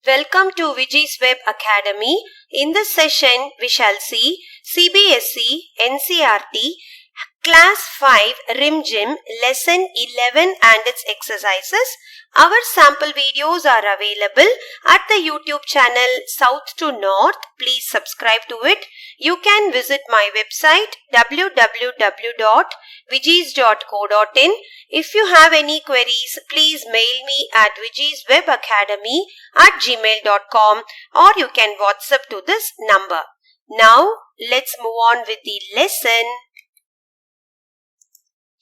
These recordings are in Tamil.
Welcome to Viji's Web Academy. In this session, we shall see CBSE, NCERT, Class 5 RimGym Lesson 11 and its exercises. Our sample videos are available at the YouTube channel South to North. Please subscribe to it. You can visit my website www.vijis.co.in. If you have any queries, please mail me at vijiswebacademy@gmail.com or you can WhatsApp to this number. Now, let's move on with the lesson.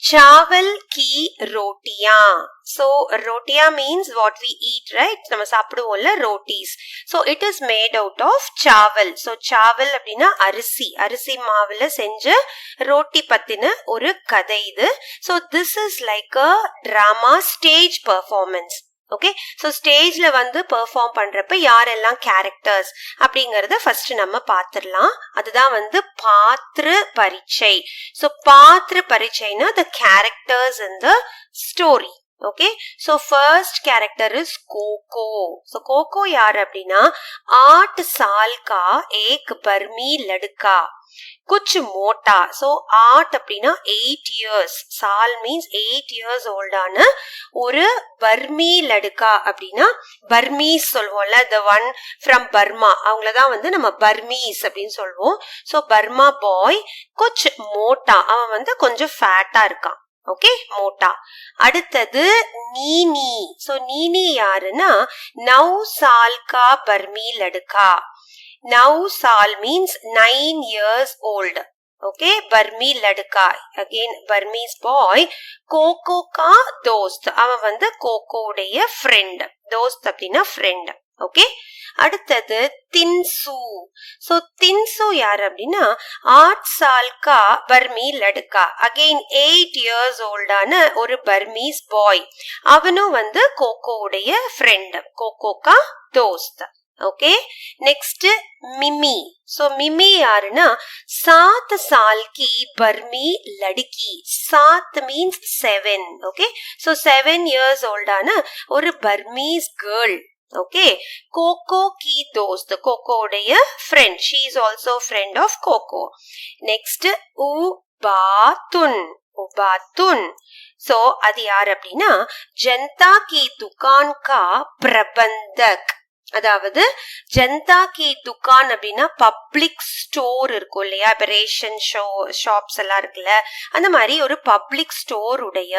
Chawal ki rotiyan. So, rotiya means what we eat, right? நம்ம சாப்பிடுவோம்ல rotis. So, it is made out of chawal. So, chawal அப்படின்னா அரிசி மாவுல செஞ்ச ரோட்டி பத்தின ஒரு கதை இது. So, this is like a drama stage performance. Okay, so ஸ்டேஜ்ல வந்து பெர்ஃபார்ம் பண்றப்ப யாரெல்லாம் கேரக்டர்ஸ் அப்படிங்கறத ஃபர்ஸ்ட் நம்ம பார்த்துடலாம். அதுதான் வந்து பாத்திர பரீட்சை. ஸோ பாத்திர பரீட்சைனா the characters in the story. Okay, so first character is Coco. So Coco யார் அப்படின்னா 8 साल का एक बर्मी लड़का. कुछ मोटा. So 8 அப்படின்னா 8 years. साल means 8 years old ஆன ஒரு பர்மி லடுக்கா அப்படின்னா பர்மீஸ் சொல்லுவோம்ல, the one from Burma. அவங்களதான் வந்து நம்ம பர்மீஸ் அப்படின்னு சொல்லுவோம். So பர்மா பாய் குச் மோட்டா, அவன் வந்து கொஞ்சம் ஃபேட்டா இருக்கான். ஓகே, மோட்டா. அடுத்தது நீனி. சோ நீனி யாருன்னா 9 साल का बर्मी लड़का. 9 साल means 9 years old. Okay, बर्मी लड़का again Burmese boy. கோகோ கா தோஸ்த், அவன் வந்து கோகோடைய ஃப்ரெண்ட். தோஸ்த் அப்படின்னா ஃப்ரெண்ட். ஓகே, அடுத்தது தின்சு. சோ தின்சு யார் அப்படின்னா 8 साल का बर्मी लड़का. அகைன் 8 years ஓல்டான ஒரு பர்மீஸ் பாய். அவனும் வந்து கோகோடைய ஃப்ரெண்ட். கோகோ கா தோஸ்த். Okay, next Mimi. So Mimi யாருன்னா 7 साल की बर्मी लड़की. 7 means 7. ஓகே, சோ 7 years ஓல்டான ஒரு Burmese girl. Okay, Coco ki dost, Coco உடைய friend. She is also friend of Coco. Next, Ubatun. Ubatun. So, அது யார் அப்படின்னா ஜனதா கி துகான் கா பிரபந்தக். அதாவது ஜனதா கி துகான் அப்படின்னா பப்ளிக் ஸ்டோர் இருக்கும் இல்லையா, இப்ப ரேஷன் ஷாப்ஸ் எல்லாம் இருக்குல்ல, அந்த மாதிரி ஒரு பப்ளிக் ஸ்டோர் உடைய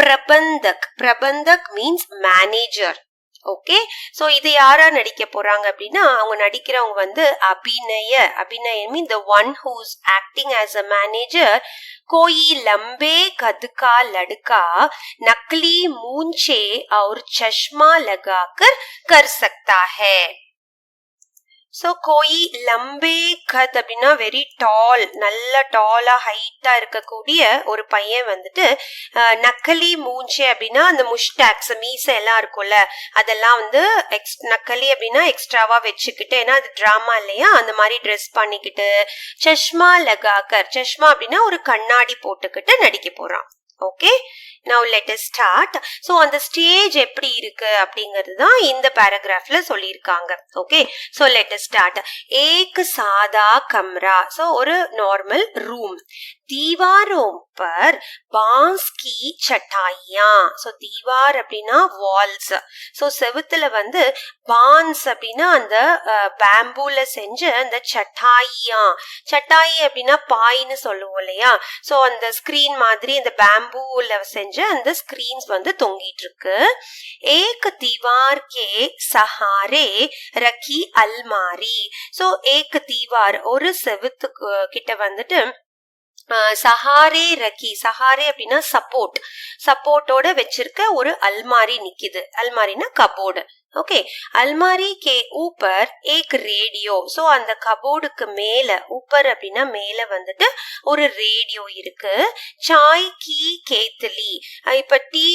Prabandhak. Prabandhak means manager. Okay, so இது யாரா நடிக்க போறாங்க அப்படின்னா அவங்க நடிக்கிறவங்க வந்து அபிநய மீன் the one who's acting as a manager. कोई लंबे कद का लड़का नकली मूंछे और चश्मा लगाकर कर सकता है. சோ கோயி லம்பே கத் அப்படின்னா வெரி டால், நல்ல டாலா ஹைட்டா இருக்கக்கூடிய ஒரு பையன் வந்துட்டு நக்கலி மூஞ்சே அப்படின்னா அந்த முஷ்டாக்ஸ் மீசை எல்லாம் இருக்கும்ல, அதெல்லாம் வந்து நக்கலி அப்படின்னா எக்ஸ்ட்ராவா வச்சுக்கிட்டு, ஏன்னா அது டிராமா இல்லையா, அந்த மாதிரி ட்ரெஸ் பண்ணிக்கிட்டு சஷ்மா லகாக்கர், சஷ்மா அப்படின்னா ஒரு கண்ணாடி போட்டுக்கிட்டு நடிக்க போறான். Okay, now let us start. So அந்த ஸ்டேஜ் எப்படி இருக்கு அப்படிங்கிறது தான் இந்த பேராகிராஃப்ல சொல்லியிருக்காங்க. Okay, so let us start. एक सादा कमरा. so ஒரு நார்மல் ரூம். दीवारों पर बांस की चटाइयां. so दीवार அப்படின்னா வால்ஸ். so செவுத்துல வந்து பான்ஸ் அப்படின்னா அந்த பேம்பூல செஞ்ச அந்த சட்டாயியா. சட்டாயி அப்படின்னா பாயின்னு சொல்லுவோம் இல்லையா, சோ அந்த ஸ்கிரீன் மாதிரி அந்த பேம்பூல செஞ்ச அந்த ஸ்கிரீன்ஸ் வந்து தொங்கிட்டு இருக்கு. एक दीवार के सहारे रखी अलमारी. சோ एक दीवार ஒரு செவுத்து கிட்ட வந்துட்டு சஹாரே ரக்கி. சஹாரே அப்படின்னா சப்போர்ட்டோட வச்சிருக்க ஒரு அல்மாரி நிக்குது. அல்மாரினா கபோர்டு. ஓகே, அல்மாரி கே ஊப்பர் ஏக் ரேடியோ. சோ அந்த கபோர்டுக்கு மேல, ஊப்பர் அப்படின்னா மேல வந்துட்டு ஒரு ரேடியோ இருக்கு. சாய் கி கேத்தலி. இப்ப டீ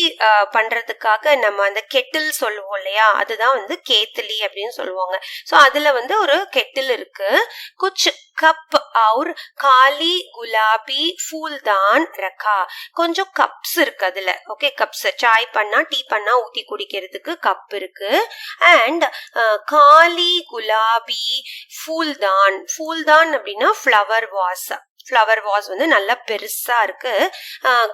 பண்றதுக்காக நம்ம அந்த கெட்டில் சொல்லுவோம் இல்லையா, அதுதான் வந்து கேத்தலி அப்படின்னு சொல்லுவாங்க. சோ அதுல வந்து ஒரு கெட்டில் இருக்கு. குச் கப் और काली गुलाबी फूलदान रखा. கொஞ்சம் கப்ஸ் இருக்கு அதுல. ஓகே, கப்ஸ் சாய் பண்ணா டீ பண்ணா ஊத்தி குடிக்கிறதுக்கு கப் இருக்கு. அண்ட் காலி குலாபி ஃபூல்தான். ஃபூல்தான் அப்படின்னா ஃப்ளவர் வாஸ். ஃப்ளவர் வாஸ் வந்து நல்லா பெருசா இருக்கு.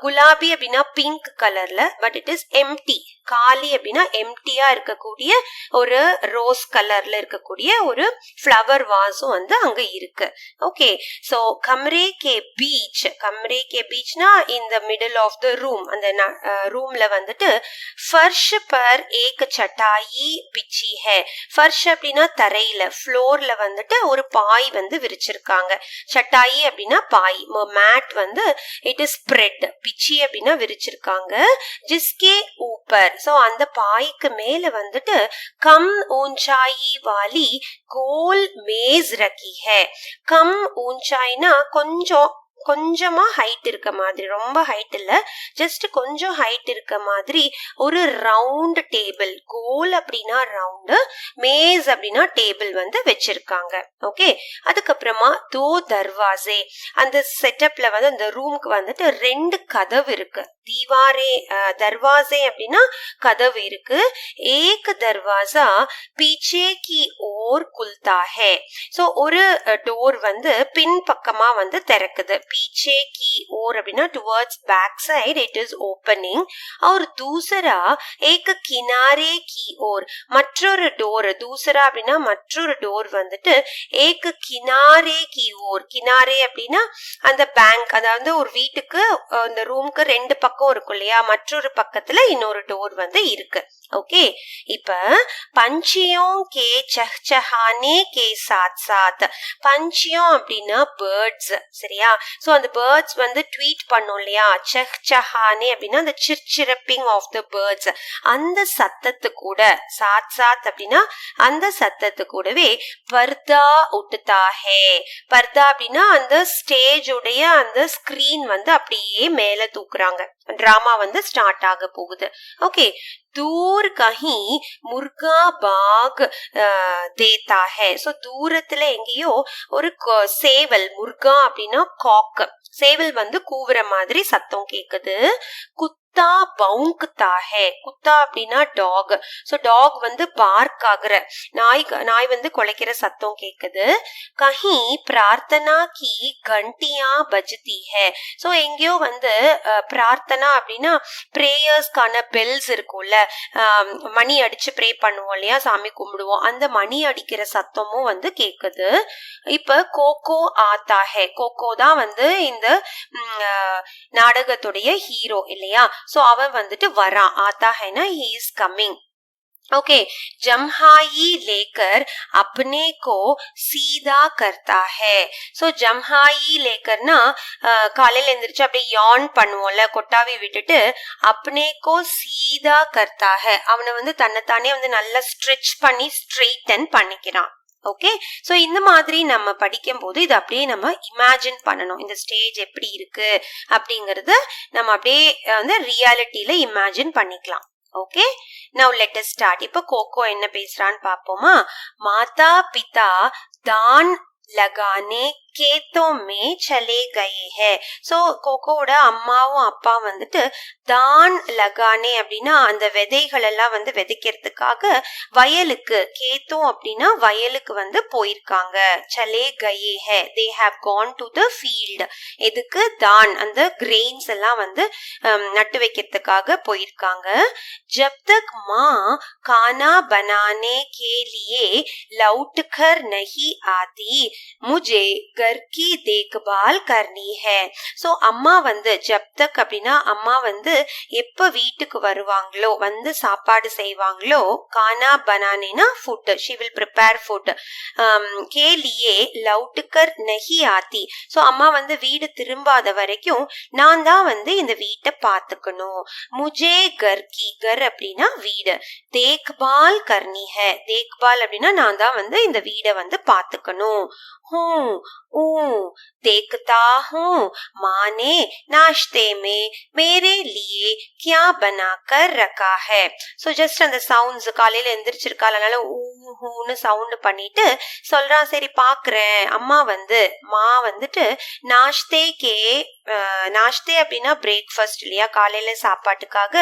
குலாபி அப்படின்னா பிங்க் கலர்ல, பட் இட் இஸ் எம்டி. காலி அப்படின்னா எம்டியா இருக்கக்கூடிய ஒரு ரோஸ் கலர்ல இருக்கக்கூடிய ஒரு ஃப்ளவர் வாஸும் வந்து அங்க இருக்கு. ஓகே, சோ கம்ரே கே பீச். கம்ரே கே பீச்னா இந்த மிடில் ஆஃப் த ரூம், அந்த ரூம்ல வந்துட்டு ஃபர்ஷ் பர் ஏக் சட்டாயி பிச்சி ஹே. ஃபர்ஷ் அப்படின்னா தரையில, ஃப்ளோர்ல வந்துட்டு ஒரு பாய் வந்து விரிச்சிருக்காங்க. சட்டாயி அப்படின்னா பாய், மேட் வந்து இட் இஸ் ஸ்ப்ரெட். பிச்சி அப்படின்னா விரிச்சிருக்காங்க. ஜிஸ்கே ஊப்பர், சோ அந்த பாய்க்கு மேல வந்துட்டு கம் ஊஞ்சாயி வாலி கோல் மேஸ் ரக்கி ஹே. கம் ஊஞ்சாயினா கொஞ்சமா ஹைட் இருக்க மாதிரி, ரொம்ப ஹைட் இல்ல, ஜஸ்ட் கொஞ்சம் ஹைட் இருக்க மாதிரி ஒரு ரவுண்ட் டேபிள். கோல் அப்படின்னா ரவுண்டு, மேஸ் அப்படின்னா டேபிள் வந்து வச்சிருக்காங்க. ஓகே, அதுக்கப்புறமா தோ தர்வாசே. அந்த செட்டப்ல வந்து அந்த ரூமுக்கு வந்துட்டு 2 கதவு இருக்கு. தீவாரே தர்வாசே அப்படின்னா கதவு இருக்கு. ஏக் தர்வாசா பீச்சே கி ஓர் குல்தா ஹே. சோ ஒரு டோர் வந்து பின் பக்கமா வந்து திறக்குது. पीछे की ओर அப்படின்னா towards back side it is opening. और दूसरा एक किनारे की ओर, மற்றொரு டோர். दूसरा அப்படின்னா மற்றொரு டோர் வந்துட்டு एक किनारे की ओर. किनारे அப்படின்னா அந்த பேங்க், அதாவது ஒரு வீட்டுக்கு அந்த ரூமுக்கு 2 பக்கம் இருக்கும் இல்லையா, மற்றொரு பக்கத்துல இன்னொரு டோர் வந்து இருக்கு. ஓகே, இப்ப பஞ்சியோं के चहचहाने के साथ साथ. பஞ்சியோं அப்படின்னா பேர்ட்ஸ், சரியா? சோ அந்த பேர்ட்ஸ் வந்து ட்வீட் பண்ணும் இல்லையா, சஹ்சஹானே அப்படின்னா அந்த சிர்சிரப்பிங் ஆஃப் த பேர்ட்ஸ், அந்த சத்தத்து கூட சாத் சாத் அப்படின்னா அந்த சத்தத்து கூடவே பர்தா உட்டுதா ஹே. பர்தா அப்படின்னா அந்த ஸ்டேஜ் உடைய அந்த ஸ்கிரீன் வந்து அப்படியே மேல தூக்குறாங்க. டிராமா வந்து ஸ்டார்ட் ஆக போகுது. ஓகே, दूर कहीं मुर्गा बाग देता है. सो தூரத்துல எங்கேயோ ஒரு சேவல், முர்கா அப்படின்னா காக், சேவல் வந்து கூவுற மாதிரி சத்தம் கேக்குது. குத்தா பவுங்க்தா ஹே. குத்தா அப்படின்னா டாக். சோ டாக் வந்து பார்க் ஆகுற, நாய் வந்து குலைக்கிற சத்தம் கேக்குது. கஹி பிரார்த்தனா கி கண்டியா பஜ்தி ஹே. சோ எங்கேயோ வந்து பிரார்த்தனா அப்படின்னா பிரேயர்ஸ்க்கான பெல்ஸ் இருக்கும்ல, மணி அடிச்சு ப்ரே பண்ணுவோம் இல்லையா, சாமி கும்பிடுவோம், அந்த மணி அடிக்கிற சத்தமும் வந்து கேக்குது. இப்ப கோகோ ஆத்தா ஹே. கோகோ தான் வந்து இந்த நாடகத்துடைய ஹீரோ இல்லையா, சோ அவன் வந்துட்டு வரான். ஆத்தா ஹேனா he is coming. ओके, जमहाई लेकर अपने को सीधा करता है. सो जमहाई लेकरना காலையில எந்திரிச்சு அப்படியே யான் பண்ணுவோம்ல, கொட்டாவி விட்டுட்டு अपने को सीधा करता है, அவனை வந்து தன்னைத்தானே வந்து நல்லா ஸ்ட்ரெச் பண்ணி ஸ்ட்ரெயிட்டன் பண்ணிக்கிறான். ஓகே, சோ இந்த மாதிரி நம்ம படிக்கும் போது இது அப்படியே நம்ம இமேஜின் பண்ணணும், இந்த ஸ்டேஜ் எப்படி இருக்கு அப்படிங்கறத நம்ம அப்படியே வந்து ரியாலிட்டியில இமேஜின் பண்ணிக்கலாம். Okay, now let us start. இப்ப கோகோ என்ன பேசுறான்னு பாப்போமா. மாதா பிதா தான் लगाने खेतों में चले गए हैं. சோ கோகோவோட அம்மாவும் அப்பா வந்துட்டு தான் லகானே அப்படின்னா அந்த விதைகள் எல்லாம் வந்து விதைக்கிறதுக்காக வயலுக்கு, கேத்தோ அப்படின்னா வயலுக்கு வந்து போயிருக்காங்க. சலே கயே ஹே, they have gone to the field. எதுக்கு? தான் அந்த கிரெயின்ஸ் எல்லாம் வந்து நட்டு வைக்கிறதுக்காக போயிருக்காங்க. ஜப் தக் மா கானா பனானே கே லியே லவுட் கர் நஹி ஆதி முஜே घर की देखभाल करनी है. சோ அம்மா வந்து ஜப்தக் அப்படின்னா அம்மா வந்து எப்ப வீட்டுக்கு வருவாங்களோ, வந்து சாப்பாடு செய்வாங்களோ, கானா பனானேனா food, she will prepare food. கே லியே லவுட்கர் நஹி ஆத்தி. சோ அம்மா வந்து வீடு திரும்பாத வரைக்கும் நான் தான் வந்து இந்த வீட்டை பாத்துக்கணும். முஜே கர் கி, கர் அப்படின்னா வீடு, தேக்பால் கர்னி ஹே, தேக்பால் அப்படின்னா நான் தான் வந்து இந்த வீடை வந்து பாத்துக்கணும். देखता हूँ माँ ने नाश्ते में मेरे लिए क्या बना कर रखा है. सो जस्ट அந்த சவுண்ட்ஸ், காலையில எந்திரிச்சிருக்கால, அதனால ஹூன்னு சவுண்ட் பண்ணிட்டு சொல்றான், சரி பாக்குறேன். அம்மா வந்து மா வந்துட்டு நாஷ்தே அப்படின்னா பிரேக்ஃபாஸ்ட் இல்லையா, காலையில சாப்பாட்டுக்காக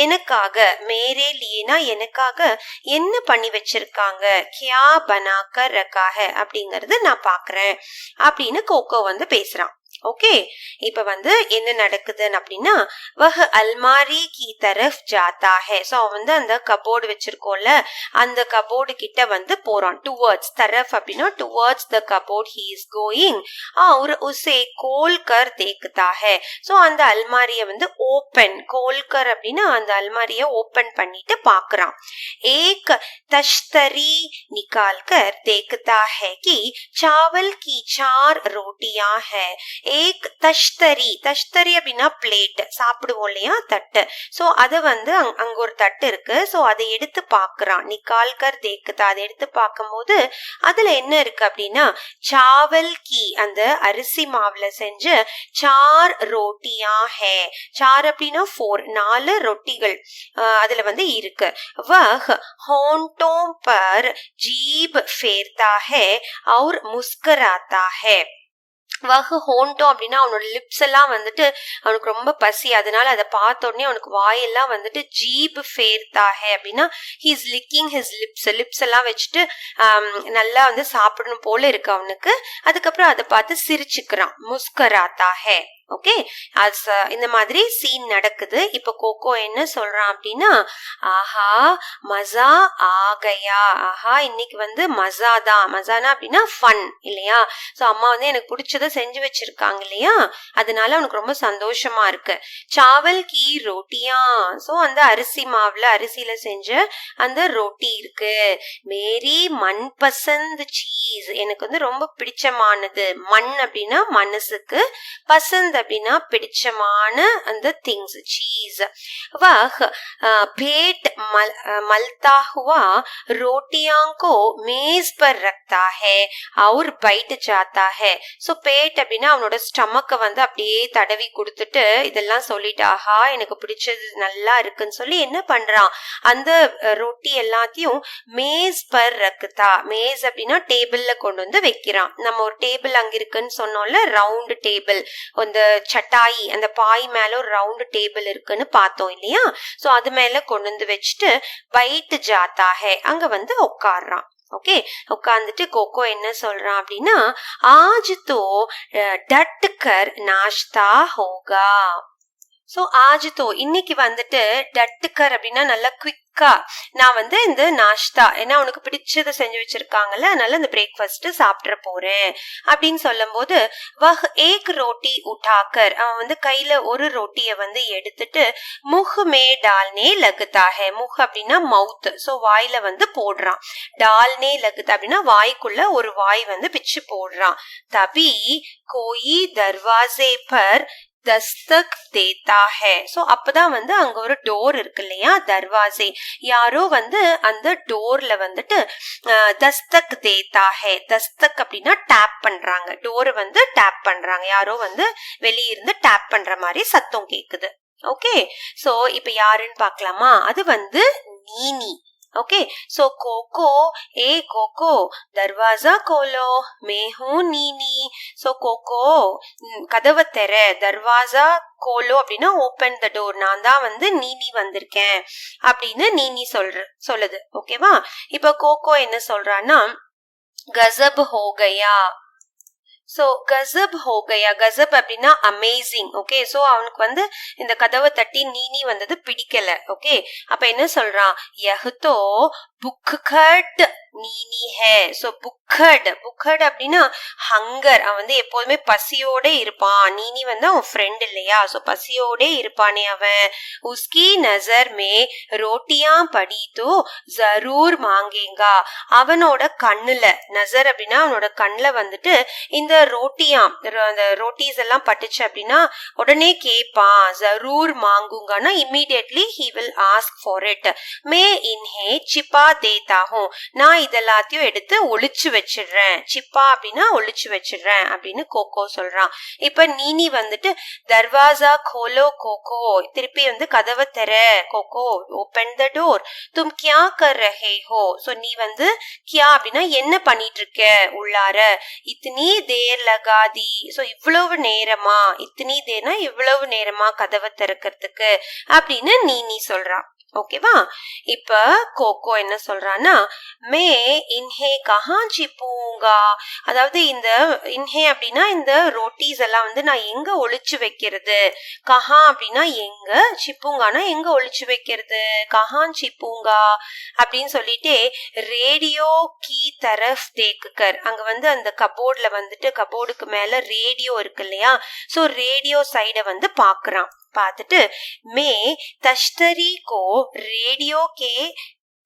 எனக்காக, மேரே லியேனா எனக்காக என்ன பண்ணி வச்சிருக்காங்க, கியா பனாக்கர் ரக்கா ஹை அப்படிங்கறது நான் பாக்குறேன் அப்படின்னு கோகோ வந்து பேசுறான். ஓகே, இப்ப வந்து என்ன நடக்குதுன்னு அப்படின்னா, வஹ் அல்மாரி கி தரஃப் ஜாத்தா ஹை. சோ அவன் வந்து அந்த கபோர்டு வச்சிருக்கோம்ல, அந்த கபோர்டு கிட்ட வந்து போறான். டுவர்ட்ஸ் தரஃப் அப்படின்னா towards the cupboard he is going. और उसे खोल कर देखता है. சோ அந்த அல்மாரிய வந்து खोल कर அப்படின்னா அந்த அல்மாரிய ஓபன் பண்ணிட்டு பாக்குறான். एक तश्तरी निकाल कर देखता है कि चावल की 4 रोटियां है. एक तश्तरी அப்படின்னா பிளேட், சாப்பிடுவோம் இல்லையா தட்டு. சோ அத வந்து அங்க ஒரு தட்டு இருக்கு. சோ அதை எடுத்து பாக்குறான். நிக்கால் கர் தேக்குதா, அதை எடுத்து பார்க்கும்போது அதுல என்ன இருக்கு அப்படின்னா, சாவல் கி அந்த அரிசி மாவுல செஞ்ச 4 ரோட்டியா ஹே. 4 அப்படின்னா 4 ரொட்டிகள் அதுல வந்து இருக்கு. வஹ் ஹோண்டோ பர் ஜீப் ஃபேர்தா ஹே और मुस्कुराता है. வஹ் ஹோண்டோ அப்படின்னா அவனோட லிப்ஸ் எல்லாம் வந்துட்டு அவனுக்கு ரொம்ப பசி, அதனால அதை பார்த்த உடனே அவனுக்கு வாயெல்லாம் வந்துட்டு ஜீப் ஃபேர்தா ஹே அப்படின்னா ஹீஸ் லிக்கிங் ஹிஸ் லிப்ஸ் எல்லாம் வச்சுட்டு நல்லா வந்து சாப்பிடணும் போல இருக்கு அவனுக்கு. அதுக்கப்புறம் அதை பார்த்து சிரிச்சுக்கிறான். முஸ்கராத்தா ஹே. ஓகே, இந்த மாதிரி சீன் நடக்குது. இப்ப கோகோ என்ன சொல்றான் அப்படின்னா, ஆஹா மசா ஆகையா, ஆஹா இன்னைக்கு வந்து மசா தான். மசானா அப்படின்னா ஃபன் இல்லையா. சோ அம்மா வந்து எனக்கு பிடிச்சத செஞ்சு வச்சிருக்காங்க இல்லையா, அதனால அவனுக்கு ரொம்ப சந்தோஷமா இருக்கு. சாவல் கி ரோட்டியா, சோ அந்த அரிசி மாவுல அரிசியில செஞ்ச அந்த ரொட்டி இருக்கு. மேரி மண் பசந்த் சீஸ், எனக்கு வந்து ரொம்ப பிடிச்சமானது. மண் அப்படின்னா மனசுக்கு, பசந்த் அப்படின்னா பிடிச்சமான அந்த திங்ஸ், சீஸ். वह पेट मलता हुआ रोटियां को मेज पर रखता है और बैठ जाता है. सो पेट அப்படின்னா அவனோட ஸ்டமக்க வந்து அப்படியே தடவி கொடுத்துட்டு இதெல்லாம் சொல்லிட்டு, ஆஹா எனக்கு பிடிச்சது நல்லா இருக்குன்னு சொல்லி என்ன பண்றான், அந்த ரொட்டி எல்லாத்தையும் மேஸ் பர் ரக்குதா. மேஸ் அப்படின்னா டேபிள்ல கொண்டு வந்து வைக்கிறான். நம்ம ஒரு டேபிள் அங்க இருக்குன்னு சொன்னோம்ல, ரவுண்ட் டேபிள், அந்த சட்டாயி அந்த பாய் மேல ஒரு ரவுண்ட் டேபிள் இருக்குன்னு பார்த்தோம் இல்லையா. சோ அது மேல கொண்டு வந்து வச்சுட்டு பைட் ஜாத்தா ஹே, அங்க வந்து உட்கார்றான். ஓகே, உட்கார்ந்துட்டு கோகோ என்ன சொல்றான் அப்படின்னா, ஆஜ் தோ டட் கர் நாஷ்தா ஹோகா. சோ ஆஜ் தோ இன்னைக்கு வந்துட்டு டட்டுக்கர் அப்படின்னா நல்லா குவிக்கா நான் வந்து இந்த நாஷ்தா, ஏன்னா அவனுக்கு பிடிச்சதை செஞ்சு வச்சிருக்காங்கல்ல, அதனால இந்த பிரேக்ஃபாஸ்ட் சாப்பிட போறேன் அப்படின்னு சொல்லும் போது, வஹ் ஏக் ரோட்டி உட்டாக்கர், அவன் வந்து கையில ஒரு ரொட்டிய வந்து எடுத்துட்டு முஹ் மே டால்னே லகுதா ஹே. முஹ் அப்படின்னா மவுத், சோ வாயில வந்து போடுறான். டால்னே லகுதா அப்படின்னா வாய்க்குள்ள ஒரு வாய் வந்து பிச்சு போடுறான். தபி கோயி தர்வாசே பர் தஸ்தக் தேத்தா ஹே. சோ அப்பதான் வந்து அங்க ஒரு டோர் இருக்கு இல்லையா, தர்வாசே, யாரோ வந்து அந்த டோர்ல வந்துட்டு தஸ்தக் தேத்தா ஹே. தஸ்தக் அப்படின்னா டேப் பண்றாங்க, டோரை வந்து டேப் பண்றாங்க, யாரோ வந்து வெளிய இருந்து டேப் பண்ற மாதிரி சத்தம் கேக்குது. ஓகே, சோ இப்ப யாருன்னு பாக்கலாமா, அது வந்து நீனி. ओके, सो कोको ए कोको दरवाजा खोलो, मैं हूँ नीनी. सो कोको கதவை தெர, தர்வாசா கோலோ அப்படின்னா ஓபன் த டோர், நான் தான் வந்து நீனி வந்திருக்கேன் அப்படின்னு நீனி சொல்லுது. ஓகேவா, இப்ப கோகோ என்ன சொல்றான்னா, கசப் ஹோ கயா. சோ கசப் ஹோ கயா, கசப் அப்படின்னா அமேசிங். ஓகே, சோ அவனுக்கு வந்து இந்த கதவை தட்டி நீனி வந்தது பிடிக்கல. ஓகே, அப்ப என்ன சொல்றான், யஹ்தோ புக்கட் நீனி ஹே. சோ புக்கட் அப்படின்னா ஹங்கர், அவன் வந்து எப்போதுமே பசியோட இருப்பான். நீனி வந்து அவன் ஃப்ரெண்ட் இல்லையா, சோ பசியோட இருப்பானே அவன். உஸ்கி நசர் மே ரோட்டியா படி தோ ஜரூர் மாங்கேங்கா. அவனோட கண்ணுல, நசர் அப்படின்னா அவனோட கண்ணுல வந்துட்டு இந்த ரோட்டியா, அந்த ரோட்டிஸ் எல்லாம் பட்டுச்சு அப்படின்னா உடனே கேட்பான். ஜரூர் மாங்குங்கானா immediately he will ask for it. மே இன்ஹே சிப்பா தேதா ஹூ, நான் நான் இதெல்லாத்தையும் எடுத்து ஒளிச்சு வச்சிடுறேன். சிப்பா அப்படின்னா ஒளிச்சு வச்சிடுறேன் அப்படின்னு கோகோ சொல்றான். இப்ப நீனி வந்துட்டு தர்வாசா கோலோ கோகோ, திருப்பி வந்து கதவை தெர கோகோ, ஓபன் த டோர், தும் கியா கர் ரஹே ஹோ. சோ நீ வந்து கியா அப்படின்னா என்ன பண்ணிட்டு இருக்க உள்ளார, இத்தனி தேர் லகாதி, சோ இவ்வளவு நேரமா, இத்தனி தேர்னா இவ்வளவு நேரமா கதவை திறக்கிறதுக்கு அப்படின்னு நீ சொல்றான். ஓகேவா? இப்ப கோகோ என்ன சொல்றான்னா, மே இன்ஹே கஹா சிப்பூங்கா, அதாவது இந்த இன்ஹே அப்படின்னா இந்த ரோட்டீஸ் எல்லாம் வந்து நான் எங்க ஒளிச்சு வைக்கிறது, கஹா அப்படின்னா எங்க, சிப்பூங்கானா எங்க ஒளிச்சு வைக்கிறது, கஹான் சிப்பூங்கா அப்படின்னு சொல்லிட்டு ரேடியோ கீ தரஃப் தேக்குக்கர், அங்க வந்து அந்த கபோர்ட்ல வந்துட்டு கபோர்டுக்கு மேல ரேடியோ இருக்கு இல்லையா, சோ ரேடியோ சைட வந்து பாக்குறான். பார்த்துட்டு மே தஷ்தரி கோ ரேடியோ கே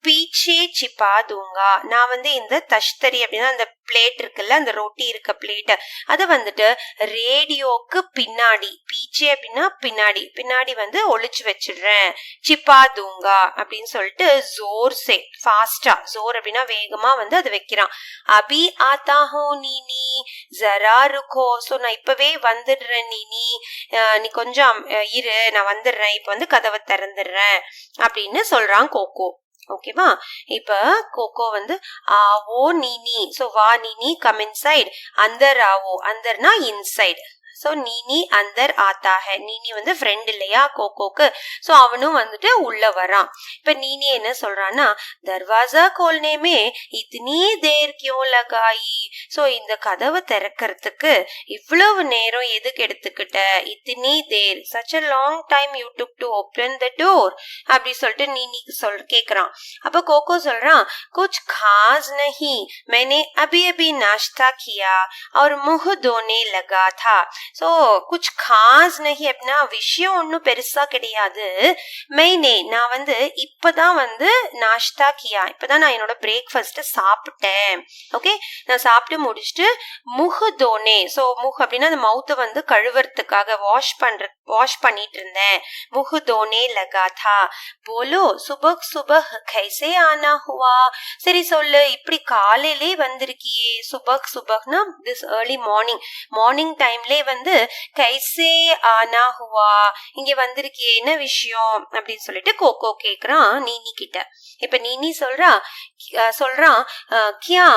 பீச்சே சிப்பா தூங்கா, நான் வந்து இந்த தஷ்தரி அப்படின்னா அந்த பிளேட் இருக்குல்ல, அந்த ரொட்டி இருக்க பிளேட், அதை வந்துட்டு ரேடியோக்கு பின்னாடி, பீச்சே அப்படின்னா பின்னாடி, பின்னாடி வந்து ஒளிச்சு வச்சிடுறேன். சிப்பா தூங்கா அப்படின்னு சொல்லிட்டு ஜோர் சே, ஃபாஸ்டா, ஜோர் அப்படின்னா வேகமா வந்து அதை வைக்கிறான். அபி ஆத்தா ஹோ நீனி ஜரா ருக்கோ, சோ நான் இப்பவே வந்துடுறேன் நீனி, நீ கொஞ்சம் இரு, நான் வந்துடுறேன், இப்ப வந்து கதவை திறந்துடுறேன் அப்படின்னு சொல்றான் கோகோ. ஓகேவா? இப்ப கோகோ வந்து ஆவோ நீனி, சோ வா நீனி, கம் இன்சைட், அந்தர் ஆவோ, அந்தர்னா இன்சைட், சோ நீனி அந்தர் ஆத்தா ஹை, நீனி வந்து ஃப்ரெண்ட் இல்லையா கோகோக்கு, சோ அவனும் வந்துட்டு உள்ள வரான். இப்ப நீனி என்ன சொல்றான்னா, தர்வாசா கோல்னேமே இத்தனி தேர் கியோ லகாயி, சோ இந்த கதவை திறக்கிறதுக்கு இவ்வளவு நேரம் எதுக்கு எடுத்துக்கிட்ட, இத்தனி தேர், such a long time you took to open the door அப்படி சொல்லிட்டு நீனிக்கு கேக்குறான். அப்ப கோகோ சொல்றான், कुछ खास नहीं, मैंने अभी अभी नाश्ता किया और मुंह धोने लगा था. சோ குச் காஸ் நஹி அப்படின்னா விஷயம் ஒன்னும் பெருசா கிடையாது. மெய்னே நான் வந்து இப்பதான் வந்து நாஷ்தா கியா, இப்பதான் நான் என்னோட பிரேக்ஃபாஸ்ட் சாப்பிட்டேன். ஓகே, நான் சாப்பிட்டு முடிச்சுட்டு முஹ் தோனே, சோ முஹ் அப்படின்னா அந்த மவுத்தை வந்து கழுவுறதுக்காக வாஷ் பண்ணிட்டு இருந்தேன். முஹ் தோனே லகா தா. போலோ சுபஹ் சுபஹ் கைசே ஆனா ஹுவா, சரி சொல்லு, இப்படி காலையிலே வந்திருக்கியே, சுபஹ் சுபஹ்னா திஸ் ஏர்லி மார்னிங் டைம்லே வந்து கைசே ஆனா ஹுவா, இங்க வந்திருக்கியே என்ன விஷயம் அப்படின்னு சொல்லிட்டு கோகோ கேக்குறான் நீனி கிட்ட. இப்ப நீனி சொல்றான் क्या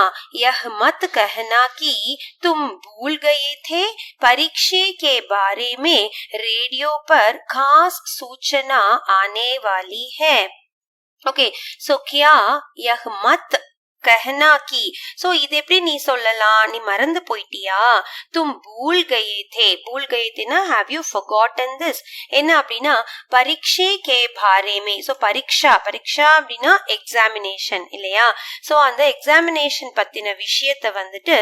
यह मत कहना कि तुम भूल गए थे परीक्षा के बारे में रेडियो पर खास सूचना आने वाली है. ओके, सो क्या यह मत कहना की, சோ இது எப்படி நீ சொல்லலாம், நீ மறந்து போயிட்டியா, தும் பூல் கயே தேனா ஹேவ் யூ forgotten this, என்ன அப்படின்னா பரீட்சை கே பாரேமே, சோ பரீட்சா அப்படின்னா எக்ஸாமினேஷன் இல்லையா, சோ அந்த எக்ஸாமினேஷன் பத்தின விஷயத்தை வந்துட்டு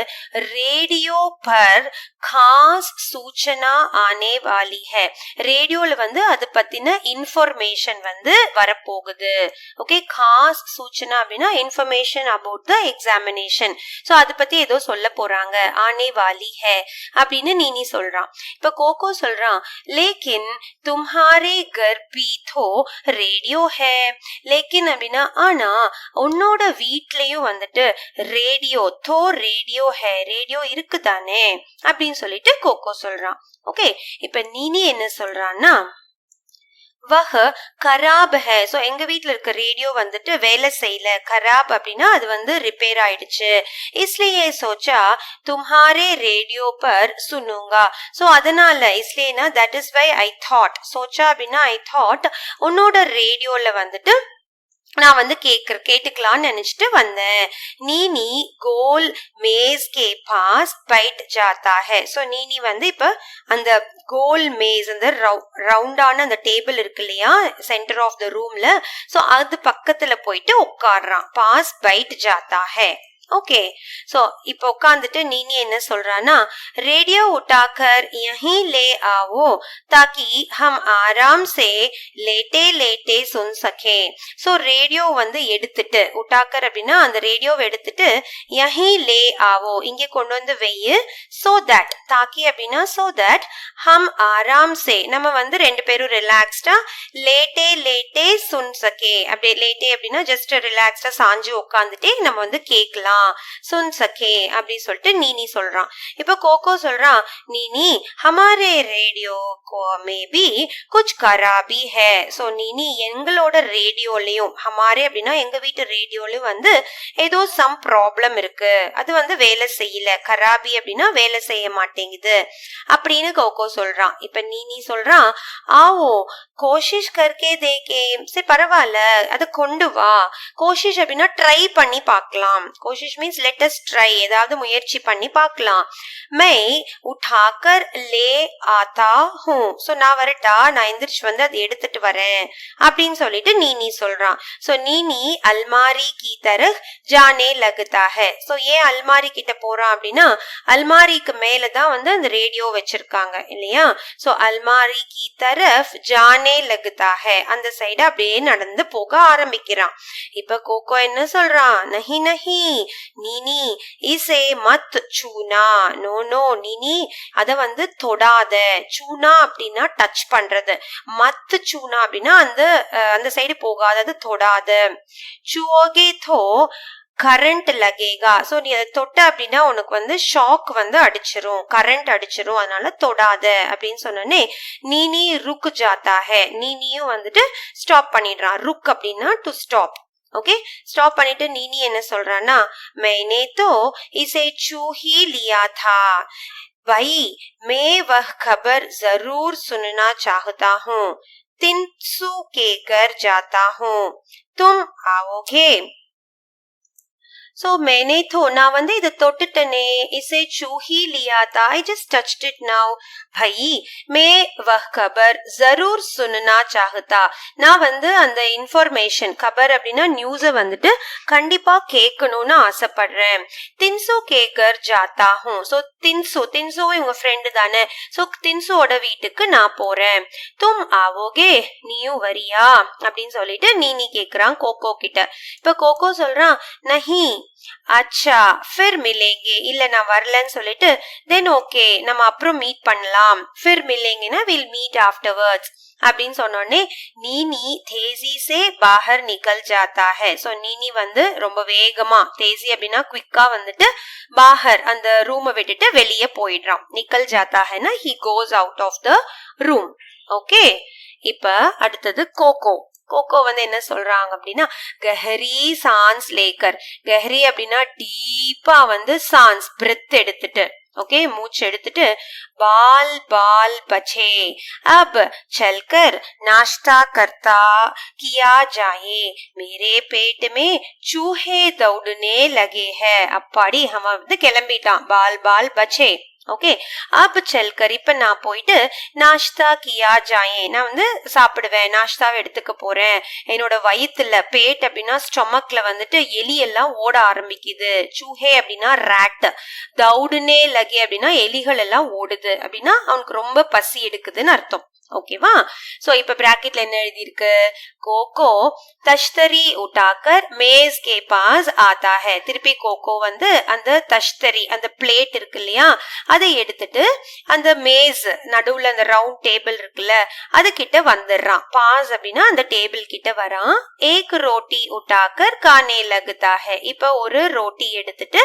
ரேடியோ பர் खास सूचना आने वाली है, ரேடியோல வந்து அது பத்தின இன்ஃபர்மேஷன் வந்து வரப்போகுது. ஓகே, खास सूचना அப்படின்னா information about the examination, so அது பத்தி ஏதோ சொல்ல போறாங்க, ஆனே வாலி ஹே அப்படின்னு நீனி சொல்றான். இப்ப கோகோ சொல்றான், லேக்கின் தும்ஹாரே கர் பி தோ ரேடியோ ஹே, லேக்கின் அப்படின்னா ஆனா உன்னோட வீட்லயும் வந்துட்டு ரேடியோ ஹே, ரேடியோ இருக்குதானே அப்படின்னு சொல்லிட்டு கோகோ சொல்றான். ஓகே, இப்ப நீனி என்ன சொல்றான்னா, வஹ கராப் ஹே, சோ எங்க வீட்ல இருக்க ரேடியோ வந்துட்டு வேலை செய்யல, கராப் அப்படின்னா அது வந்து ரிப்பேர் ஆயிடுச்சு, இஸ்லியே சோச்சா தும்ஹாரே ரேடியோ பர் சுனுங்கா, சோ அதனால இஸ்லியேனா that is why I thought, சோச்சா அப்படின்னா ஐ தாட், உன்னோட ரேடியோல வந்துட்டு நான் வந்து கேட்டுக்கலான்னு நினைச்சிட்டு வந்தேன். நீனி கோல் மேஸ் கே பாஸ் பைட் ஜாத்தா ஹே, சோ நீனி வந்து இப்ப அந்த கோல் மேஸ், அந்த ரவுண்டான அந்த டேபிள் இருக்கு இல்லையா சென்டர் ஆஃப் த ரூம்ல, சோ அது பக்கத்துல போயிட்டு உட்காடுறான். பாஸ் பைட் ஜாத்தா ஹே, ओके सो இப்போ உட்காந்துட்டு நீனி என்ன சொல்றானா रेडियो उठाकर यहीं ले आओ ताकि हम आराम से लेटे लेटे सुन सके सो ரேடியோ வந்து எடுத்துட்டு உட்டாக்கர் அப்படின்னா அந்த ரேடியோவை எடுத்துட்டு यहीं ले आओ இங்க கொண்டு வந்து வெய்யு so that ताकि அப்படின்னா so that हम आराम से நம்ம வந்து ரெண்டு பேரும் ரிலாக்ஸ்டா लेटे लेटे सुन सके அப்படியே लेटे அப்படின்னா ஜஸ்ட் ரிலாக்ஸ்டா சாஞ்சு உட்காந்துட்டே நம்ம வந்து கேட்கலாம் सुन सके அப்படி சொல்லிட்டு நீனி சொல்றான் இப்ப கோகோ சொல்றான் நீனி हमारे रेडियो को में भी कुछ खराबी है सो நீனி எங்களோட ரேடியோலயும் हमारे அப்படின்னா எங்க வீட்டு ரேடியோலயும் வந்து ஏதோ சம் ப்ராப்ளம் இருக்கு அது வந்து வேலை செய்யல खराबी அப்படின்னா வேலை செய்ய மாட்டேங்குது அப்படின்னு கோகோ சொல்றான் இப்ப நீனி சொல்றான் ஆவோ கோஷிஷ் கர்க்கே தேக்கே சரி பரவாயில்ல அதை கொண்டு வா கோஷிஷ் அப்படின்னா ட்ரை பண்ணி பார்க்கலாம் कोशिश मीन्स लेट अस ट्राई ஏதாவது முயற்சி பண்ணி பார்க்கலாம் मैं उठाकर ले आता हूँ सो நான் வரட்டா நான் எந்திரிச்சு வந்து அதை எடுத்துட்டு வரேன் அப்படின்னு சொல்லிட்டு நீனி சொல்றான் சோ நீனி அல்மாரி की तरफ जाने लगता है சோ ஏன் அல்மாரி கிட்ட போறான் அப்படின்னா அல்மாரிக்கு மேல தான் வந்து அந்த ரேடியோ வச்சிருக்காங்க இல்லையா சோ அல்மாரி की तरफ जाने लगता है அந்த சைடு அப்படியே நடந்து போக ஆரம்பிக்கிறான் இப்ப கோகோ என்ன சொல்றான் नहीं नहीं நீனி இசே மத் சூனா நோ நோ நீனி அத வந்து தொடாத சூனா அப்படின்னா டச் பண்றது மத் சூனா அப்படின்னா அந்த சைடு போகாதது தொடாத சுவோகே தோ கரண்ட் லகேகா சோ நீ அதை தொட்ட அப்படின்னா உனக்கு வந்து ஷாக் வந்து அடிச்சிரும் கரண்ட் அடிச்சிரும் அதனால தொடாத அப்படின்னு சொன்னே நீனி ருக் ஜாத்தா ஹே நீனியும் வந்துட்டு ஸ்டாப் பண்ணிடுறான் ருக் அப்படின்னா டு ஸ்டாப் ओके स्टॉप பண்ணிட்டு நீனி என்ன சொல்றானா मैंने तो इसे छू ही लिया था भाई मैं वह खबर जरूर सुनना चाहता हूँ तिनसु के घर जाता हूँ तुम आओगे सो मैंने तो நான் வந்து இத தொட்டுட்டனே इसे छू ही लिया था I just touched it now भाई मैं वह खबर जरूर सुनना चाहता நான் வந்து அந்த இன்ஃபர்மேஷன் खबर அப்படின்னா நியூஸ வந்துட்டு கண்டிப்பா கேட்கணும்னு ஆசைப்படுறேன் தின்சு के घर जाता हूँ सो தின்சு இவங்க ஃப்ரெண்ட் தானே சோ தின்சுவோட வீட்டுக்கு நான் போறேன் तुम आओगे நீயும் வரியா அப்படின்னு சொல்லிட்டு நீனி கேக்குறான் கோகோ கிட்ட இப்ப கோகோ சொல்றான் नहीं अच्छा फिर मिलेंगे இல்ல நான் வரலன்னு சொல்லிட்டு then okay நம்ம அப்புறம் மீட் பண்ணலாம் फिर मिलेंगे we'll meet afterwards அப்படின்னு சொன்னோடனே நீனி தேசி சே பாஹர் நிக்கல் ஜாத்தா ஹே சோ நீனி வந்து ரொம்ப வேகமா தேசி அப்படின்னா குவிக்கா வந்துட்டு பாஹர் அந்த ரூமை விட்டுட்டு வெளியே போயிடுறான் நிக்கல் ஜாத்தா ஹேனா he goes out of the room okay இப்ப அடுத்தது கோகோ கோகோ வந்து என்ன சொல்றாங்க அப்படின்னா கஹரி சான்ஸ் லேக்கர் கஹரி அப்படின்னா டீப்பா வந்து சான்ஸ் பிரெத் எடுத்துட்டு ओके मूछ எடுத்துட்டு बाल बाल बचे अब चलकर नाश्ता करता किया जाए मेरे पेट में चूहे दौड़ने लगे हैं अप्पाड़ी हम வந்து கிளம்பிட்டான் बाल बाल बचे ஓகே अब चलकर இப்ப நான் போயிட்டு நாஷ்தா கியா ஜாயே நான் வந்து சாப்பிடுவேன் நாஷ்தாவை எடுத்துக்க போறேன் என்னோட வயித்துல பேட் அப்படின்னா ஸ்டொமக்ல வந்துட்டு எலி எல்லாம் ஓட ஆரம்பிக்குது சூஹே அப்படின்னா ராட் தௌடுனே லகே அப்படின்னா எலிகள் எல்லாம் ஓடுது அப்படின்னா அவனுக்கு ரொம்ப பசி எடுக்குதுன்னு அர்த்தம் ஓகேவா சோ இப்ப பிராக்கெட்ல என்ன எழுதி இருக்கு கோகோ தஷ்தரி உட்டாக்கர் மேஸ் கே பாஸ் ஆதா ஹே திருப்பி கோகோ வந்து அந்த தஷ்தரி அந்த பிளேட் இருக்கு இல்லையா அதை எடுத்துட்டு அந்த மேஸ் நடுவுல அந்த ரவுண்ட் டேபிள் இருக்குல்ல அது கிட்ட வந்துடுறான் பாஸ் அப்படின்னா அந்த டேபிள் கிட்ட வரான் ஏக் ரோட்டி உட்டாக்கர் கானே லகுதா ஹே இப்ப ஒரு ரோட்டி எடுத்துட்டு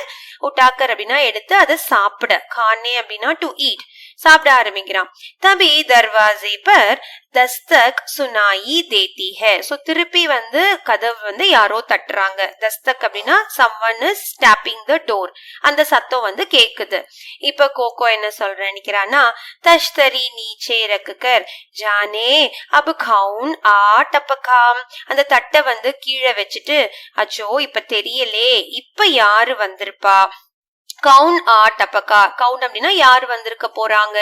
உட்டாக்கர் அப்படின்னா எடுத்து அதை சாப்பிட கானே அப்படின்னா டு ஈட் சாப்பிட ஆரம்பிக்கிறான் தபி தர்வாசே பர் தஸ்தக் சுனாயி தேத்தி ஹே சோ திருப்பி வந்து கதவு வந்து யாரோ தட்டுறாங்க தஸ்தக் அப்படின்னா someone is tapping the door அந்த சத்தம் வந்து கேக்குது இப்ப கோகோ என்ன சொல்ற நினைக்கிறானா தஷ்தரி நீச்சே ரக்குகர் ஜானே அப் கவுன் ஆ டப்பகாம் அந்த தட்டை வந்து கீழே வச்சுட்டு அச்சோ இப்ப தெரியலே இப்ப யாரு வந்திருப்பா கவுன் ஆ டப்பக்கா கவுன் அப்படின்னா யாரு வந்திருக்க போறாங்க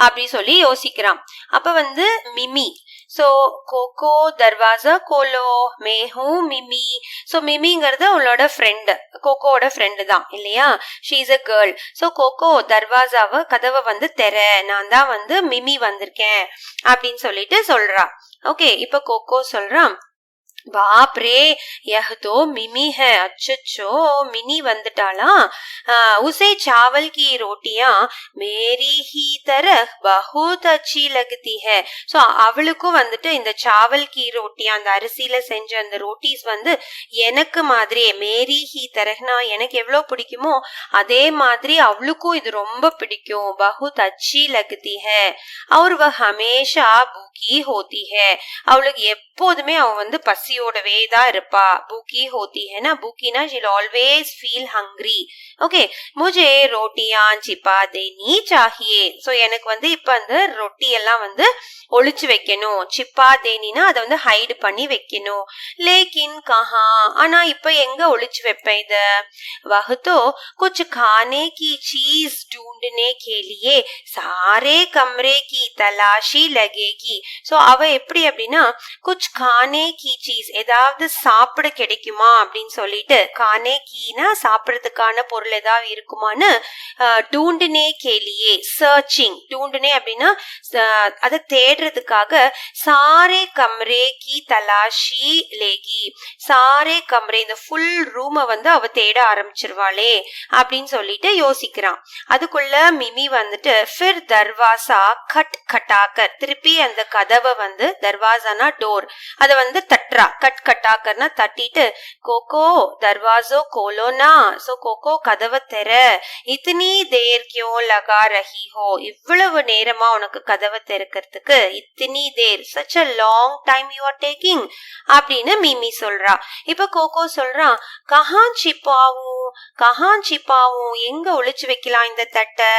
அப்படி சொல்லி யோசிக்கிறான் அப்ப வந்து மிமி சோ கோகோ தர்வாசா கோலோ மே ஹூ மிமி. சோ மிமிங்கிறது அவளோட ஃப்ரெண்டு, கோகோட ஃப்ரெண்டு தான் இல்லையா? She is a girl. So Coco தர்வாசாவை கதவை வந்து தெர, நான் தான் வந்து மிமி வந்திருக்கேன் அப்படின்னு சொல்லிட்டு சொல்றா. ஓகே, இப்ப கோகோ சொல்றான், बाप रे यह तो मिमी है, अच्छो मिनी வந்துட்டாளா? उसे चावल की रोटियां मेरी ही तरह बहुत अच्छी लगती है. சோ அவளுக்கும் வந்துட்டு இந்த சாவல் கி ரோட்டியா, அந்த அரிசியில செஞ்ச அந்த ரோட்டிஸ் வந்து எனக்கு மாதிரியே, மேரி ஹி தரஹ்னா எனக்கு எவ்வளவு பிடிக்குமோ அதே மாதிரி அவளுக்கும் இது ரொம்ப பிடிக்கும். बहुत अच्छी लगती है और वह हमेशा भूखी होती है. அவளுக்கு எப்போதுமே அவ வந்து பசியோடவே தான் இருப்பா. भूखी होती है ना, भूखी ना, she'll always feel hungry. Okay, मुझे रोटियां छिपा देनी चाहिए. சோ எனக்கு வந்து இப்ப அந்த ரொட்டி எல்லாம் வந்து ஒளிச்சு வைக்கணும். சிப்பா தேனினா அதை வந்து ஹைடு பண்ணி வைக்கணும். லேக்கின் கஹா, ஆனா இப்ப எங்க ஒளிச்சு வைப்பேன் இத? வஹ்தோ குछ खाने की चीज ढूंढने के लिए सारे कमरे की तलाशी लगेगी. சோ அவ எப்படி அப்படின்னா कुछ खाने की चीज, ஏதாவது சாப்பிட கிடைக்குமா அப்படின்னு சொல்லிட்டு, கானே கீனா சாப்பிடறதுக்கான பொருள் ஏதாவது இருக்குமான்னு, டூண்டுனே கேலியே சர்ச்சிங், டூண்டுனே அப்படின்னா அதை தேடுறதுக்காக, சாரே கம்ரே கி தலாஷி லேகி, சாரே கம்ரே இந்த ஃபுல் ரூமை வந்து அவ தேட ஆரம்பிச்சிருவாளே அப்படின்னு சொல்லிட்டு யோசிக்கிறான். அதுக்குள்ள மிமி வந்துட்டு ஃபிர் தர்வாசா கட் கட்டாக்கர், திருப்பி அந்த கதவை வந்து, தர்வாசானா டோர், அத வந்து தட்டுறா. கட் கட்டாக்கர்னா தட்டிட்டு, கோகோ தர்வாசோ கோலோனா, சோ கோகோ கதவை தெர, இத்தனி தேர் கியோ லகா ரஹி ஹோ, இவ்வளவு நேரமா உனக்கு கதவை திறக்கிறதுக்கு, இத்தனி தேர், such a long time you are taking அப்படின்னு மிமி சொல்றா. இப்ப கோகோ சொல்றான், கஹான் சிப்பாவும், கஹான் சிப்பாவும், எங்க ஒளிச்சு வைக்கலாம் இந்த தட்டை?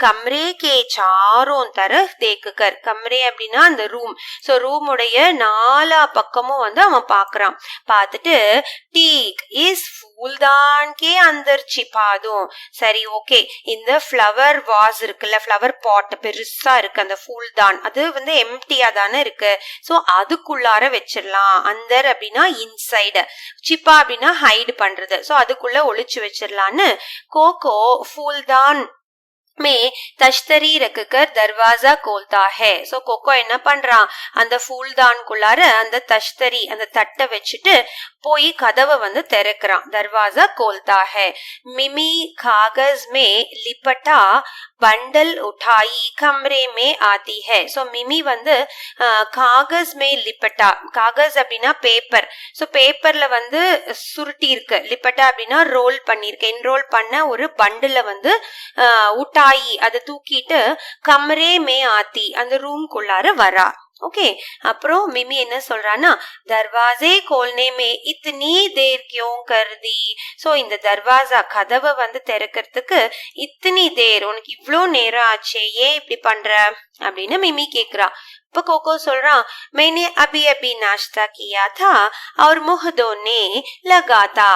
கம்ரே கே சாரோம் தரஹ் தேக்குகர், கம்ரே அப்படின்னா அந்த ரூம். சோ ரூமுடைய நாலா பக்கமும் வந்து அவன் பாக்குறான். பார்த்துட்டு, டீக் இஸ் ஃபூல்தான் கே அந்தர் சிப்பாதும், சரி ஓகே, இந்த ஃப்ளவர் வாஸ் இருக்குல்ல, ஃப்ளவர் பாட் பெருசா இருக்கு, அந்த ஃபூல்தான் அது வந்து எம்டியா தானே இருக்கு. சோ அதுக்குள்ளார வச்சிடலாம். அந்தர் அப்படின்னா இன்சைடு, சிப்பா அப்படின்னா ஹைடு பண்றது. சோ அதுக்குள்ள ஒளிச்சு வச்சிடலான்னு கோகோ ஃபூல்தான் மே தஷ்தரி ரக்குகர் தர்வாசா கோல்தா ஹே. சோ கோகோ என்ன பண்றான், அந்த ஃபூல்தான்குள்ளார அந்த தஷ்தரி, அந்த தட்டை வச்சுட்டு போய் கதவை வந்து திறக்கிறான். தர்வாசா கோல்தா ஹே. மிமி காகஸ் மே லிப்பட்டா பண்டல் உठाई கம்ரே மே ஆதி ஹே. சோ மிமி வந்து காகஸ் மே லிப்பட்டா, காகஸ் அப்படின்னா பேப்பர். சோ பேப்பர்ல வந்து சுருட்டி இருக்கு, லிப்பட்டா அப்படின்னா ரோல் பண்ணிருக்கு, என்ரோல் பண்ண ஒரு பண்டில வந்து உட்டாயி, அதை தூக்கிட்டு கமரே மே ஆத்தி, அந்த ரூம்குள்ளார வரா. ஓகே, அப்புறம் மிமி என்ன சொல்றான்னா, தர்வாசே கோல்னே மே இத்தனி தேர் கியோ கர்தி. சோ இந்த தர்வாசா கதவை வந்து திறக்கிறதுக்கு இத்தனி தேர், உனக்கு இவ்ளோ நேரம் ஆச்சே, ஏன் இப்படி பண்ற அப்படின்னு மிமி கேக்குறா. இப்ப கோகோ சொல்றான், मैंने अभी अभी नाश्ता किया था और मुंह धोने लगा था,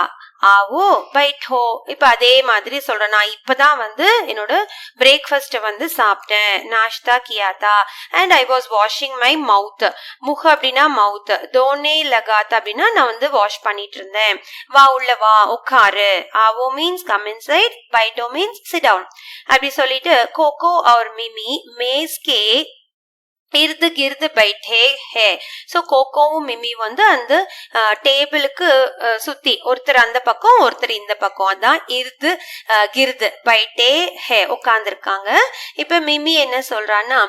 ஆவோ பைட்டோ. இப்ப அதே மாதிரி சொல்றேன், நான் இப்பதான் வந்து என்னோட பிரேக்ஃபாஸ்ட் வந்து சாப்பிட்டேன், நாஷ்தா கியாதா, and I was washing my mouth. முக அப்படின்னா மவுத், தோனே லகாத் அப்படின்னா நான் வந்து வாஷ் பண்ணிட்டு இருந்தேன். வா உள்ள வா உட்காரு. ஆவோ மீன்ஸ் கம் இன்சைட், பைட்டோ மீன்ஸ் சிட் டவுன். அப்படி சொல்லிட்டு கோகோ और மிமி மேஸ்கே இர்து கிர்து பைட்டே ஹே. சோ கோகோவும் மிமி வந்து அந்த டேபிளுக்கு சுத்தி, ஒருத்தர் அந்த பக்கம் ஒருத்தர் இந்த பக்கம், அதான் இர்து கிர்து பைட்டே ஹே, உட்கார்ந்துருக்காங்க. இப்ப மிமி என்ன சொல்றான்னா,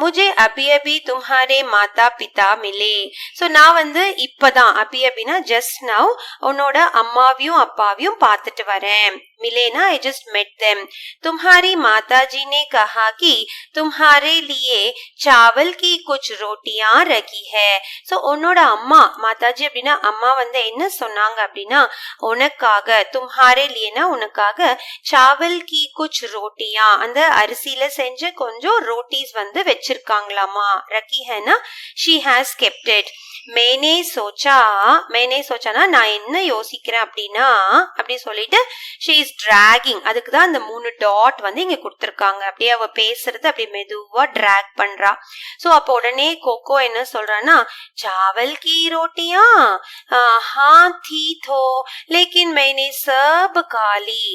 முஜே அபி அபி தும்ஹாரே மாதா பிதா மிலே. சோ நான் வந்து இப்பதான், அபி அபினா ஜஸ்ட் நவ், உன்னோட அம்மாவையும் அப்பாவையும் பார்த்துட்டு வரேன். मिलेना, I just met them. तुम्हारी माताजी ने कहा कि तुम्हारे लिए चावल की कुछ रोटियां रखी है. सो उन्नोட அம்மா, மாதாஜி அப்படின்னா அம்மா வந்து என்ன சொன்னாங்க அப்படின்னா, உனக்காக, தும்ஹாரே லியேனா உனக்காக, சாவல் கி குச் ரோட்டியா, அந்த அரிசியில செஞ்ச கொஞ்சம் ரோட்டிஸ் வந்து வச்சிருக்காங்களாமா. ரக்கி ஹேனா, she has kept it. மேனே சோச்சா, மேனே சோச்சானா நான் என்ன யோசிக்கிறேன் அப்படின்னா, அப்படி சொல்லிட்டு she is இஸ் டிராகிங், அதுக்கு தான் அந்த 3 டாட் வந்து இங்க கொடுத்திருக்காங்க. அப்படியே அவ பேசுறது அப்படியே மெதுவா டிராக் பண்றா. சோ அப்ப உடனே கோகோ என்ன சொல்றான்னா, சாவல் கி ரோட்டியா ஹான் தீ தோ லேக்கின் மைனே சப் காலி.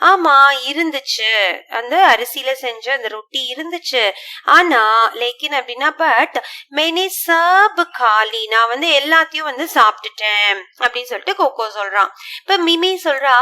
ஆமா இருந்துச்சு, அந்த அரிசியில செஞ்ச அந்த ரொட்டி இருந்துச்சு, ஆனா லேக்கின் அப்படின்னா பட் மைனே சப் காலி, நான் வந்து எல்லாத்தையும் வந்து சாப்பிட்டுட்டேன் அப்படின்னு சொல்லிட்டு கோகோ சொல்றான். இப்ப மிமி சொல்றா,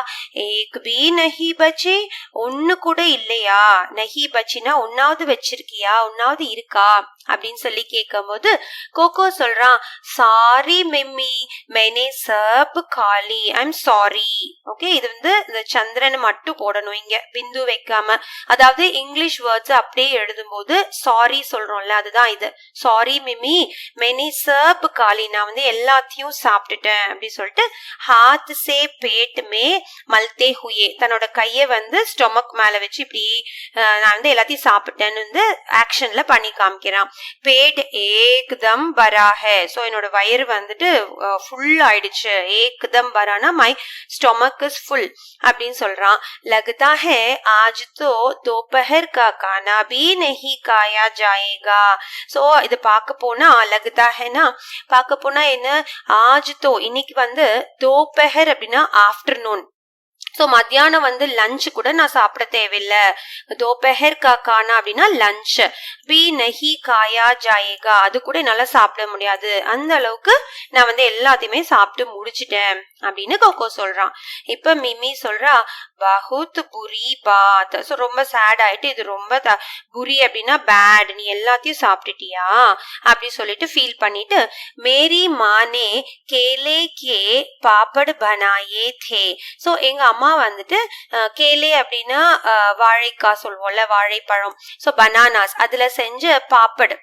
ஏக் பி நஹி பச்சி, ஒன்னு கூட இல்லையா? நஹி பச்சினா ஒன்னாவது வச்சிருக்கியா, ஒன்னாவது இருக்கா அப்படின்னு சொல்லி கேட்கும் போது கோகோ சொல்றான், சாரி மிம்மி மைனே சப் காலி, ஐம் சாரி. ஓகே, இது வந்து இந்த சந்திரன் மட்டும் போடணும் இங்க, பிந்து வைக்காம. அதாவது இங்கிலீஷ் வேர்ட்ஸ் அப்படியே எழுதும் போது சாரி சொல்றோம்ல, அதுதான் இது. சாரி மிமி மைனே சப் காலி, நான் வந்து எல்லாத்தையும் சாப்பிட்டுட்டேன் அப்படி சொல்லிட்டு ஹாத் சே பேட் மே மல்தே ஹுயே, தன்னோட கைய வந்து ஸ்டொமக் மேல வச்சு இப்படி நான் வந்து எல்லாத்தையும் சாப்பிட்டேன்னு வந்து ஆக்ஷன்ல பண்ணி காமிக்கிறான். பேட் ஏக்தம் பரா ஹே, சோ என்னோட வயிறு வந்துட்டு ஃபுல் ஆயிடுச்சு. ஏக்தம் பரானா மை ஸ்டொமக் இஸ் ஃபுல் அப்படின்னு சொல்றான். லக்தா ஹே ஆஜ் தோ தோபஹர் கா கானா பி நஹி காயா ஜாயேகா. சோ இது பார்க்க போனா லக்தா ஹேனா பார்க்க போனா என்ன, ஆஜ் தோ இன்னைக்கு வந்து தோபஹர் அப்படின்னா ஆஃப்டர்நூன், சோ மத்தியானம் வந்து லஞ்ச் கூட நான் சாப்பிட தேவையில்லை. தோபஹர் கா கானா அப்படின்னா லஞ்ச், பி நஹி காயா ஜாயேகா, அது கூட என்னால சாப்பிட முடியாது, அந்த அளவுக்கு நான் வந்து எல்லாத்தையுமே சாப்பிட்டு முடிச்சிட்டேன் அப்படின்னு கோகோ சொல்றான். இப்ப மிமி சொல்றா, பஹுத் புரி பாத், சோ ரொம்ப சேட் ஆயிட்டு, இது ரொம்ப புரி அப்படின்னா பேட், நீ எல்லாத்தையும் சாப்பிட்டுட்டியா அப்படி சொல்லிட்டு ஃபீல் பண்ணிட்டு, மேரி மானே கேலே கே பாப்படு பனாயே தே, சோ எங்க அம்மா வந்துட்டு கேலே அப்படின்னா வாழைக்காய் சொல்லுவோம்ல, வாழைப்பழம், சோ பனானாஸ், அதுல செஞ்ச பாப்படு,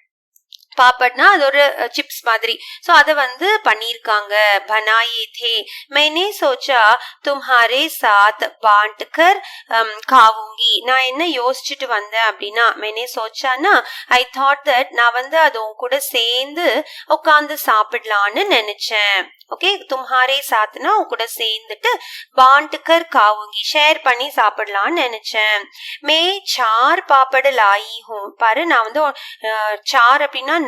பாப்பட்னா அது ஒரு சிப்ஸ் மாதிரி, சோ அத வந்து பண்ணிருக்காங்க. பனாயே தே मैंने सोचा तुम्हारे साथ बांट कर खाऊंगी, நான் என்ன யோசிச்சுட்டு வந்தேன் அப்படின்னா, मैंने सोचाனா I thought that நான் வந்து அது உன் கூட சேர்ந்து உட்கார்ந்து சாப்பிடலான்னு நினைச்சேன். ஓகே, तुम्हारे साथனா உன் கூட சேர்ந்துட்டு बांट कर खाऊंगी ஷேர் பண்ணி சாப்பிடலான்னு நினைச்சேன். मैं 4 पापड़ लाई हूँ, பாரு நான் வந்து 4 அப்படின்னா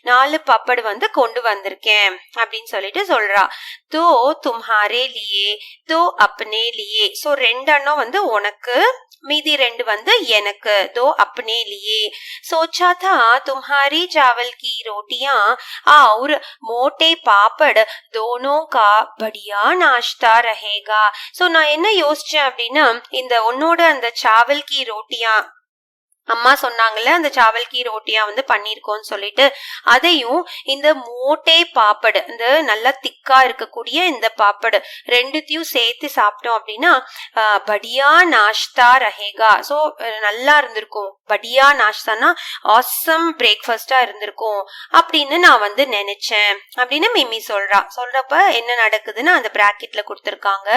4 பப்படு வந்து கொண்டு வந்திருக்கேன் அப்படின்னு சொல்லிட்டு சொல்றா. தோ தும்ஹாரே லியே தோ அப்னே லியே, சோ 2 அண்ணம் வந்து உனக்கு, மீதி 2 வந்து எனக்கு. दो अपने लिए सोचा था तुम्हारी चावल की रोटियां और मोटे पापड़ दोनों का बढ़िया नाश्ता रहेगा. सो நான் என்ன யோசிச்சேன் அப்படின்னா, இந்த உன்னோட அந்த சாவல் கி ரோட்டியா அம்மா சொன்னாங்கல்ல, அந்த சாவல் கி ரோட்டியா வந்து பண்ணிருக்கோம்னு சொல்லிட்டு, அதையும் இந்த மோட்டே பாப்படு, இந்த நல்லா திக்கா இருக்கக்கூடிய இந்த பாப்படு ரெண்டுத்தையும் சேர்த்து சாப்பிட்டோம் அப்படின்னா படியா நாஷ்தா ரஹேகா, சோ நல்லா இருந்திருக்கும். படியா நாஷ்தானா ஆசம் பிரேக்ஃபாஸ்டா இருந்திருக்கும் அப்படின்னு நான் வந்து நினைச்சேன் அப்படின்னு மிமி சொல்றா. சொல்றப்ப என்ன நடக்குதுன்னு அந்த பிராக்கெட்ல கொடுத்திருக்காங்க.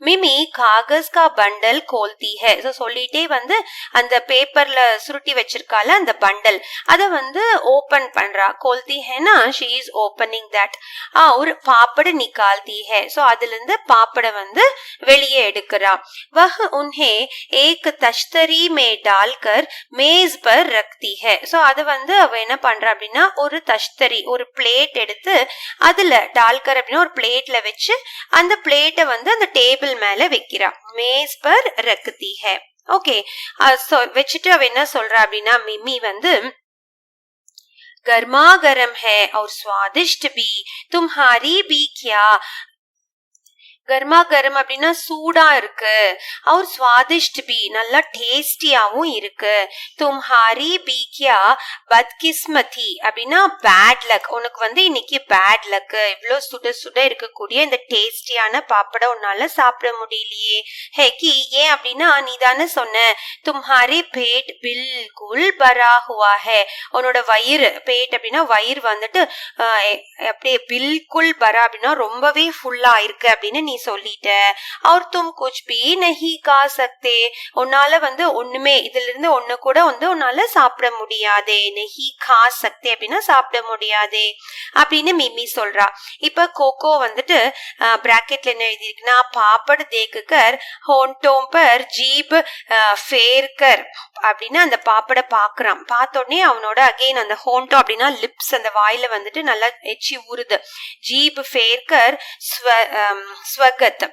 மிமி காகஸ் கா பண்டல் கோல்தி ஹே, சோ சொல்லிட்டே வந்து அந்த பேப்பர்ல சுருட்டி வச்சிருக்கால அந்த பண்டல், அத வந்து ஓபன் பண்றா. கோல்தி ஹேனா ஷீ இஸ் ஓபனிங் தட். ஒரு பாப்பட நிக்கால்தி ஹே, சோ அதுல இருந்து பாப்பட வந்து வெளியே எடுக்கிறா. வஹ் உன்ஹே ஏக் தஷ்தரி மே டால்கர் மேஸ் பர் ரக்தி ஹே, சோ அது வந்து அவ என்ன பண்றா அப்படின்னா, ஒரு தஷ்தரி ஒரு பிளேட் எடுத்து அதுல டால்கர் அப்படின்னா ஒரு பிளேட்ல வச்சு அந்த பிளேட்டை வந்து அந்த டேபிள் மேல வைக்கிறா. மேஸ் பர் ரக்தி ஹே. ஓகே, வச்சுட்டு அவ என்ன சொல்றா அப்படின்னா, மிமி வந்து गर्मा गरम है और स्वादिष्ट भी, तुम्हारी भी क्या, கர்மா கரம் அப்படின்னா சூடா இருக்கு, और स्वादिष्ट भी நல்லா டேஸ்டியாவும் இருக்கு. तुम्हारी भी क्या बदकिस्मती அப்படின்னா பேட் லக், உனக்கு வந்து இன்னைக்கு பேட் லக், இவ்வளவு சுட சுட இருக்கக்கூடிய இந்த டேஸ்டியான பாப்பட உன்னால சாப்பிட முடியலையே. ஹேக்கி ஏன் அப்படின்னா, நீ தானே சொன்ன तुम्हारे पेट बिल्कुल भरा हुआ है, உன்னோட வயிறு, பேட் அப்படின்னா வயிறு வந்துட்டு அப்படியே பில்குல் பரா அப்படின்னா ரொம்பவே ஃபுல்லா இருக்கு அப்படின்னு நீ சொல்லிட்ட और तुम कुछ भी नहीं खा सकते உன்னால வந்து ஒண்ணுமே இதுல இருந்து ஒண்ணு கூட வந்து உன்னால சாப்பிட முடியாதே नहीं खा सकते அப்படின்னா சாப்பிட முடியாதே அப்படின்னு மிமி சொல்றா. இப்ப கோகோ வந்துட்டு பிராக்கெட்ல என்ன எழுதிருக்குன்னா பாப்பட் தேக்குக்கர் ஹோண்டோம் பர் ஜீப் ஃபேர்கர் அப்படின்னா அந்த பாப்பட பாக்குறான். பார்த்த உடனே அவனோட அகெயின் அந்த ஹோண்டோ அப்படின்னா லிப்ஸ் அந்த வாயில வந்துட்டு நல்லா எச்சி ஊறுது. ஜீப் ஃபேர்கர் ஸ்வகத்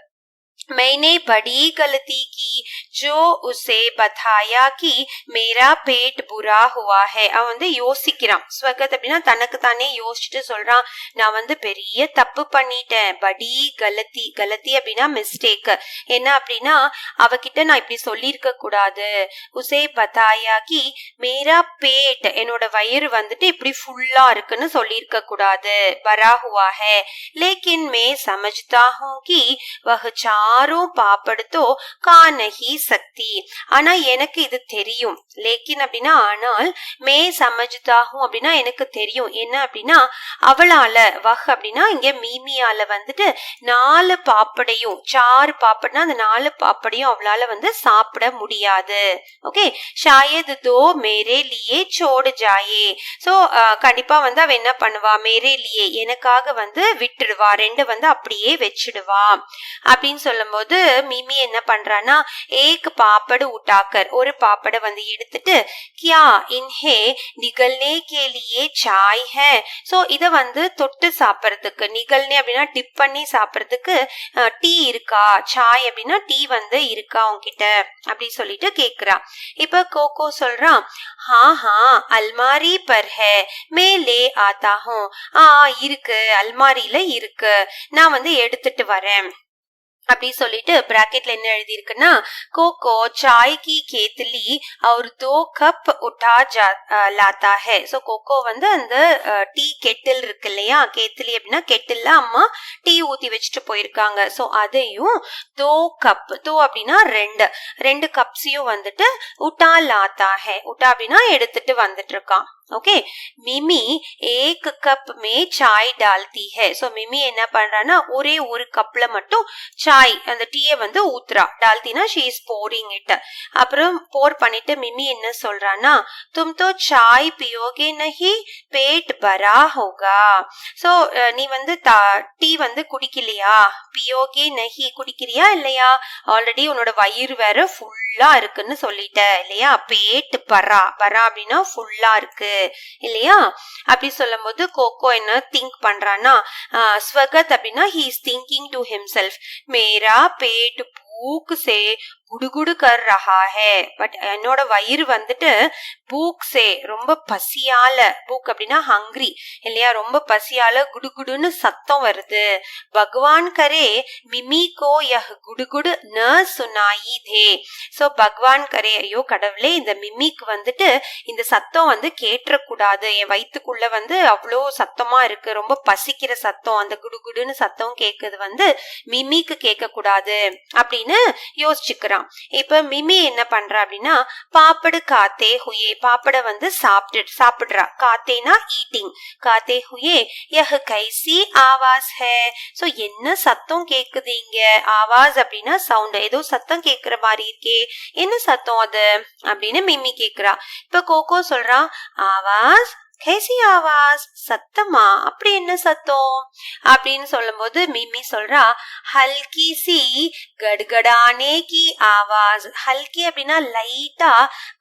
मैंने बड़ी गलती की जो उसे बताया कि मेरा पेट बुरा हुआ है. அவன் வந்து யோசிக்கிறான். ஸ்வகத் அப்படின்னா தனக்கு தானே யோசிச்சுட்டு சொல்றான், நான் வந்து பெரிய தப்பு பண்ணிட்டேன். படி கலத்தி, கலத்தி அப்படின்னா மிஸ்டேக். என்ன அப்படின்னா அவகிட்ட நான் இப்படி சொல்லியிருக்க கூடாது. உசே பதாயா கி மேரா பேட் என்னோட வயிறு வந்துட்டு இப்படி ஃபுல்லா இருக்குன்னு சொல்லியிருக்க கூடாது. பரா ஹுவா ஹை லேக்கின் மே சமஜ்தா ஹூ கி வஹ் பாப்படுத்தோ கா நஹி சக்தி. ஆனா எனக்கு இது தெரியும். லேக்கின் அப்படின்னா ஆனால், மே சமஜ்தாகும் அப்படின்னா எனக்கு தெரியும். என்ன அப்படின்னா அவளால, வஹ் அப்படின்னா இங்க மீமியால வந்துட்டு 4 பாப்படையும், 4 பாப்பட்னா அந்த 4 பாப்படையும் அவளால வந்து சாப்பிட முடியாது. ஓகே, ஷாயத் தோ மேரே லியே சோடு ஜாயே. சோ கண்டிப்பா வந்து அவ என்ன பண்ணுவா, மேரே லியே எனக்காக வந்து விட்டுடுவா, 2 வந்து அப்படியே வச்சிடுவா அப்படின்னு சொல்லும் போது மிமி என்ன பண்றானா ஏக் பாப்படு உட்டாக்கர் ஒரு பாப்பட வந்து எடுத்துட்டு கியா இன்ஹே நிகழ்னே கேலியே சாய் ஹே. சோ இத வந்து தொட்டு சாப்பிடறதுக்கு, நிகழ்னே அப்படின்னா டிப் பண்ணி சாப்பிடறதுக்கு டீ இருக்கா, சாய் அப்படின்னா டீ வந்து இருக்கா உன்கிட்ட அப்படி சொல்லிட்டு கேக்குறா. இப்ப கோகோ சொல்றான், ஹா ஹா அல்மாரி பர் ஹே மே லே ஆத்தா ஹூ. இருக்கு, அல்மாரியில இருக்கு, நான் வந்து எடுத்துட்டு வரேன் அப்படி சொல்லிட்டு பிராக்கெட்ல என்ன எழுதி இருக்குன்னா கோகோ சாய் கி கேத்தலி और 2 கப் உட்டா லாத்தா है. சோ கோகோ வந்து அந்த டீ கெட்டில் இருக்கு இல்லையா, கேத்தலி அப்படின்னா கெட்டில்ல அம்மா டீ ஊத்தி வச்சுட்டு போயிருக்காங்க. சோ அதையும் 2 கப், 2 அப்படின்னா 2 கப்ஸையும் வந்துட்டு உட்டா லாத்தா है. உட்டா அப்படின்னா எடுத்துட்டு வந்துட்டு இருக்கான். ஓகே, மிமி ஏக் கப் மே சாய் டால்தி ஹே. சோ மிமி என்ன பண்றான்னா ஒரே ஒரு கப்ல மட்டும் சாய் அந்த டீயை வந்து ஊத்துறா. டால்தினா ஷீ இஸ் போரிங் இட். அப்புறம் போர் பண்ணிட்டு மிமி என்ன சொல்றான்னா தும் தோ சாய் பியோகே நஹி பேட் பரா ஹோகா. சோ நீ வந்து டீ வந்து குடிக்கலையா, பியோகே நஹி குடிக்கிறியா இல்லையா, ஆல்ரெடி உன்னோட வயிறு வேற ஃபுல்லா இருக்குன்னு சொல்லிட்ட இல்லையா, பேட் பரா, பரா அப்படின்னா ஃபுல்லா இருக்கு இல்லையா. அப்படி சொல்லும் போது கோகோ என்ன திங்க் பண்றான்னா ஸ்வகத் அப்படின்னா he is thinking to himself मेरा पेट भूख से குடுகுடு கர் ரஹா ஹே. பட் என்னோட வயிறு வந்துட்டு பூக் சே ரொம்ப பசியால, பூக் அப்படின்னா ஹங்கிரி இல்லையா, ரொம்ப பசியால குடுகுடுன்னு சத்தம் வருது. பகவான் கரே மிமி கோ யஹ் குடுகுடு ந சுனாயி தே. சோ பகவான் கரே, ஐயோ கடவுளே இந்த மிமிக்கு வந்துட்டு இந்த சத்தம் வந்து கேட்டக்கூடாது, என் வயிற்றுக்குள்ள வந்து அவ்வளோ சத்தமா இருக்கு, ரொம்ப பசிக்கிற சத்தம், அந்த குடுகுடுன்னு சத்தம் கேக்குது வந்து மிமிக்கு கேட்க கூடாது அப்படின்னு யோசிச்சுக்கிறான். இப்ப மிமி என்ன பண்றா அப்படின்னா பாப்படு காத்தே ஹுயே, பாப்பட வந்து சாப்பிடுறா. காத்தேனா ஈட்டிங், காத்தே ஹுயே யஹ் கைசி ஆவாஸ் ஹே. சோ என்ன சத்தம் கேக்குது இங்க, ஆவாஸ் அப்படின்னா சவுண்ட், ஏதோ சத்தம் கேக்குற மாதிரி இருக்கே, என்ன சத்தம் அது அப்படின்னு மிமி கேக்குறா. இப்ப கோகோ சொல்றா ஆவாஸ் கேசி ஆவாஸ், சத்தமா, அப்படி என்ன சத்தம் அப்படின்னு சொல்லும் போது மிமி சொல்றா ஹல்கி சி கட்கடானே கி ஆவாஸ். ஹல்கி அப்படின்னா லைட்டா,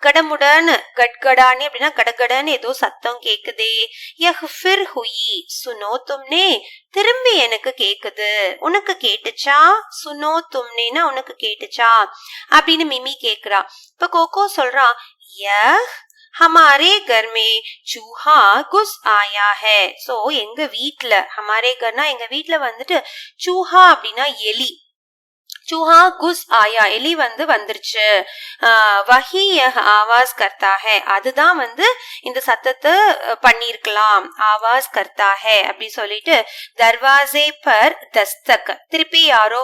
கடமுடன்னு, கட்கடானே அப்படின்னா கடகடன்னு ஏதோ சத்தம் கேக்குதே. யஹ் ஃபிர் ஹுயி சுனோ தும்னே, திரும்பி எனக்கு கேக்குது, உனக்கு கேட்டுச்சா, சுனோ தும்னேனா உனக்கு கேட்டுச்சா அப்படின்னு மிமி கேக்குறா. இப்ப கோகோ சொல்றா யஹ் हमारे घर में चूहा घुस आया है. சோ எங்க வீட்ல, ஹமாரே கர்னா எங்க வீட்ல வந்துட்டு சூஹா அப்படின்னா எலி, चूहा घुस आया எலி வந்துருச்சு वही यह आवाज करता है அதுதான் இந்த சத்தத்தை பண்ணிருக்கலாம் आवाज करता है அப்படி சொல்லிட்டு दरवाजे पर दस्तक திருப்பி யாரோ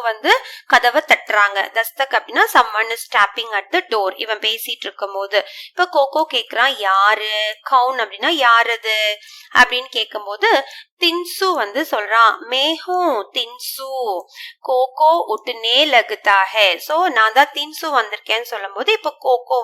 கதவை தட்டுறாங்க दस्तक அப்படின்னா someone is tapping at the door இவன் பேசிட்டு இருக்கும்போது இப்ப கோகோ கேக்குறான் யாரு கவுன் அப்படின்னா யாரது அப்படின்னு கேட்கும்போது तिनसु சொல்றான் மேஹூ तिनसु கோகோ உட்னே லகுதா ஹே சோ நான் தான் தின்சு வந்திருக்கேன்னு சொல்லும் போது இப்ப கோகோ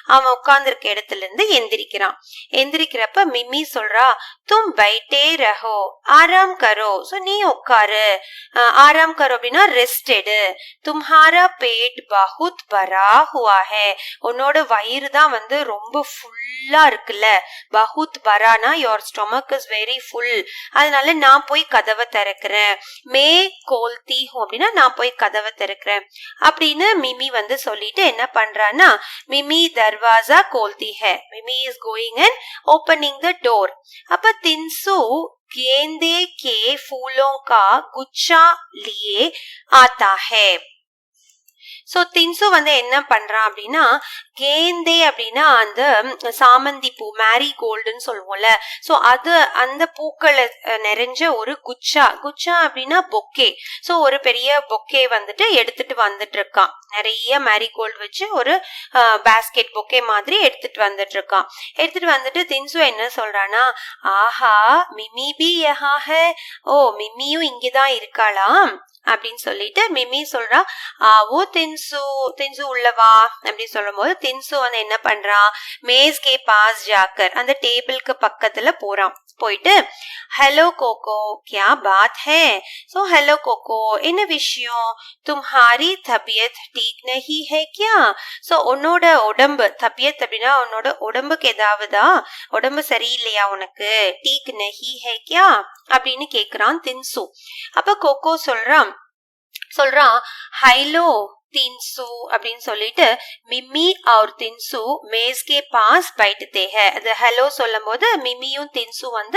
அவன் உட்கார்ந்துருக்க இடத்துல இருந்து எந்திரிக்கிறான் எந்திரிக்கிறப்ப மிம்மி சொல்றா தும் பைட்டே ரஹோ ஆராம் கரோ சோ நீ உட்காரு ஆராம் கரோ அப்படின்னா ரெஸ்ட் எடு தும்ஹாரா பேட் பஹுத் பரா ஹுவா ஹே உன்னோட வயிறு தான் ரொம்ப ஃபுல்லா இருக்குல்ல பஹுத் பரானா your stomach is very full அதனால நான் போய் கதவை திறக்கிறேன் மே கோல்தி அப்படின்னா நான் போய் கதவை திறக்கிறேன் அப்படின்னு மிமி சொல்லிட்டு என்ன பண்றான்னா மிமி தர்வாசா கோல்தி ஹே Mimi is going and opening the door அப்ப தின்சு गेंदे के फूलों का गुच्छा लिए आता है சோ தின்சு என்ன பண்றான் அப்படின்னா கேந்தே அப்படின்னா அந்த சாமந்தி பூ மேரி கோல்டுன்னு சொல்லுவோம்ல சோ அது அந்த பூக்களை நிறைஞ்ச ஒரு குச்சா அப்படின்னா பொக்கே சோ ஒரு பெரிய பொக்கே எடுத்துட்டு இருக்கான் நிறைய மேரி கோல்டு வச்சு ஒரு பாஸ்கெட் பொக்கே மாதிரி எடுத்துட்டு இருக்கான் எடுத்துட்டு தின்சு என்ன சொல்றானா ஆஹா மிமி பி யஹா ஹே ஓ மிமியும் இங்கதான் இருக்காளாம் அப்படின்னு சொல்லிட்டு மிமி சொல்றா ஓ தின்சு உள்ளவா அப்படி சொல்லும் போது தின்சு என்ன பண்றான் மேஸ் கே பாஸ் ஜாக்கர் அந்த டேபிளுக்கு பக்கத்துல போறான் போயிட்டு ஹலோ கோகோ கியா பாத் ஹே சோ ஹலோ கோகோ என்ன விஷயம் தும்ஹாரி தபியத் டீக் நஹி ஹே கியா சோ உன்னோட உடம்பு தபியத் அப்படின்னா உன்னோட உடம்புக்கு ஏதாவதா உடம்பு சரியில்லையா உனக்கு டீக் நஹி ஹே கியா அப்படின்னு கேக்குறான் தின்சு அப்ப கோகோ சொல்றான் ஹைலோ தின்சு அப்படின்னு சொல்லிட்டு மிம்மி और தின்சு மேஸ் கே பாஸ் बैठते हैं அது ஹலோ சொல்லும் போது மிம்மியும் தின்சு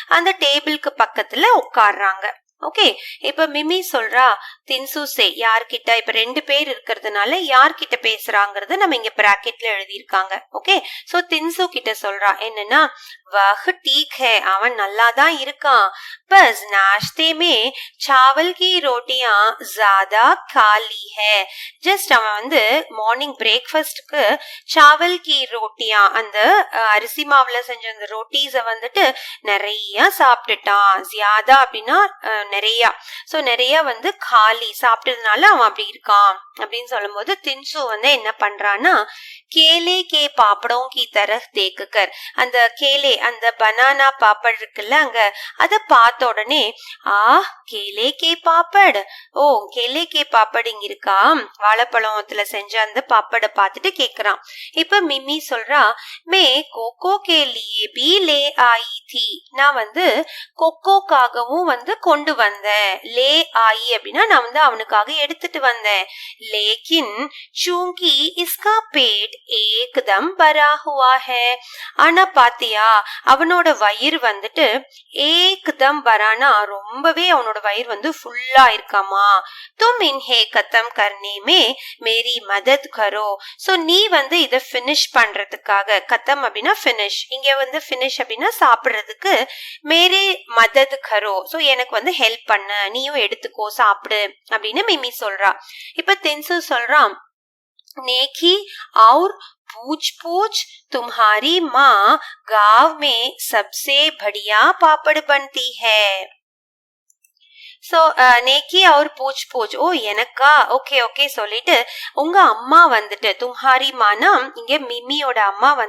அந்த டேபிளுக்கு பக்கத்துல உட்கார்றாங்க ஓகே இப்ப மிமி சொல்றா தின்சு சே யார்கிட்ட இப்ப 2 பேர் இருக்கிறதுனால யார்கிட்ட பேசுறாங்கறத நம்ம இங்க பிராக்கெட்ல எழுதியிருக்காங்க ஓகே சோ தின்சு கிட்ட சொல்றா என்னன்னா வஹ் டீக் ஹே அவன் நல்லா தான் இருக்கான் பஸ் நாஷ்தே மே சாவல் கி ரோட்டியா ஜாதா காலி ஹே ஜஸ்ட் அவன் மார்னிங் பிரேக்ஃபாஸ்ட்க்கு சாவல் கி ரோட்டியா அந்த அரிசி மாவுல செஞ்ச அந்த ரோட்டீஸ நிறைய சாப்பிட்டுட்டான் ஜியாதா அப்படின்னா நிறைய சோ நிறைய காலி சாப்பிட்டதுனால அவன் அப்படி இருக்கான் அப்படின்னு சொல்லும் போது தின்சு என்ன பண்றான்னா கேலே கே பாப்படோம் கி தரஹ் தேக்குகர் அந்த கேலே அந்த பனானா பாப்பட் இருக்குல்ல அங்க அத பார்த்த உடனே கேலே கே பாப்பட் ஓ கேலே கே பாப்பட் இங்க இருக்கா வாழைப்பழத்துல செஞ்ச அந்த பாப்பட பார்த்துட்டு கேக்குறான் இப்ப மிம்மி சொல்றா மே கோகோ கே லியே பி லே ஆயி தி நான் கொக்கோக்காகவும் கொண்டு வந்தேன் லே ஆயி அப்படின்னா நான் அவனுக்காக எடுத்துட்டு வந்தேன் லேக்கின் சூங்கி இஸ்கா பேட் ஏக்தம் பரா ஹுவா ஹே ஆனா பாத்தியா அவனோட வயிறு ஏக்தம் பரானா ரொம்பவே அவனோட வயிறு ஃபுல்லா இருக்காமா தும் இன்ஹே கத்தம் கர்னேமே மேரி மதத் கரோ சோ நீ இத ஃபினிஷ் பண்றதுக்காக கத்தம் அப்படின்னா ஃபினிஷ் இங்க ஃபினிஷ் அப்படின்னா சாப்பிடுறதுக்கு மேரே மதத் கரோ சோ எனக்கு ஹெல்ப் பண்ண நீயும் எடுத்துக்கோ சாப்பிடு அப்படின்னு மிமி சொல்றா இப்ப தின்சு சொல்றான் नेकी और पूछ पूछ तुम्हारी माँ गांव में सबसे बढ़िया पापड़ बनती है சோ நேக்கி அவர் பூச் பூச் ஓ எனக்கா ஓகே ஓகே சொல்லிட்டு உங்க அம்மா தும்ஹாரி மானா இங்க மிம்மியோட அம்மா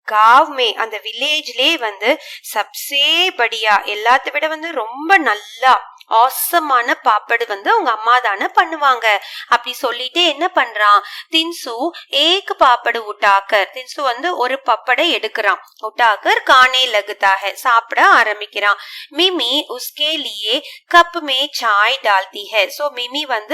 காவ்மே அந்த வில்லேஜ்லயே சப்சே படியா எல்லாத்த விட ரொம்ப நல்லா ஆசமான பாப்படு உங்க அம்மா தானே பண்ணுவாங்க அப்படி சொல்லிட்டு என்ன பண்றான் தின்சு ஏக் பாப்படு உட்டாக்கர் தின்சு ஒரு பப்படை எடுக்கிறான் உட்டாக்கர் கானே லகுதாக சாப்பிட ஆரம்பிக்கிறான் மிமி உஸ்கே லியே கப் மே சாய் டால்தி ஹே சோ மிமி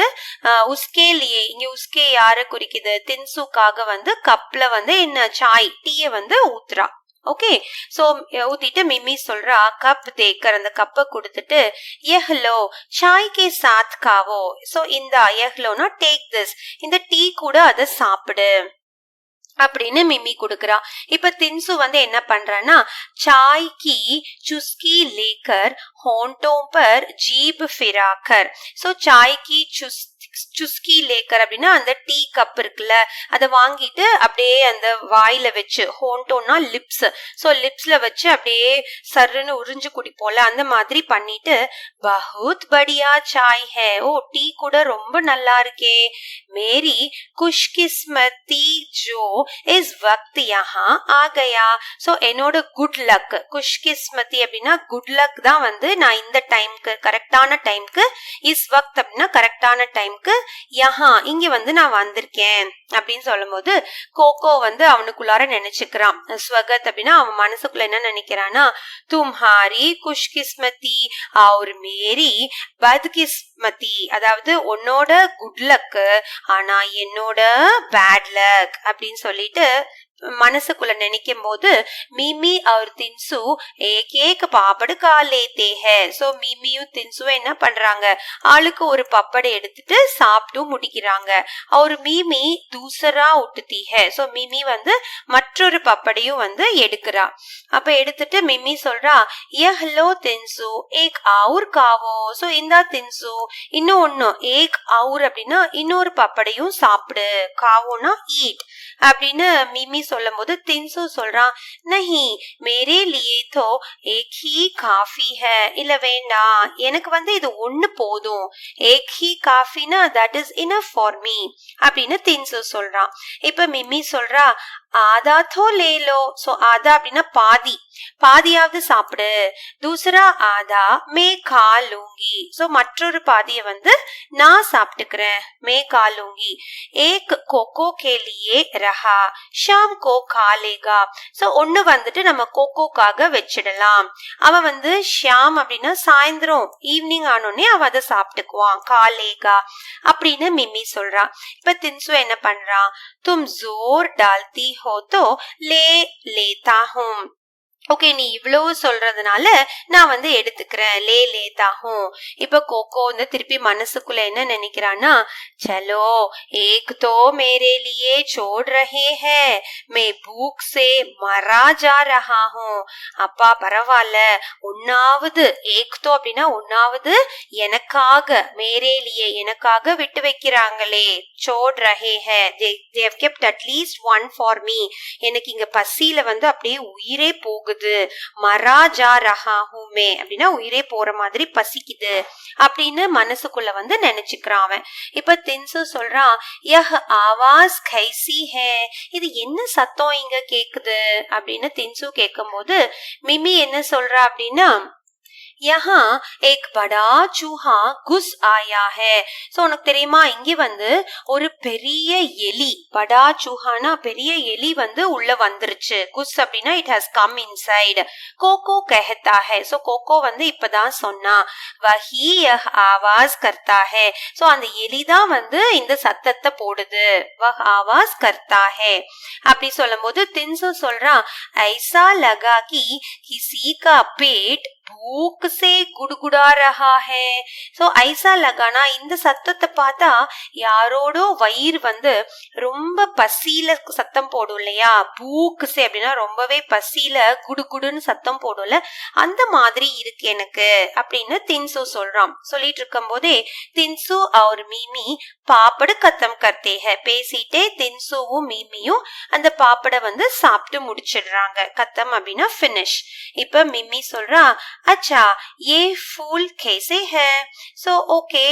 உஸ்கே லியே இங்க உஸ்கே யார குறிக்குது தின்சுக்காக கப்ல என்ன சாய் டீய ஊத்துறா ஓகே. சோ ஊத்திட்டு மிமி சொல்றா கப் தேக்கர், அந்த கப்பை கொடுத்துட்டு எஹ்லோ சாய் கே சாத் காவோ. சோ இந்த எஹ்லோனா டேக் திஸ், இந்த டீ கூட அதை சாப்பிடு அப்படின்னு மிமி குடுக்குறா. இப்ப தின்சு வந்து என்ன பண்றான்னா சாய் கி சுஸ்கி லேக்கர் ஹோண்டோ பர் ஜீப் ஃபிராக்கர். சோ சாய் கி சுஸ்கி லேக்கர் அப்படின்னா அந்த டீ கப் இருக்குல்ல, அதை வாங்கிட்டு அப்படியே அந்த வாயில வச்சு, ஹோண்டோனா லிப்ஸ், சோ லிப்ஸ்ல வச்சு அப்படியே சர்ன்னு உறிஞ்சு குடிப்போம்ல, அந்த மாதிரி பண்ணிட்டு பஹுத் படியா சாய் ஹே, ஓ டீ கூட ரொம்ப நல்லா இருக்கே, மேரி குஷ்கிஸ்மதி ஜோ இஸ் வக்த் யஹா ஆ கயா. சோ என்னோட குட் லக், குஷ்கிஸ்மதி அப்படின்னா குட் லக் தான் வந்து நான் இந்த டைம்க்கு, கரெக்டான டைம்க்கு, இஸ் வக்த் அப்படின்னா கரெக்டான டைம்க்கு, யஹா இங்க வந்து நான் வந்திருக்கேன் அப்படின்னு சொல்லும் போது கோகோ வந்து அவனுக்குள்ளார நினைச்சுக்கிறான். ஸ்வகத் அப்படின்னா அவன் மனசுக்குள்ள என்ன நினைக்கிறான்னா தும்ஹாரி குஷ்கிஸ்மதி और மேரி பத்கிஸ்மதி, அதாவது உன்னோட குட் லக் ஆனா என்னோட பேட் லக் அப்படின்னு சொல்லிட்டு மனசுக்குள்ள நினைக்கும் போது மிமி और தின்சு एक एक पापड़ खा लेते हैं. சோ மிமியும் தின்சுவும் என்ன பண்றாங்க, ஆளுக்கு ஒரு பப்படை எடுத்துட்டு சாப்பிட்டு முடிக்கிறாங்க. और மிமி दूसरा उठती है. சோ மிமி வந்து மற்றொரு பப்படையும் வந்து எடுக்கிறா. அப்ப எடுத்துட்டு மிமி சொல்றா यह लो தின்சு एक और खाओ. சோ இந்தா தின்சு இன்னும் ஒன்னு, ஏக் और அப்படின்னா இன்னொரு பப்படையும் சாப்பிடு, காவோனா ஈட் அப்படின்னு மிமி சொல்லும் போது தின்சு சொல்றான் நஹி மேரே லியே தோ ஏக் ஹி காஃபி ஹை. இல்ல வேண்டாம், எனக்கு வந்து இது ஒண்ணு போதும், ஏக் ஹி காஃபினா that is enough for me அப்படின்னு தின்சு சொல்றான். இப்ப மிமி சொல்றா ஆதா தோ லே லோ. சோ ஆதா அப்படின்னா பாதி, பாதியாவது சாப்பிடு. தூசரா ஆதா மே கா லூங்கி. சோ மற்றொரு பாதிய வந்து நான் சாப்பிட்டுக்கிறேன், மே கா லூங்கி. ஏக் கோகோ கே லியே ரஹா ஷாம் கோ கா லேகா. சோ ஒண்ணு வந்துட்டு நம்ம கோகோக்காக வச்சிடலாம், அவன் வந்து ஷியாம் அப்படின்னா சாயந்தரம் ஈவினிங் ஆனோடனே அவ அதை சாப்பிட்டுக்குவான், காலேகா அப்படின்னு மிமி சொல்றா. இப்ப தின்சு என்ன பண்றான், தும் ஜோர் டால்தி ஹோ தோ லே லேதா ஹூம். ஓகே நீ இவ்வளவு சொல்றதுனால நான் வந்து எடுத்துக்கிறேன், லே லேதாகும். இப்ப கோகோ வந்து திருப்பி மனசுக்குள்ள என்ன நினைக்கிறான்னா चलो एक तो मेरे लिए छोड़ रहे हैं, मैं भूख से मरा जा रहा हूँ. அப்பா பரவாயில்ல, ஒன்னாவது ஏக் தோ அப்படின்னா ஒன்னாவது எனக்காக, மேரேலியே எனக்காக விட்டு வைக்கிறாங்களே, छोड़ रहे हैं, they have kept at least one for me. எனக்கு இங்க பசியில வந்து அப்படியே உயிரே போகுது, மரா ஜா ரஹா ஹூமே அப்படின்னா உயிரே போற மாதிரி பசிக்குது அப்படின்னு மனசுக்குள்ள வந்து நினைச்சுக்கிறான் அவன். இப்ப தின்சு சொல்றான் யஹ் ஆவாஸ் கைசி ஹே, இது என்ன சத்தம் இங்க கேக்குது அப்படின்னு தின்சு கேட்கும் போது மிமி என்ன சொல்றா அப்படின்னா யஹா ஏக் படா சூஹா குஸ் ஆயா ஹே. சோ உனக்கு தெரியுமா இங்க வந்து ஒரு பெரிய எலி, படா சூஹானா பெரிய எலி வந்து உள்ள வந்துருச்சு, குஸ் அப்படின்னா it has come inside. Coco கஹத்தா ஹே. சோ கோகோ வந்து இப்பதான் சொன்னா வஹி யஹ் ஆவாஸ் கர்த்தா ஹே. சோ அந்த எலிதான் வந்து இந்த சத்தத்தை போடுது, வஹ் ஆவாஸ் கர்த்தா ஹே அப்படி சொல்லும் போது தின்சு சொல்றான் ஐசா லகா கி கிசி கா பேட் भूख से गुड़गुड़ा रहा है. சோ ஐசா லகானா இந்த சத்தத்தை பார்த்தா யாரோட வயிறு வந்து ரொம்ப பசியில சத்தம் போடும் இல்லையா, பூக் சே அப்படின்னா ரொம்பவே பசியில குடுகுடுன்னு சத்தம் போடும்ல, அந்த மாதிரி இருக்கு எனக்கு அப்படின்னு தின்சு சொல்றான். சொல்லிட்டு இருக்கும் போதே தின்சு और மீமி பாப்படு கத்தம் கர்த்தே ஹை. பேசிட்டே தின்சுவும் மீமியும் அந்த பாப்படை வந்து சாப்பிட்டு முடிச்சிடுறாங்க. கத்தம் அப்படின்னா ஃபினிஷ். இப்ப மிமி சொல்றா अच्छा ये फूल कैसे है. சோ ஓகே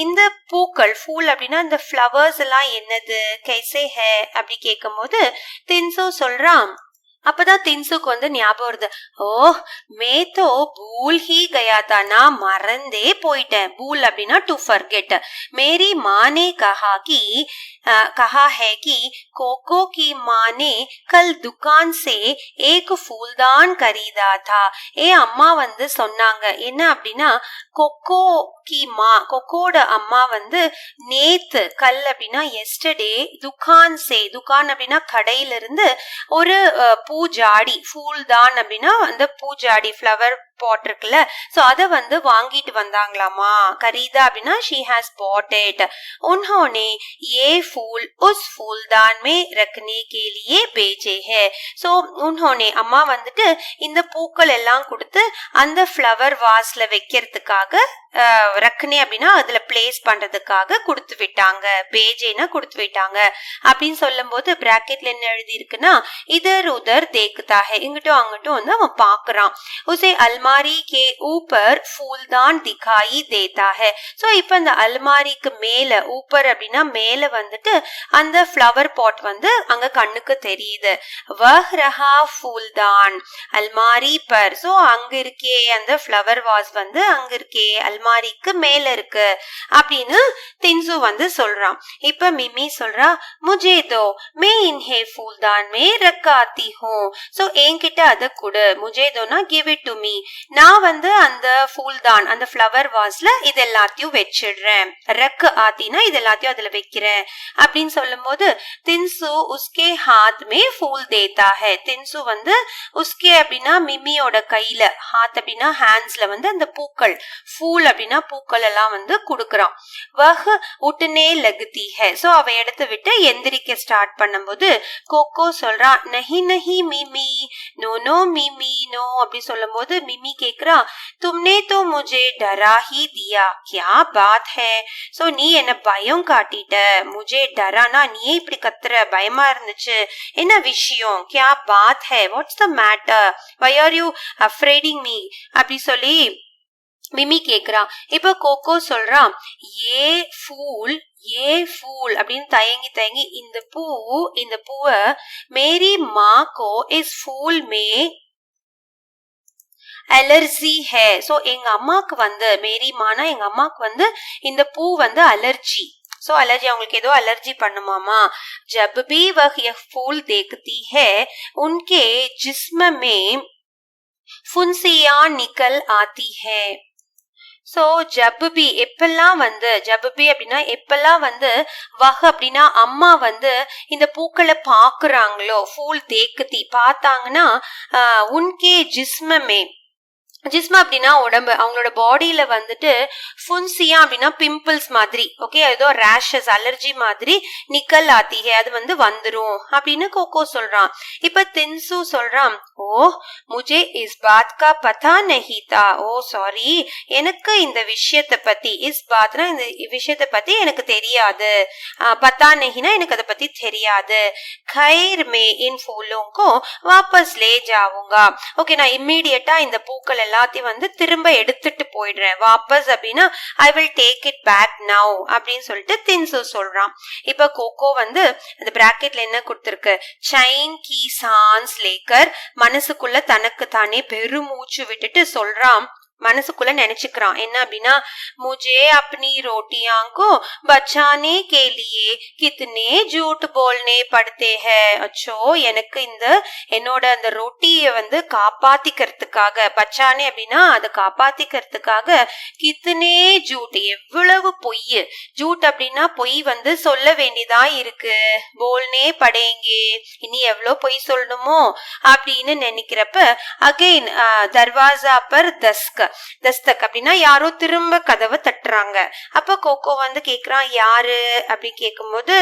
இந்த பூக்கள், ஃபூல் அப்படின்னா இந்த ஃப்ளவர்ஸ் எல்லாம் என்னது, कैसे है அப்படி கேட்கும் போது தின்சு சொல்றான். அப்பதான் தின்சுக்கு வந்து ஞாபகம் வருது, ஓ மே தோ பூல் ஹி கயா தா, நான் மறந்தே போயிட்டேன். பூல் அப்படின்னா டு ஃபர்கெட். மேரி மானே कहा है कि कोको की माँ ने कल दुकान से एक फूलदान खरीदा था. ஏ அம்மா வந்து சொன்னாங்க என்ன அப்படின்னா கொக்கோ கி மா, கொக்கோட அம்மா வந்து நேத்து, கல் அப்படின்னா எஸ்டர்டே, துகான் சே, துகான் அப்படின்னா கடையில இருந்து ஒரு பூஜாடி, ஃபூல்தான் அப்படின்னா அந்த பூஜாடி ஃப்ளவர் பாட் இருக்குல்ல, சோ அத வந்து வாங்கிட்டு வந்தாங்களாமா. கரீதா அப்படின்னா she has bought it. उन्होंने ये फूल उस फूलदान में रखने के लिए भेजे हैं. சோ उन्होंने அம்மா வந்துட்டு இந்த பூக்கள் எல்லாம் கொடுத்து அந்த ஃப்ளவர் வாஸ்ல வைக்கிறதுக்காக ரக்னே அப்படின்னா அதுல பிளேஸ் பண்றதுக்காக கொடுத்து விட்டாங்க. பேஜேனா கொடுத்து விட்டாங்க அப்படின்னு சொல்லும் போது பிராக்கெட்ல என்ன எழுதி இருக்குன்னா இதர் உதர் தேக்குதா ஹை, இங்கிட்டும் அங்கிட்டும் வந்து அவன் பாக்குறான். உசே அல்மாரி கே ஊப்பர் ஃபூல்தான் திகாயி தேதா ஹை. சோ இப்ப இந்த அல்மாரிக்கு மேல, ஊப்பர் அப்படின்னா மேல வந்துட்டு அந்த ஃப்ளவர் பாட் வந்து அங்க கண்ணுக்கு தெரியுது. வஹ் ரஹா ஃபூல்தான் அல்மாரி பர். சோ அங்க இருக்கே அந்த ஃப்ளவர் வாஸ் வந்து அங்க இருக்கே அல்மாரிக்கு மேல இருக்கு அப்படின்னு தின்சு வந்து சொல்றான். இப்ப மிமி சொல்றா முஜே தோ மே இன்ஹே ஃபூல்தான் மே ரக்காத்தி ஹூ. சோ என்கிட்ட அத கொடு. முஜே Dona give it to me. நான் வந்து அந்த ஃபூல்தான் அந்த ஃப்ளவர் வாஸ்ல இது எல்லாத்தையும் வச்சிடுறேன். ரக் ஆத்தினா இது எல்லாத்தையும் அதுல வைக்கிறேன் அப்படின்னு சொல்லும் போது தின்சு உஸ்கே ஹாத் மே ஃபூல் தேதா ஹை. தின்சு வந்து உஸ்கே அப்படின்னா மிமியோட கையில, ஹாத் அப்படின்னா ஹேண்ட்ஸ்ல வந்து அந்த பூக்கள், ஃபூல் அப்படின்னா பூக்கள் எல்லாம் வந்து குடுக்கறான். வஹ் உட்னே லகுதி ஹை. சோ அவ எடுத்து விட்டு எந்திரிக்க ஸ்டார்ட் பண்ணும்போது கோகோ சொல்றா நஹி நஹி Mimi, no no Mimi no அப்படி சொல்லும் போது மிமி கேக்குறா தும்னே தோ முஜே டரா ஹி தியா, கியா பாத் ஹை. சோ நீ என்ன பயம் காட்டிட்ட. முஜே டரானா நீ இப்படி கத்துற, பயமா இருந்துச்சு, என்ன விஷயம், கியா பாத் ஹை, what's the matter, why are you afraiding me அப்படி சொல்லி மிமி கேக்குறா. இப்ப கோகோ சொல்றான் ஏ ஃபூல் ஏ ஃபூல் அப்படின்னு தயங்கி தயங்கி இந்த பூவை மேரி மாக்கோ இஸ் ஃபூல் மே அலர்ஜி ஹே. சோ எங்க அம்மாக்கு வந்து மேரி மானா எங்க அம்மாக்கு வந்து இந்த பூ வந்து அலர்ஜி. சோ அலர்ஜி, அவங்களுக்கு ஏதோ அலர்ஜி பண்ணுமாமா. ஜப் பி வஹ் யஹ் ஃபூல் தேக்தி ஹை உன்கே ஜிஸ்ம மே ஃபுன்சியா நிக்கல் ஆத்தி ஹை. சோ ஜபுபி எப்பெல்லாம் வந்து, ஜபுபி அப்படின்னா எப்பெல்லாம் வந்து, வஹ் அப்படின்னா அம்மா வந்து இந்த பூக்களை பாக்குறாங்களோ, ஃபூல் தேக்குத்தி பார்த்தாங்கன்னா உன்கே ஜிஸ்மே, ஜிஸ்மா அப்படின்னா உடம்பு, அவங்களோட பாடியில வந்துட்டு ஃபுன்சியா அப்படின்னா பிம்பிள்ஸ் மாதிரி, ஓகே ஏதோ ரேஷஸ் அலர்ஜி மாதிரி, நிக்கல் ஆத்திகே அது வந்து வந்துரும் அப்படின்னு கோகோ சொல்றான். இப்ப தின்சு சொல்றான் ஓ முஜே இஸ் பாத் கா பதா நஹி தா. ஓ சாரி, எனக்கு இந்த விஷயத்தை பத்தி, இஸ் பாத்னா இந்த விஷயத்தை பத்தி எனக்கு தெரியாது, பதா நஹினா எனக்கு அதை பத்தி தெரியாது. கைர் மே இன் ஃபூலோங்கோ வாபஸ் லே ஜாவுங்கா. ஓகே நான் இம்மீடியட்டா இந்த பூக்கள் எல்லாத்தையும் வந்து திரும்ப எடுத்துட்டு போயிடுறேன். வாபஸ் அப்படின்னா I will take it back now அப்படின்னு சொல்லிட்டு தின்சு சொல்றான். இப்ப கோகோ வந்து அந்த பிராக்கெட்ல என்ன கொடுத்திருக்கு, சைன் கி சான்ஸ் லேக்கர், மனசுக்குள்ள தனக்கு தானே பெருமூச்சு விட்டுட்டு சொல்றான், மனசுக்குள்ள நினைச்சுக்கிறான் என்ன அப்படின்னா முஜே அப்னி ரோட்டியாங்கோ பச்சானே கே லியே கித்னே ஜூட் போல்னே படுத்தே ஹை. அச்சோ எனக்கு இந்த என்னோட அந்த ரொட்டியை வந்து காப்பாத்திக்கிறதுக்காக, பச்சானே அப்படின்னா அதை காப்பாத்திக்கிறதுக்காக, கித்னே ஜூட் எவ்வளவு பொய், ஜூட் அப்படின்னா பொய் வந்து சொல்ல வேண்டியதா இருக்கு, போல்னே படேங்கே இனி எவ்வளவு பொய் சொல்லணுமோ அப்படின்னு நினைக்கிறப்ப அகைன் தர்வாசா பர் தஸ்தக் அப்படின்னா யாரோ திரும்ப கதவை தட்டுறாங்க. அப்ப கோகோ வந்து கேக்குறான் யாரு அப்படின்னு கேக்கும்போது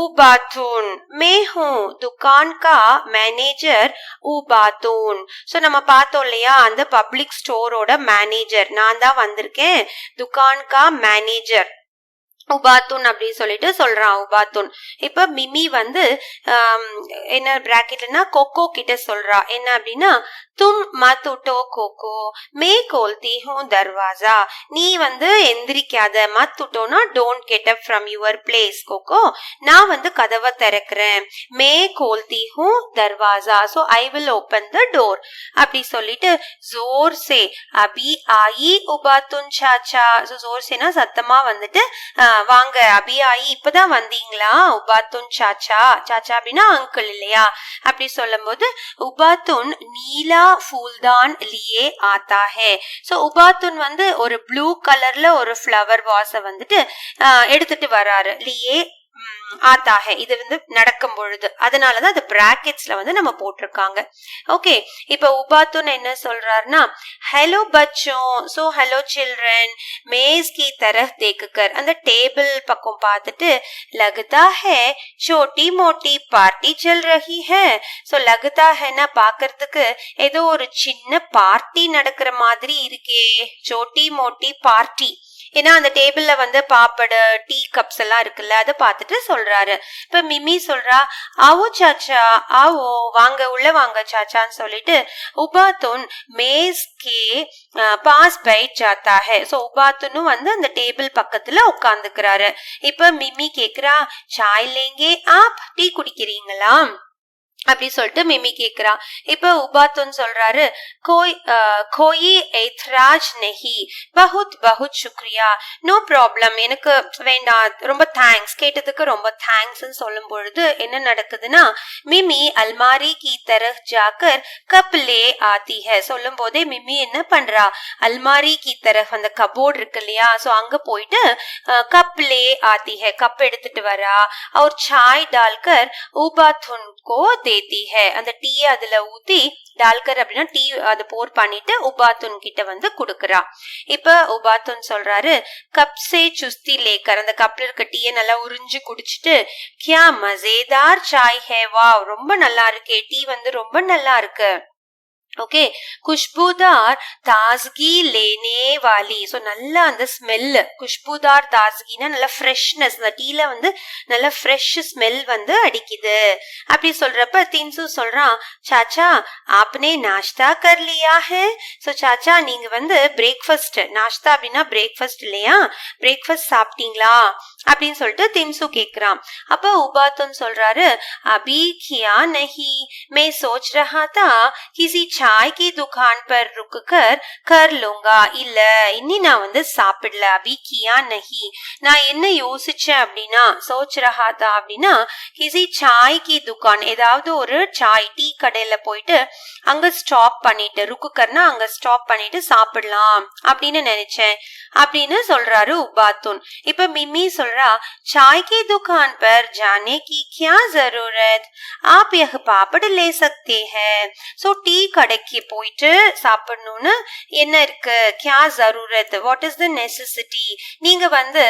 ஊபாத்தூன் மேஹூ துகான் கா மேனேஜர் ஊபாத்தூன். சோ நம்ம பார்த்தோம் இல்லையா அந்த பப்ளிக் ஸ்டோரோட மேனேஜர், நான் தான் வந்திருக்கேன், துகான் கா மேனேஜர் உபாத்துன் அப்படின்னு சொல்லிட்டு சொல்றான் உபாத்துன். இப்ப மிமி வந்து என்ன பிராக்கெட்னா கோகோ கிட்ட சொல்றா என்ன அப்படின்னா தும் மத் உட்டோ கோகோ மே கோல்தி ஹூ தர்வாசா. நீ வந்து எந்திரிக்காத, மத் உட்டோனா don't get up from your place Coco, நான் வந்து கதவை திறக்கிறேன், மே கோல்தி ஹூ தர்வாசா, so I will open the door அப்படி சொல்லிட்டு ஜோர் சே அபி ஆயி உபாத்துன் சாச்சா. ஜோர் சேனா சத்தமா வந்துட்டு வாங்க அபியாயி இப்பதான் வந்தீங்களா, உபாத்துன் சாச்சா, சாச்சா அப்படின்னா அங்கிள் இல்லையா, அப்படி சொல்லும் போது உபாத்துன் நீலா ஃபூல்தான் லியே ஆத்தா ஹே. சோ உபாத்துன் வந்து ஒரு ப்ளூ கலர்ல ஒரு ஃப்ளவர் வாஸ வந்துட்டு எடுத்துட்டு வராரு. லியே ஆத்தா ஹே இது வந்து நடக்கும் பொழுது, அதனாலதான் அது பிராக்கெட்ஸ்ல வந்து நம்ம போட்டிருக்காங்க. ஓகே, இப்ப உபாத்துன் என்ன சொல்றாருன்னா ஹலோ பச்சோ, சோ ஹலோ சில்ட்ரன், மேஸ் கி தரஃப் தேக்குகர், அந்த டேபிள் பக்கம் பார்த்துட்டு லகதா ஹே छोटी मोटी பார்ட்டி चल रही है. சோ லகதா ஹேனா பாக்குறதுக்கு ஏதோ ஒரு சின்ன பார்ட்டி நடக்கிற மாதிரி இருக்கே, சோட்டி மோட்டி பார்ட்டி. ஏன்னா அந்த டேபிள்ல வந்து பாப்படு டீ கப்ஸ் எல்லாம் இருக்குல்ல, அதை பார்த்துட்டு சொல்றாரு. இப்ப மிமி சொல்றா ஆவோ சாச்சா ஆவோ, வாங்க உள்ள வாங்க சாச்சான்னு சொல்லிட்டு உபாத்துன் மேஸ் கே பாஸ் பைட் ஜாத்தா ஹே. சோ உபாத்துனும் வந்து அந்த டேபிள் பக்கத்துல உட்காந்துக்கிறாரு. இப்ப மிமி கேக்குறா சாய் லேங்கே ஆப், டீ குடிக்கிறீங்களா அப்படி சொல்லிட்டு மிமி கேக்குறா. இப்ப உபாத்துன் சொல்றாரு கோயி எத்ராஜ் நஹி, பஹுத் பஹுத் சுக்ரியா, நோ ப்ராப்ளம், எனக்கு வேண்டாம், ரொம்ப தேங்க்ஸ், கேட்டதுக்கு ரொம்ப தேங்க்ஸ் சொல்லும் பொழுது என்ன நடக்குதுன்னா மிமி அல்மாரி கி தரஃப் ஜாக்கர் கப் லே ஆத்தி ஹை. சொல்லும் போதே மிமி என்ன பண்றா, அல்மாரி கி தரஃப் அந்த கபோர்ட் இருக்கு இல்லையா, சோ அங்க போயிட்டு கப் லே ஆத்தி ஹை, கப் எடுத்துட்டு வரா. அவர் சாய் டால்கர் உபாத்துன் கோ தேத்தி ஹை, அந்த டீ அதுல ஊத்தி டால்கர் அப்படின்னா டீ அது போர் பண்ணிட்டு உபாத்துன் கிட்ட வந்து குடுக்கறா. இப்ப உபாத்துன் சொல்றாரு கப் சே சுஸ்தி லேக்கர், அந்த கப்ல இருக்க டீயை நல்லா உறிஞ்சு குடிச்சிட்டு கியா மசேதார் சாய் ஹே, வா ரொம்ப நல்லா இருக்கே, டீ வந்து ரொம்ப நல்லா இருக்கு. ஓகே, குஷ்புதார் தாஸ்கி லேனே வாலி. சோ நல்லா அந்த ஸ்மெல், குஷ்புதார் தாஸ்கினா நல்ல ஃப்ரெஷ்னஸ், அந்த டீல வந்து நல்ல ஃப்ரெஷ் ஸ்மெல் வந்து அடிக்குது. அப்படி சொல்றப்ப தின்சு சொல்றான் சாச்சா ஆப்னே நாஷ்தா கர் லியா ஹே. சோ சாச்சா நீங்க வந்து பிரேக்ஃபாஸ்ட், நாஷ்தா அப்படின்னா பிரேக்ஃபாஸ்ட் இல்லையா, பிரேக்ஃபாஸ்ட் சாப்பிட்டீங்களா அப்படின்னு சொல்லிட்டு தின்சு கேக்குறான். அப்ப உபாத்துன் சொல்றாரு அபி கியா நஹி, மே சோச் ரஹா தா கிசி சாய் கி துகான் பர் ருக் கர் லூங்கா. இல்ல இன்னி நான் வந்து சாப்பிடல, அபி கியா நஹி, நான் என்ன யோசிச்சேன் அப்படின்னா சோச் ரஹா தா அப்படின்னா கிசி சாய் கி துகான், ஏதாவது ஒரு சாய் டீ கடையில போயிட்டு அங்க ஸ்டாப் பண்ணிட்டு, ருக்குக்கர்னா அங்க ஸ்டாப் பண்ணிட்டு சாப்பிடலாம் அப்படின்னு நினைச்சேன் அப்படின்னு சொல்றாரு உபாத்துன். இப்ப மிமி சொல்றா चाय की दुकान पर जाने की क्या जरूरत, आप यह पापड़ ले सकते हैं. सो டீ கடைக்கு போயிட்டு சாப்பிடணும்னு என்ன இருக்கு, क्या जरूरत, what is the necessity. நீங்க வந்து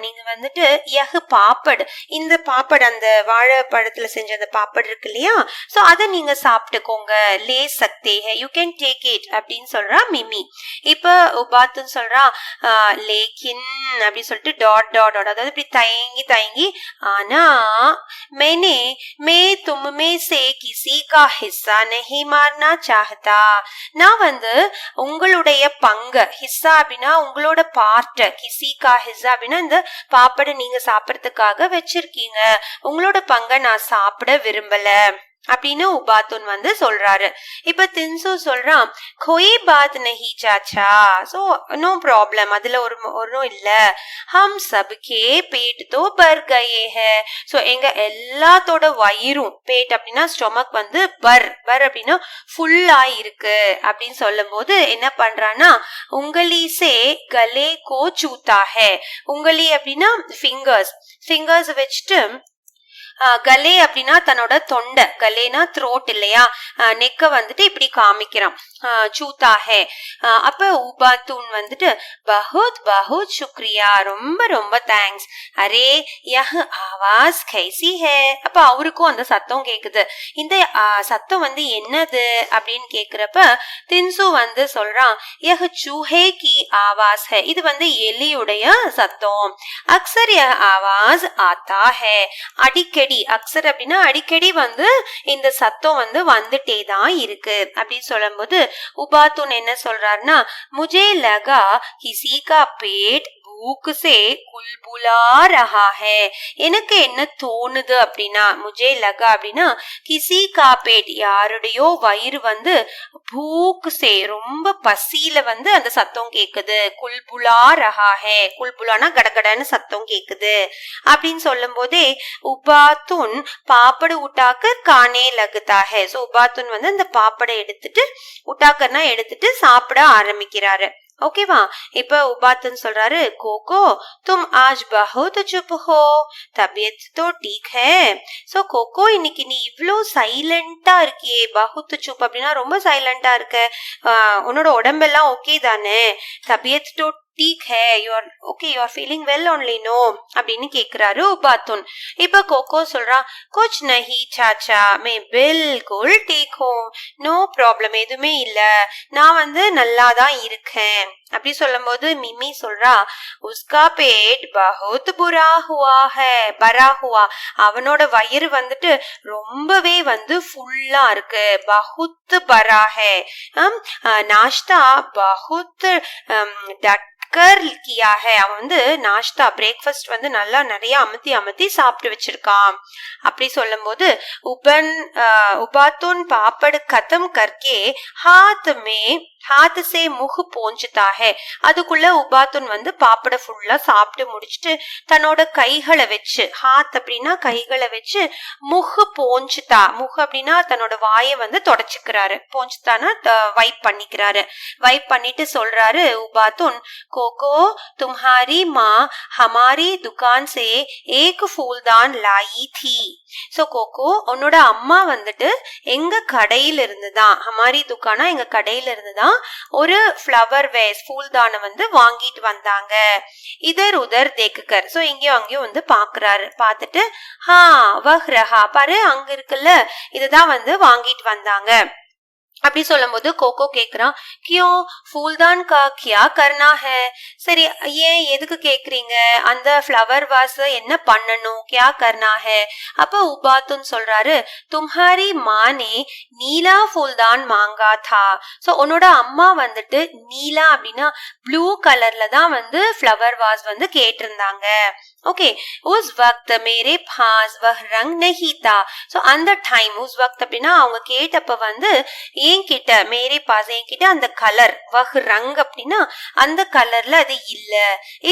நீங்க வந்துட்டு யஹ் பாப்பட், இந்த பாப்பட் அந்த வாழைப்பழத்துல செஞ்ச அந்த பாப்பட் இருக்கு இல்லையா, சோ அதை நீங்க சாப்பிட்டுக்கோங்க, லே சக்தே ஹே, யூ கேன் டேக் இட் அப்படின்னு சொல்றா மிமி. இப்ப உபாத்துன்னு சொல்றா லேக்கின் அப்படி சொல்லிட்டு டாட் டாட் டாட், அதாவது இப்படி தயங்கி தயங்கி ஆனா மே தும்மே சே கிசி கா ஹிஸ்ஸா நஹி மார்னா சாஹதா, நான் வந்து உங்களுடைய பங்கு, ஹிஸ்ஸா அப்படின்னா உங்களோட பார்ட், கிசி கா ஹிஸ்ஸா அப்படின்னா இந்த பாப்படை நீங்க சாப்பிடறதுக்காக வச்சிருக்கீங்க, உங்களோட பங்கை நான் சாப்பிட விரும்பல அப்படின்னு உபாத்துன் வந்து சொல்றாரு. இப்ப தின்சு சொல்றான் கோய் பாத் நஹி சாச்சா, சோ நோ ப்ராப்ளம், அதுல ஒரு இல்ல, ஹம் சப்கே பேட் தோ பர் கயே ஹே. சோ எங்க எல்லாத்தோட வயிறும், பேட் அப்படின்னா ஸ்டொமக் வந்து பர் அப்படின்னா ஃபுல்லா இருக்கு அப்படின்னு சொல்லும் போது என்ன பண்றான்னா உங்களி சே கலே கோ சூத்தா ஹே. உங்களி அப்படின்னா ஃபிங்கர்ஸ் வச்சுட்டு கலே அப்படின்னா தன்னோட தொண்டை, கலேனா த்ரோட் இல்லையா, நெக்க வந்துட்டு இப்படி காமிக்கிறான், சூத்தா ஹே. அப்ப உபாத்துன் வந்துட்டு பஹுத் பஹுத் சுக்ரியா, ரொம்ப ரொம்ப தேங்க்ஸ். அரே யஹ் ஆவாஸ் கைசி ஹே. அப்ப அவருக்கும் அந்த சத்தம் கேக்குது. இந்த சத்தம் வந்து என்னது அப்படின்னு கேக்குறப்ப தின்சு வந்து சொல்றான் யஹ் சூஹே கி ஆவாஸ் ஹே, இது வந்து எலியுடைய சத்தம். அக்சர் யஹ் ஆவாஸ் ஆத்தா ஹே, அடிக்கடி, அக்சர் அப்படின்னா அடிக்கடி வந்து இந்த சத்தம் வந்து வந்துட்டே தான் இருக்கு அப்படின்னு சொல்லும் போது உபாத்துன் என்ன சொல்றாருன்னா முஜே லகா கிசி கா பேட் பூக் சே குல்புலா ரஹா ஹே. எனக்கு என்ன தோணுது அப்படின்னா முஜே லகா அப்படின்னா கிசி கா பேட், யாருடையோ வயிறு வந்து பூக் சே ரொம்ப பசியில வந்து அந்த சத்தம் கேக்குது, குல்புலா ரஹா ஹே, குல்புலானா கடகடன்னு சத்தம் கேக்குது அப்படின்னு சொல்லும் போதே உபாத்துன் பாப்படு உட்டாக்கர் கானே லகுதா ஹே. சோ உபாத்துன் வந்து அந்த பாப்படை எடுத்துட்டு உட்டாக்கர்னா எடுத்துட்டு சாப்பிட ஆரம்பிக்கிறாரு. ஓகேவா? இப்ப உபாத்தன் சொல்றாரு, கோகோ तुम आज बहुत चुप हो, तबीयत तो ठीक है. சோ கோகோ இன்னைக்கு நீ இவ்ளோ சைலண்டா இருக்கியே, பஹுத் சுப் அப்படின்னா ரொம்ப சைலண்டா இருக்க, உன்னோட உடம்பெல்லாம் ஓகே தானே? தபியத் तो ठीक है, you are okay, you are feeling well only, no அப்படின்னு கேக்குறாரு உபாத்துன். இப்ப கோகோ சொல்றா, कुछ नहीं चाचा, मैं बिल्कुल ठीक हूँ, நோ ப்ராப்ளம், எதுவுமே இல்ல, நான் வந்து நல்லா தான் இருக்கேன் அப்படி சொல்லும் போது மிமி சொல்றா, உஸ்கா பேட் பஹுத் புரா ஹுவா ஹை, பரா ஹுவா, அவனோட வயிறு வந்துட்டு ரொம்பவே வந்து ஃபுல்லா இருக்கு, பஹுத் பரா ஹை, நாஷ்தா பஹுத் கர் கியா ஹை, அவன் வந்து நாஷ்தா பிரேக்ஃபாஸ்ட் வந்து நல்லா நிறைய அமர்த்தி அமர்த்தி சாப்பிட்டு வச்சிருக்கான் அப்படி சொல்லும் போது உபாத்துன் பாப்படு கதம் கர்க்கே ஹாத் சே முஹ் போஞ்சுதா ஹை, அதுக்குள்ள உபாத்துன் வந்து பாப்பட ஃபுல்லா சாப்பிட்டு முடிச்சுட்டு தன்னோட கைகளை வச்சு, ஹாத் அப்படின்னா கைகளை வச்சு, முஹ் போஞ்சுதா, முஹ் அப்படின்னா தன்னோட வாயை வந்து தொடச்சுக்கிறாரு, போஞ்சுதானா வைப் பண்ணிக்கிறாரு. வைப் பண்ணிட்டு சொல்றாரு உபாத்துன், कोको तुम्हारी माँ हमारी दुकान से एक फूलदान लाई थी. சோ கோகோ உன்னோட அம்மா வந்துட்டு எங்க கடையில இருந்துதான், ஹமாரி துக்கானா எங்க கடையில இருந்துதான் ஒரு ஃப்ளவர் வேஸ் ஃபூல்தான வந்து வாங்கிட்டு வந்தாங்க. இதர் உதர் தேக்குக்கர், சோ இங்கேயும் அங்கேயும் வந்து பாக்குறாரு, பாத்துட்டு ஹா வஹ் ரஹா, பாரு அங்க இருக்குல்ல, இதுதான் வந்து வாங்கிட்டு வந்தாங்க அப்படி சொல்லும் போது கோகோ கேக்குறான், கியோ ஃபூல்தான் கா கியா கர்னா ஹை, சரி ஏன் எதுக்கு கேக்குறீங்க, அந்த ஃப்ளவர் வாஸ் என்ன பண்ணணும், கியா கர்னா ஹை. அப்ப உபாத்துன் சொல்றாரு, தும்ஹாரி மானே நீலா ஃபூல்தான் மாங்கா தா, சோ உன்னோட அம்மா வந்துட்டு நீலா அப்படின்னா ப்ளூ கலர்ல தான் வந்து ஃப்ளவர் வாஸ் வந்து கேட்டிருந்தாங்க. ஓகே, உஸ் வக்த் மேரே பாஸ் வஹ் ரங் நஹி தா, சோ அந்த டைம் உஸ் வக்த் அப்படின்னா அவங்க கேட்டப்ப வந்து என்கிட்ட மேரே பாஸ் என்கிட்ட அந்த கலர் வஹ் ரங் அப்படின்னா அந்த கலர்ல அது இல்ல,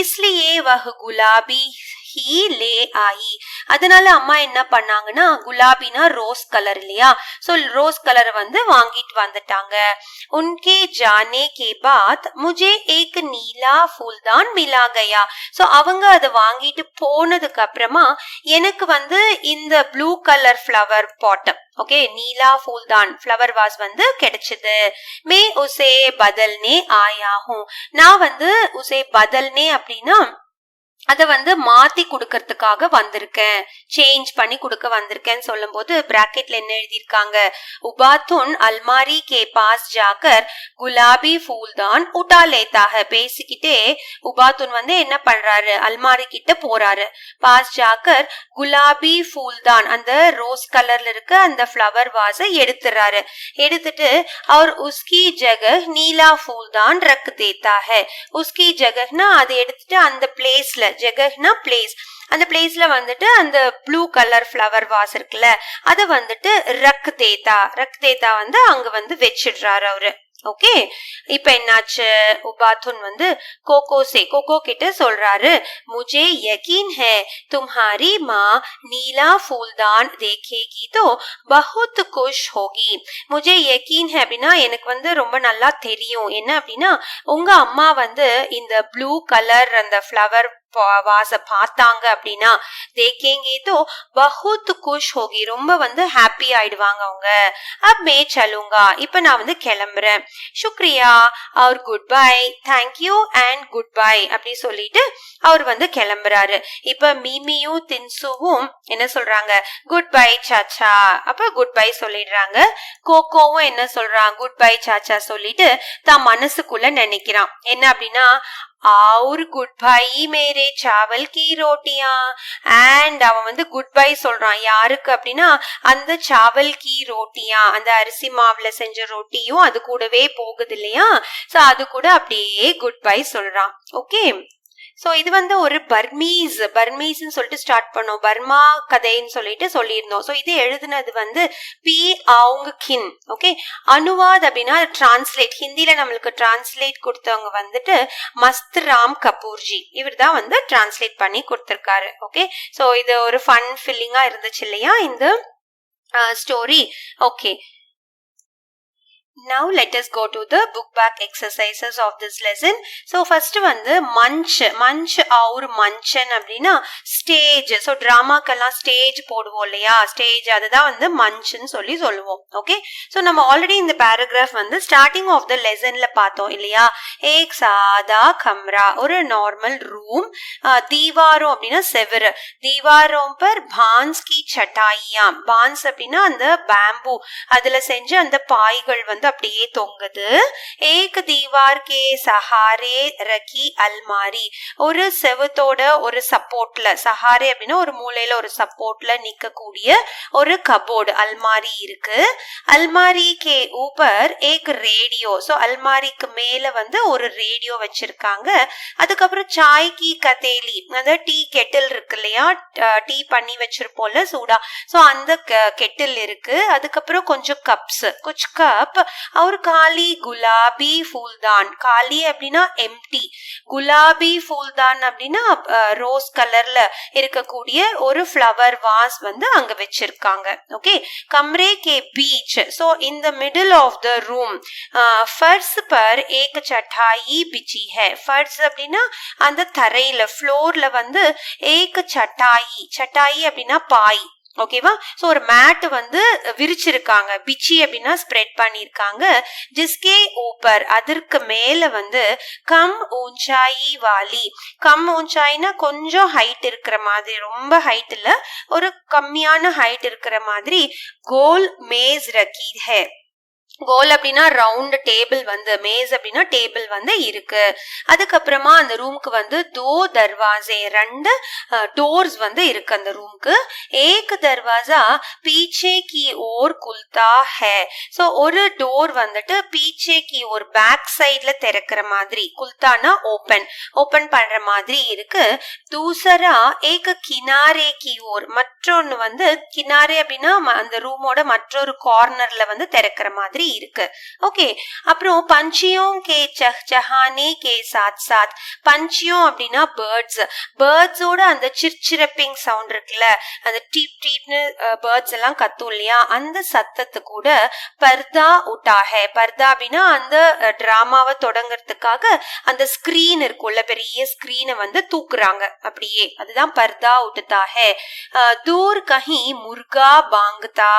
இஸ்லியே வஹ் குலாபி ஹி லே ஆயி, அதனால அம்மா என்ன பண்ணாங்கன்னா, குலாபினா ரோஸ் கலர் இல்லையா, சோ ரோஸ் கலர் வந்து வாங்கிட்டு வந்துட்டாங்க. உன்கே ஜானே கே பாத் முஜே ஏக் நீலா ஃபூல்தான் மிலா கயா, சோ அவங்க அதை வாங்கிட்டு போனதுக்கு அப்புறமா எனக்கு வந்து இந்த blue colour flower pot, okay நீலா ஃபூல்தான் ஃப்ளவர் வாஸ் வந்து கிடைச்சது. மே உசே பதல்னே ஆயா ஹூ, நான் வந்து உசே பதல்னே அப்படின்னா அத வந்து மாத்தி குடுக்கறதுக்காக வந்திருக்கேன், சேஞ்ச் பண்ணி கொடுக்க வந்திருக்கேன்னு சொல்லும் போது பிராக்கெட்ல என்ன எழுதியிருக்காங்க, உபாத்துன் அல்மாரி கே பாஸ் ஜாக்கர் குலாபி ஃபூல்தான் உட்டா லேத்தா ஹை, பேசிக்கிட்டே உபாத்துன் வந்து என்ன பண்றாரு, அல்மாரி கிட்ட போறாரு, பாஸ் ஜாக்கர் குலாபி ஃபூல்தான் அந்த ரோஸ் கலர்ல இருக்க அந்த ஃப்ளவர் வாஸை எடுத்துறாரு. எடுத்துட்டு அவர் உஸ்கி ஜகஹ் நீலா ஃபூல்தான் ரக் தேத்தா ஹை, உஸ்கி ஜகஹ்னா அதை எடுத்துட்டு அந்த பிளேஸ்ல, ஜகஹ்னா பிளேஸ், அந்த பிளேஸ்ல வந்துட்டு அந்த ப்ளூ கலர் ஃப்ளவர் வாஸ் இருக்குல்ல அத வந்துட்டு ரக் தேத்தா வந்து அங்க வந்து வச்சிடுறாரு அவரு. ஓகே, இப்ப என்னாச்சு, உபாத்துன் வந்து கோகோ கிட்ட சொல்றாரு, முझे यकीन है तुम्हारी माँ नीला फूलदान देखेगी तो बहुत खुश होगी. मुझे यकीन है அப்படின்னா எனக்கு வந்து ரொம்ப நல்லா தெரியும், என்ன அப்படின்னா உங்க அம்மா வந்து இந்த ப்ளூ கலர் அந்த ஃப்ளவர் வாச பார்த்தாங்க அப்படின்னா தேக்கேங்கே தோ பஹுத் குஷ் ஹோகி, ரொம்ப வந்து ஹாப்பி ஆயிடுவாங்க அவங்க. அப் மே சலுங்கா, இப்ப நான் வந்து கிளம்புறேன், சுக்ரியா அவர் good bye, thank you and good bye அப்படி சொல்லிட்டு அவர் வந்து கிளம்புறாரு. இப்ப மிமியும் தின்சுவும் என்ன சொல்றாங்க, குட் பை சாச்சா, அப்ப குட் பை சொல்லிடுறாங்க. கோகோவும் என்ன சொல்றான், குட் பை சாச்சா சொல்லிட்டு தான் மனசுக்குள்ள நினைக்கிறான் என்ன அப்படின்னா, और गुड बाई मेरे चावल की रोटियां, and அவன் வந்து குட் பை சொல்றான் யாருக்கு அப்படின்னா அந்த சாவல் கி ரோட்டியா, அந்த அரிசி மாவுல செஞ்ச ரொட்டியும் அது கூடவே போகுது இல்லையா, சோ அது கூட அப்படியே குட் பை சொல்றான். ஓகே, சோ இது வந்து ஒரு பர்மீஸ்ன்னு சொல்லிட்டு ஸ்டார்ட் பண்ணோம், பர்மா கதைன்னு சொல்லிட்டு சொல்லியிருந்தோம். சோ இது எழுதுனது வந்து பி அவங்க கின். ஓகே, அனுவாத் அப்படின்னா டிரான்ஸ்லேட், ஹிந்தில நம்மளுக்கு டிரான்ஸ்லேட் கொடுத்தவங்க வந்துட்டு மஸ்த் ராம் கபூர்ஜி, இவர் தான் வந்து டிரான்ஸ்லேட் பண்ணி கொடுத்திருக்காரு. ஓகே, சோ இது ஒரு ஃபன் ஃபில்லிங்கா இருந்துச்சு இல்லையா இந்த story. Okay, Now let us go to the book back exercises of this lesson. So first வந்து munch or munchan அப்படின்னா ஸ்டேஜ். ஸோ ட்ராமாக்கெல்லாம் ஸ்டேஜ் போடுவோம் இல்லையா, ஸ்டேஜ் அதுதான் வந்து மஞ்சுன்னு சொல்லுவோம். ஓகே, ஸோ நம்ம ஆல்ரெடி இந்த பேராகிராஃப் வந்து ஸ்டார்டிங் ஆஃப் த லெசன்ல பார்த்தோம் இல்லையா. ஏக் சாதா கம்ரா, ஒரு நார்மல் ரூம். தீவாரோம் அப்படின்னா செவரு. தீவாரோம் பர் பான்ஸ் கி சட்டாயியாம். பான்ஸ் அப்படின்னா அந்த பேம்பு, அதுல செஞ்ச அந்த பாய்கள் வந்து அப்படியே தொங்குது. ஏக் தீவார் கே சஹாரே ரகி அல்மாரி, ஒரு செவத்தோட ஒரு சப்போர்ட்ல, சஹாரே அப்படின்னா ஒரு மூலையில ஒரு சப்போர்ட்ல நிக்கக்கூடிய ஒரு கபோர்டு அல்மாரி இருக்கு. அல்மாரி கே ஊப்பர் ஏக் ரேடியோ, ஸோ அல்மாரிக்கு மேல வந்து ஒரு ரேடியோ வச்சிருக்காங்க. அதுக்கப்புறம் சாய் கி கதேலி, அந்த டீ கெட்டில் இருக்கு இல்லையா, டீ பண்ணி வச்சிருப்போம்ல சூடா, ஸோ அந்த கெட்டில் இருக்கு. அதுக்கப்புறம் கொஞ்சம் கப்ஸ், குச் கப். और काली गुलाबी फूलदान, काली அப்படின்னா எம்டி, குலாபி ஃபூல்தான் அப்படின்னா ரோஸ் கலர்ல இருக்கக்கூடிய ஒரு ஃப்ளவர் வாஸ் வந்து அங்க வச்சிருக்காங்க. ஓகே, கம்ரே கே பீச், so in the middle of the room ஃபர்ஸ் பர் ஏக் சட்டாயி பிச்சி ஹை. ஃபர்ஸ் அப்படின்னா அந்த தரையில ஃப்ளோர்ல வந்து ஏக் சட்டாயி, சட்டாயி அப்படின்னா பாய். ஓகேவா, ஸோ ஒரு மேட் வந்து விரிச்சிருக்காங்க. பிச்சி அப்படின்னா ஸ்ப்ரெட் பண்ணிருக்காங்க. ஜிஸ்கே ஊப்பர், அதற்கு மேல வந்து கம் ஊஞ்சாயி வாலி, கம் ஊஞ்சாயினா கொஞ்சம் ஹைட் இருக்கிற மாதிரி, ரொம்ப ஹைட் இல்ல, ஒரு கம்மியான ஹைட் இருக்கிற மாதிரி கோல் மேஸ் ரக்கி ஹே. கோல் அப்படின்னா ரவுண்ட் டேபிள் வந்து, மேஸ் அப்படின்னா டேபிள் வந்து இருக்கு. அதுக்கப்புறமா அந்த ரூமுக்கு வந்து தோ தர்வாசே, ரெண்டு டோர்ஸ் வந்து இருக்கு அந்த ரூமுக்கு. ஏக் தர்வாசா பீச்சே கி ஓர் குல்தா ஹே, ஸோ ஒரு டோர் வந்துட்டு பீச்சே கி ஒரு பேக் சைட்ல திறக்கிற மாதிரி, குல்தானா ஓபன் பண்ற மாதிரி இருக்கு. தூசரா ஏக் கினாரே கி ஓர், மற்றொன்னு வந்து கினாரே அப்படின்னா அந்த ரூமோட மற்றொரு கார்னர்ல வந்து திறக்கிற மாதிரி இருக்கு. ஓகே, அப்புறம் பஞ்சியோं के चहचहाने के साथ साथ, பஞ்சியோं அப்படின்னா பேர்ட்ஸ், பேர்ட்ஸோட அந்த சிர்ச்சிரப்பிங் சவுண்ட் இருக்குல்ல, அந்த டீப் டீப்னு பேர்ட்ஸ் எல்லாம் கத்தும் இல்லையா, அந்த சத்தத்து கூட பர்தா உட்டா ஹே. பர்தா அப்படின்னா அந்த டிராமாவை தொடங்குறதுக்காக அந்த ஸ்கிரீன் இருக்குல்ல, பெரிய ஸ்கிரீனை வந்து தூக்குறாங்க அப்படியே, அதுதான் பர்தா உட்டா ஹே. தூர் கஹி முர்கா பாங்கதா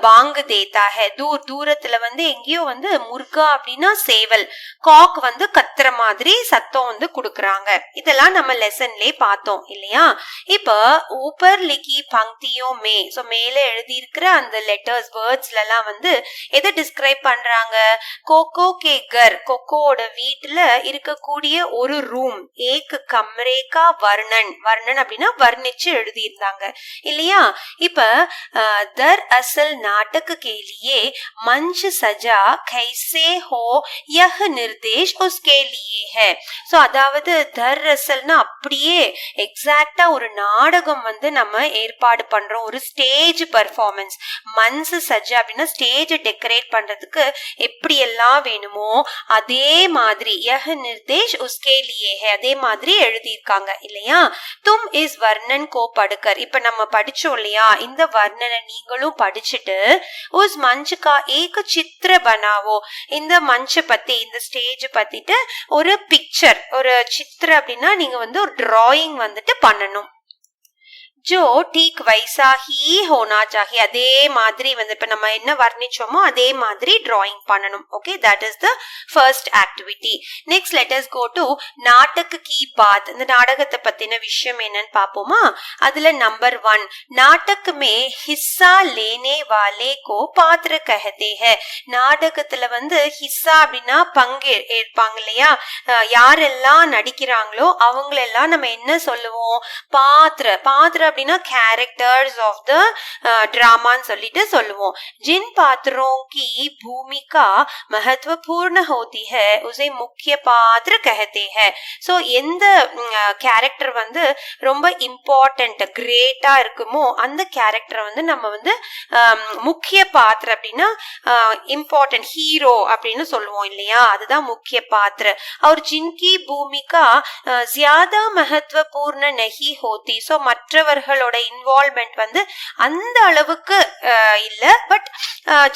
பாங்கு தேதா ஹே, தூரத்துல வந்து எங்கேயோ வந்து முர்கா அப்படின்னா சேவல், காக் வந்து கத்துற மாதிரி சத்தம் வந்து குடுக்கறாங்க. இதெல்லாம் நம்ம லெசன்லயே பார்த்தோம் இல்லையா. இப்ப ஊப்பர் லிக்கி பங்கியோ மே, சோ மேல எழுதி இருக்கிற அந்த லெட்டர்ஸ் வேர்ட்ஸ்ல எல்லாம் வந்து எதை டிஸ்கிரைப் பண்றாங்க. கோகோ கே கர், கொக்கோட வீட்டுல இருக்கக்கூடிய ஒரு ரூம். ஏக் கம்ரே கா வர்ணன், வர்ணன் அப்படின்னா வர்ணிச்சு எழுதி இருந்தாங்க இல்லையா. இப்ப தர் அசல் நாட்டக்கு के लिए मंच सजा कैसे हो यह निर्देश उसके लिए है. சோ அதாவது தர் அசல்னா அப்படியே எக்ஸாக்டா ஒரு நாடகம் வந்து நம்ம ஏற்பாடு பண்றோம், ஒரு ஸ்டேஜ் பெர்ஃபார்மன்ஸ். மன்ஸ் சஜா அப்படின்னா ஸ்டேஜ் டெக்கரேட் பண்றதுக்கு எப்படி எல்லாம் வேணுமோ அதே மாதிரி யஹ் நிர்தேஷ் உஸ்கே லியே ஹே, அதே மாதிரி எழுதியிருக்காங்க இல்லையா. தும் இஸ் வர்ணன் கோ படுக்கர், இப்ப நம்ம படிச்சோம் இல்லையா, இந்த வர்ணனை நீங்களும் படிச்சுட்டு உஸ் मंच का एक चित्र बनावो, இந்த மஞ்ச பத்தி, இந்த ஸ்டேஜ் பத்திட்டு ஒரு பிக்சர், ஒரு சித்திர அப்படின்னா நீங்க வந்து ஒரு டிராயிங் வந்துட்டு பண்ணணும். जो ठीक वैसा ही होना चाहिए, அதே மாதிரி வந்து இப்ப நம்ம என்ன வர்ணிச்சோமோ அதே மாதிரி டிராயிங் பண்ணணும். Okay, that is the first activity. Next let us go to நாடக கி பாத், இந்த நாடகத்தை பத்தின விஷயம் என்னன்னு பாப்போமா. அதுல நம்பர் 1, நாடக மே ஹிஸ்ஸா லேனே வாலே கோ பாத்ர கஹதே ஹை. நாடகத்துல வந்து ஹிஸ்ஸா அப்படின்னா பங்கு ஏற்பாங்க இல்லையா, யாரெல்லாம் நடிக்கிறாங்களோ அவங்களெல்லாம் நம்ம என்ன சொல்லுவோம், பாத்ர. பாத்ர அப்படின்னா கேரக்டர்ஸ் ஆஃப் த ட்ராமான்னு சொல்லிட்டு சொல்லுவோம். ஜின் பாத்ரோं की भूमिका महत्वपूर्ण होती है उसे मुख्य पात्र कहते हैं. சோ எந்த கேரக்டர் வந்து ரொம்ப இம்பார்ட்டன்ட் கிரேட்டா இருக்குமோ அந்த கேரக்டரை வந்து நம்ம வந்து முக்கிய பாத்திர அப்படின்னா இம்பார்ட்டன்ட் ஹீரோ அப்படின்னு சொல்லுவோம் இல்லையா, அதுதான் முக்கிய பாத்திர. और जिनकी भूमिका ज्यादा महत्वपूर्ण नहीं होती, சோ மற்றவர்களோட இன்வால்வ்மெண்ட் வந்து அந்த அளவுக்கு இல்ல, பட்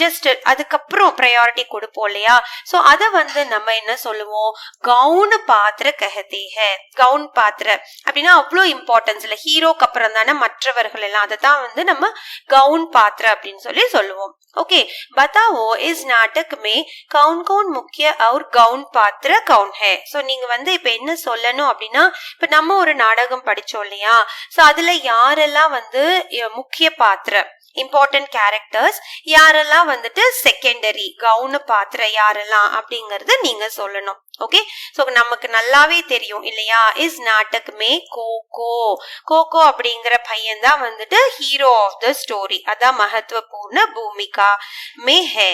ஜஸ்ட் அதுக்கப்புறம் ப்ரையாரிட்டி கொடுப்போம் இல்லையா. சோ அத வந்து நம்ம என்ன சொல்லுவோம், கவுன் பாத்திர கஹதே ஹை. கவுன் பாத்திர அப்படின்னா அவ்வளோ இம்பார்ட்டன்ஸ் இல்ல, ஹீரோக்கு அப்புறம் தானே மற்றவர்கள் எல்லாம், அதை தான் வந்து நம்ம கவுன் பாத்திர அப்படின்னு சொல்லுவோம். ओके बताओ इस नाटक में कौन कौन मुख्य और गौन पात्र कौन है. सो நீங்க வந்து இப்ப என்ன சொல்லணும் அப்படின்னா, இப்ப நம்ம ஒரு நாடகம் படிச்சோம் இல்லையா, சோ அதுல யாரெல்லாம் வந்து முக்கிய பாத்திர இம்பார்ட்டன்ட் கேரக்டர்ஸ், யாரெல்லாம் வந்துட்டு செகண்டரி கவுன் பாத்திர யாரெல்லாம் அப்படிங்கறத நீங்க சொல்லணும். ஓகே, சோ நமக்கு நல்லாவே தெரியும் இல்லையா, இஸ் நாட்டக் மே கோகோ. கோகோ அப்படிங்கிற பையன் தான் வந்துட்டு ஹீரோ ஆஃப் த ஸ்டோரி, அதான் மகத்துவபூர்ண பூமிகா மே ஹை.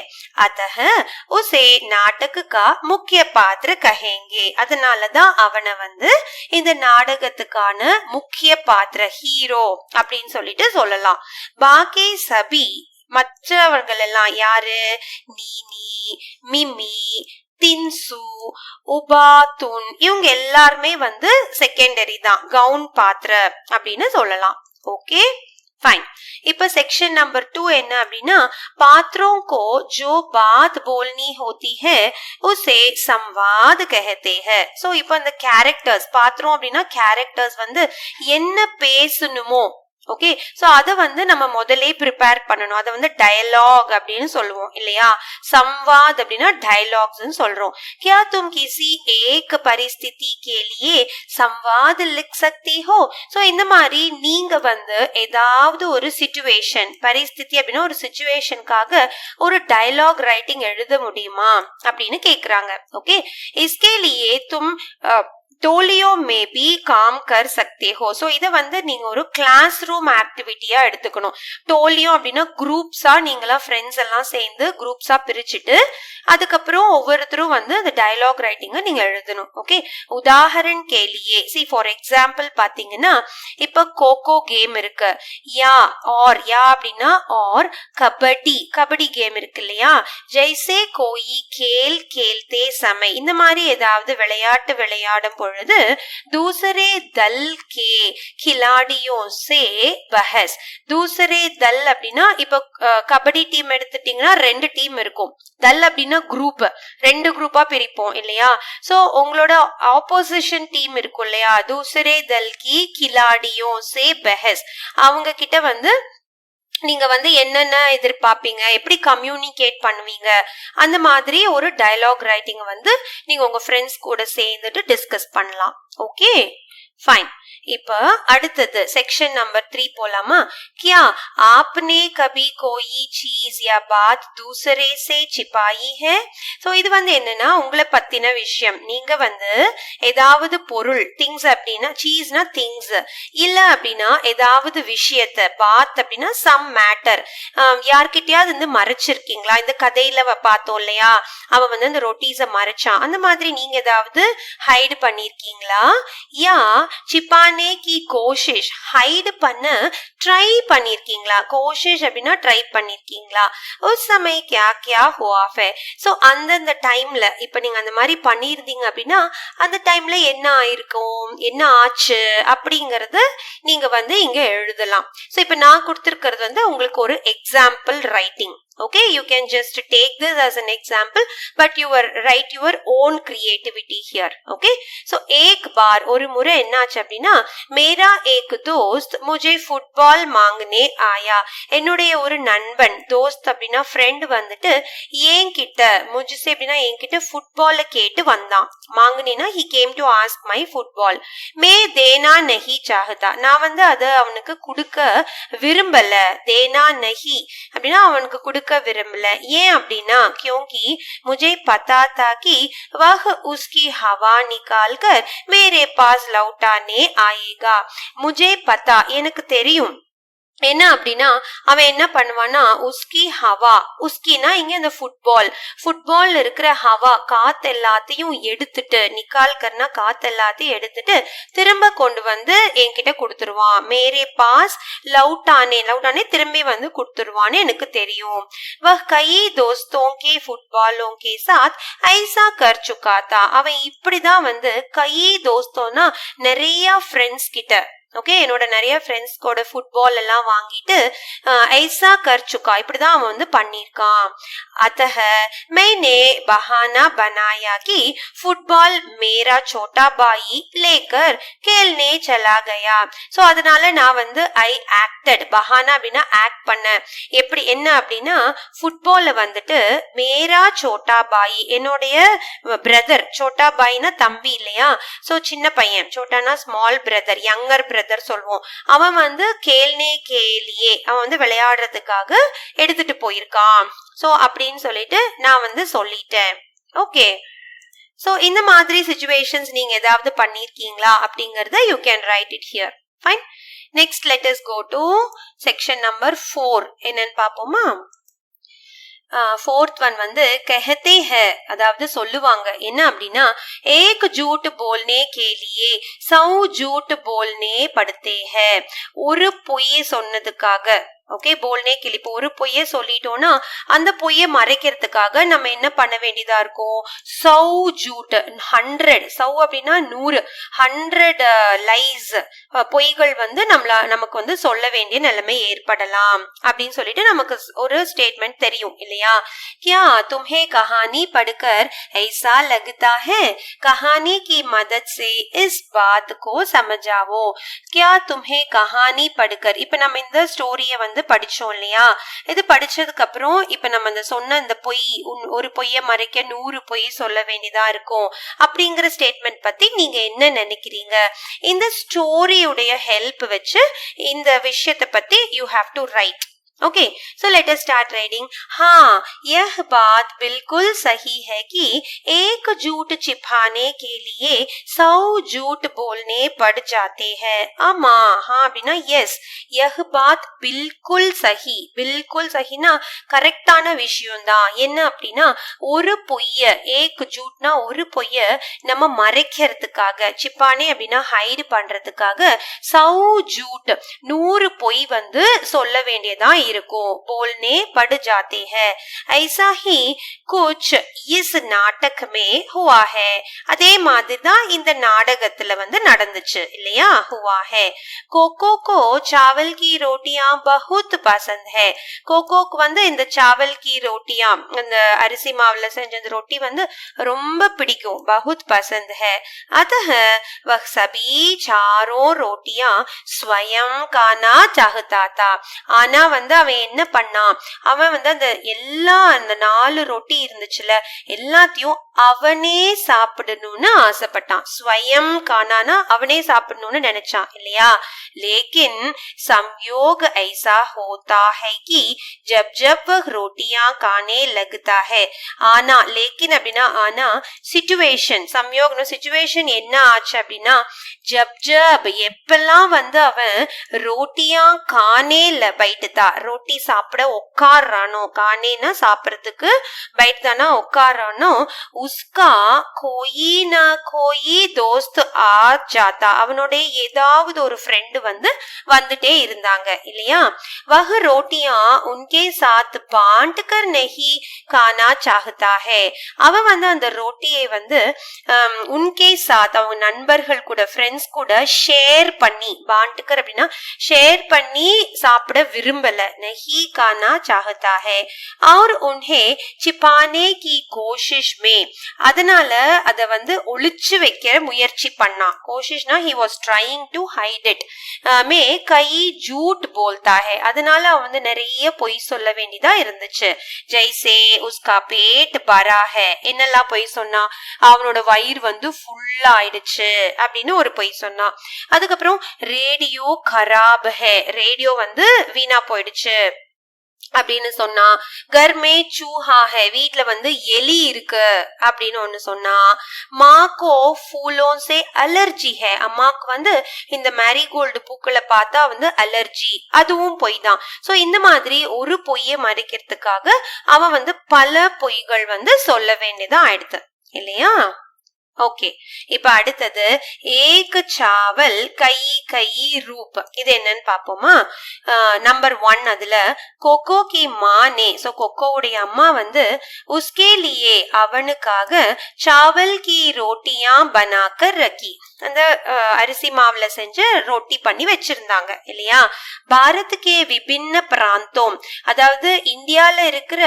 அத்தஹ உசே நாட்டக் கா முக்கிய பாத்திர கஹேங்கே. அதனாலதான் அவனை வந்து இந்த நாடகத்துக்கான முக்கிய பாத்திர ஹீரோ அப்படின்னு சொல்லிட்டு சொல்லலாம். பாக்கி சபி மற்றவர்கள் எல்லாம் யாரு, நீனி, மிமி, தின்சு, உபாத்துன், இவங்க எல்லாருமே வந்து செகண்டரி தான், கவுன் பாத்திர அப்படின்னு சொல்லலாம். Okay fine. இப்ப सेक्शन नंबर 2 என்ன அப்படின்னா, पात्रों को जो बात बोलनी होती है उसे संवाद कहते हैं. சோ இப்போ அந்த கேரக்டர்ஸ், பாத்திரம் அப்படின்னா கேரக்டர்ஸ் வந்து என்ன பேசணுமோ, ஓகே, சோ அத வந்து நம்ம முதல்ல ப்ரிப்பேர் பண்ணணும். அத வந்து டயலாக் அப்படின்னு சொல்லுவோம் இல்லையா, संवाद அப்படின்னா டயலாக்ஸ்னு சொல்றோம். क्या तुम किसी एक परिस्थिति के लिए संवाद लिख सकती हो. சோ இந்த மாதிரி நீங்க வந்து ஏதாவது ஒரு சிச்சுவேஷன், பரிஸ்திதி அப்படின்னா ஒரு சிச்சுவேஷனுக்காக ஒரு டயலாக் ரைட்டிங் எழுத முடியுமா அப்படின்னு கேக்குறாங்க. ஓகே, इसके लिए तुम டோலியோ மேபி காம் கர் சக்தே ஹோ. சோ இத வந்து நீங்க ஒரு கிளாஸ் ரூம் ஆக்டிவிட்டியா எடுத்துக்கணும். டோலியோ அப்படின்னா குரூப்ஸா, நீங்களா ஃப்ரெண்ட்ஸ் எல்லாம் சேர்ந்து குரூப்ஸா பிரிச்சுட்டு அதுக்கப்புறம் ஒவ்வொருத்தரும் வந்து அந்த டயலாக் ரைட்டிங்க நீங்க எழுதணும். ஓகே, உதாரணம் கேலியே, சி ஃபார் எக்ஸாம்பிள் பாத்தீங்கன்னா, இப்ப கோகோ கேம் இருக்கு, யா ஆர், யா அப்படின்னா ஆர், கபடி, கபடி கேம் இருக்கு இல்லையா, ஜெய்சே கோயி கேல் கேல்தே சமை, இந்த மாதிரி ஏதாவது விளையாட்டு விளையாடும் பொழுது दूसरे दल के खिलाड़ियों से बहस. दूसरे दल அப்படின்னா இப்ப கபடி டீம் எடுத்துட்டீங்கன்னா 2 டீம் இருக்கும், தல் அப்படின்னா குரூப், 2 குரூப்பா பிரிப்போம் இல்லையா. சோ உங்களோட ஆப்போசிஷன் டீம் இருக்கும் இல்லையா, दूसरे दल की खिलाड़ियों से बहस, அவங்க கிட்ட வந்து நீங்க வந்து என்னென்ன எதிர்பார்ப்பீங்க, எப்படி கம்யூனிகேட் பண்ணுவீங்க, அந்த மாதிரி ஒரு டயலாக் ரைட்டிங் வந்து நீங்க உங்க ஃப்ரெண்ட்ஸ் கூட சேர்ந்துட்டு டிஸ்கஸ் பண்ணலாம். Okay fine. இப்ப அடுத்தது செக்ஷன் நம்பர் 3 போலாமா. क्या आपने कभी कोई चीज या बात दूसरे से छिपाई है. சோ இது வந்து என்னன்னா உங்களை பத்தின விஷயம், நீங்க வந்து ஏதாவது பொருள், திங்ஸ் அப்படின்னா, சீஸ்னா திங்ஸ், இல்ல அப்படின்னா ஏதாவது விஷயத்த, பாத் அப்படின்னா சம் மேட்டர், யார்கிட்டயாவது வந்து மறைச்சிருக்கீங்களா. இந்த கதையில பார்த்தோம் இல்லையா, அவன் வந்து அந்த ரொட்டீஸ மறைச்சான், அந்த மாதிரி நீங்க ஏதாவது ஹைடு பண்ணிருக்கீங்களா. யா சிப்பானே கி கோஷிஷ், ஹைடு பண்ண ட்ரை பண்ணிருக்கீங்களா. கோஷிஷ் அப்படின்னா ட்ரை பண்ணிருக்கீங்களா. ஒரு சமய கியா கியா ஹுவா ஃபே. சோ அந்தந்த டைம்ல இப்ப நீங்க அந்த மாதிரி பண்ணிருந்தீங்க அப்படின்னா அந்த டைம்ல என்ன ஆயிருக்கும், என்ன ஆச்சு அப்படிங்கறது நீங்க வந்து இங்க எழுதலாம். சோ இப்ப நான் கொடுத்திருக்கிறது வந்து உங்களுக்கு ஒரு example writing. Okay, you can just take this as an example, but you will write your own creativity here. Okay, so एक बार ஒரு முறை என்னாச்சு அப்படின்னா, मेरा एक दोस्त मुझे फुटबॉल मांगने आया. என்னுடைய ஒரு நண்பன், தோஸ்த் அப்படின்னா ஃப்ரெண்ட், வந்துட்டு என்கிட்ட, முஜ்சே அப்படின்னா என்கிட்ட ஃபுட்பால் கேட்டு வந்தான். மாங்கனேனா he came to ask my football. मैं देना नहीं चाहता, நான் வந்து அத அவனுக்கு கொடுக்க விரும்பல. देना नहीं அப்படின்னா அவனுக்கு கொடுக்க विरमला. ये அப்படின்னா क्योंकि मुझे पता था कि वह उसकी हवा निकाल कर मेरे पास लौटाने आएगा. मुझे पता, எனக்கு தெரியும் என்ன அப்படின்னா, அவன் என்ன பண்ணுவான்னா, உஸ்கி ஹவா, உஸ்கினா இங்க இந்த ஃபுட்பால் இருக்கிற ஹவா, காத்து எல்லாத்தையும் எடுத்துட்டு, நிக்கால் கர்னா காத்து எல்லாத்தையும் எடுத்துட்டு திரும்ப கொண்டு வந்து என்கிட்ட கொடுத்துருவான். மேரே பாஸ் லவுட்டானே, லவுட்டானே திரும்பி வந்து கொடுத்துருவான்னு எனக்கு தெரியும். வஹ் கई दोस्तों के फुटबॉलों के साथ ऐसा कर चुका था. அவன் இப்படிதான் வந்து கई दोस्तोंனா நிறைய ஃப்ரெண்ட்ஸ் கிட்ட, ஓகே, என்னோட நிறைய ஃப்ரெண்ட்ஸ் கூட ஃபுட்பால் எல்லாம் வாங்கிட்டு ஐசா கர்ச்சுக்கா இப்படிதான் அவன் வந்து பண்ணிருக்கான். அத்தஹ मैंने बहाना बनाया कि फुटबॉल मेरा छोटा भाई लेकर खेलने चला गया. சோ அதனால நான் வந்து ஐ ஆக்டட், பஹானா அப்படின்னா ஆக்ட் பண்ண. எப்படி என்ன அப்படின்னா ஃபுட்பால்ல வந்துட்டு மேரா சோட்டா பாய், என்னுடைய பிரதர், சோட்டா பாய்னா தம்பி இல்லையா, சோ சின்ன பையன், சோட்டானா ஸ்மால் பிரதர், யங்கர் பிரதர் சொல்லுவோம். அவன் வந்து கேல்னே கேலியே, அவன் வந்து விளையாடுறதுக்காக எடுத்துட்டு போயிருக்கான். சோ அப்படின்னு சொல்லிட்டு நான் வந்து சொல்லிட்டேன். ஓகே, சோ இந்த மாதிரி சிச்சுவேஷன்ஸ் நீங்க ஏதாவது பண்ணிருக்கீங்களா அப்படிங்கறத you can write it here. Fine. Next let us go to section number 4. என்னன்னு பாப்போமா? फोर्थ वन வந்து कहते हैं, அதாவது சொல்லுவாங்க. என்ன அப்படின்னா एक झूठ बोलने के लिए 100 झूठ बोलने पड़ते हैं. ஒரு பொய் சொன்னதுக்காக, ஓகே, போல்னே கிளி, இப்போ ஒரு பொய்ய சொல்லிட்டோம்னா அந்த பொய்ய மறைக்கிறதுக்காக நம்ம என்ன பண்ண வேண்டியதா இருக்கும்? 100 ஜூட், 100, 100 அப்படின்னா 100, 100 லைஸ், பொய்கள் வந்து நமக்கு வந்து சொல்ல வேண்டிய நிலைமை ஏற்படலாம் அப்படின்னு சொல்லிட்டு நமக்கு ஒரு ஸ்டேட்மெண்ட் தெரியும் இல்லையா? क्या तुम्हें कहानी पढ़कर ऐसा लगता है? कहानी की मदद से इस बात को समझाओ. क्या तुम्हें कहानी पढ़कर, இப்ப நம்ம இந்த ஸ்டோரிய வந்து படிச்சோம் இல்லையா? இது படிச்சதுக்கு அப்புறம் இப்ப நம்ம இந்த சொன்ன இந்த பொய், ஒரு பொய்ய மறைக்க 100 பொய் சொல்ல வேண்டியதா இருக்கும் அப்படிங்கிற ஸ்டேட்மெண்ட் பத்தி நீங்க என்ன நினைக்கிறீங்க? இந்த ஸ்டோரியுடைய ஹெல்ப் வச்சு இந்த விஷயத்தை பத்தி you have to right. Okay, so let us start reading. हाँ, यह बात बिल्कुल सही है कि एक झूठ छिपाने के लिए 100 झूठ बोलने पड़ जाते हैं. आमा, हाँ बिना yes, यह बात बिल्कुल सही, बिल्कुल सही ना கரெக்டான விஷயம் தான். என்ன அப்படின்னா ஒரு பொய்ய, ஏக் ஜூட்னா ஒரு பொய்ய நம்ம மறைக்கிறதுக்காக, சிப்பானே அப்படின்னா ஹைடு பண்றதுக்காக 100 झूठ 100 பொய் வந்து சொல்ல வேண்டியதா இருக்கும். बोलने पड़ जाते हैं. ऐसा ही कुछ इस नाटक में हुआ है. அதே மாதிரி தான் இந்த நாடகத்துல வந்து நடந்துச்சு இல்லையா? हुआ है. कोको को चावल की रोटियां बहुत पसंद है. கோகோக்கு வந்து இந்த சாவல் கி ரோட்டியா, அந்த அரிசி மாவுல செஞ்ச ரொட்டி வந்து ரொம்ப பிடிக்கும். बहुत पसंद है. अतः वह सभी चारों रोटियां स्वयं खाना चाहता था. ஆனா வந்து அவன் என்ன பண்ணான்? அவன் வந்து அந்த 4 ரொட்டி இருந்துச்சுல, எல்லாத்தையும் அவனே சாப்பிடணும்னு ஆசைப்பட்டான். ஸ்வயம் கானானா அவனே சாப்பிடணும்னு நினைச்சான் இல்லையா? लेकिन संयोग ऐसा होता है कि जब जब वह रोटियां खाने लगता है. ஆனா लेकिन அப்படின்னா ஆனா சிச்சுவேஷன், சம்யோகம் சிச்சுவேஷன் என்ன ஆச்சு அப்படின்னா जब जब எப்பெல்லாம் வந்து அவன் ரோட்டியா கானே பைட்டுதா, ரொட்டி சாப்பிட உட்கார்றானோ, கானேனா சாப்பிடறதுக்கு, பைட்டுதானா உட்கார்றானோ, உஸ்கா கோயி ந கோயி தோஸ்த் ஆ ஜாத்தா, அவனுடைய ஏதாவது ஒரு ஃப்ரெண்டு வந்து வந்துட்டே இருந்தாங்க இல்லையா? वह रोटियां उनके साथ बांट कर नहीं खाना चाहता है. அவன் வந்து அந்த ரொட்டியை வந்து உன்கே சாத், அவங்க நண்பர்கள் கூட, ஃப்ரெண்ட்ஸ் கூட ஷேர் பண்ணி, பாண்டுக்கர் அப்படின்னா ஷேர் பண்ணி சாப்பிட விரும்பல. नहीं खाना चाहता है और उन्हें छिपाने की कोशिश में, அதனால அத வந்து ஒளிச்சு வைக்க முயற்சி பண்ணான். கோஷிஷ்னா he was trying to hide it. மே கை झूठ बोलता है, அதனால அவன் வந்து நிறைய பொய் சொல்ல வேண்டியதா இருந்துச்சு. ஜெய்சே உஸ்கா பேட் பரா ஹை, என்னெல்லாம் பொய் சொன்னா? அவனோட வயிறு வந்து ஃபுல்லா ஆயிடுச்சு அப்படின்னு ஒரு பொய் சொன்னான். அதுக்கப்புறம் ரேடியோ கராப் ஹை, ரேடியோ வந்து வீணா போயிடுச்சு அப்படின்னு சொன்னா. கர்மே சூஹா ஹை, வீட்டுல வந்து எலி இருக்கு அப்படின்னு ஒண்ணு சொன்னா. மாக்கோ ஃபூலோ சே அலர்ஜி ஹை, அம்மாக்கு வந்து இந்த மேரிகோல்டு பூக்களை பார்த்தா வந்து அலர்ஜி, அதுவும் பொய் தான். சோ இந்த மாதிரி ஒரு பொய்யை மறைக்கிறதுக்காக அவன் வந்து பல பொய்கள் வந்து சொல்ல வேண்டியதா ஆயிடுது இல்லையா? ஓகே, இப்ப அடுத்தது ஏக் சாவல் கை கை ரூப். இது என்னன்னு பாப்போமா? நம்பர் 1 அதுல கொக்கோ கி மானே, சோ கொக்கோவுடைய அம்மா வந்து உஸ்கே லியே அவனுக்காக சாவல் கி ரோட்டியா பனாக்கர் ரக்கி, அந்த அரிசி மாவுல செஞ்ச ரொட்டி பண்ணி வச்சிருந்தாங்க இல்லையா? பாரத்துக்கே விபின்ன பிராந்தோம், அதாவது இந்தியால இருக்கிற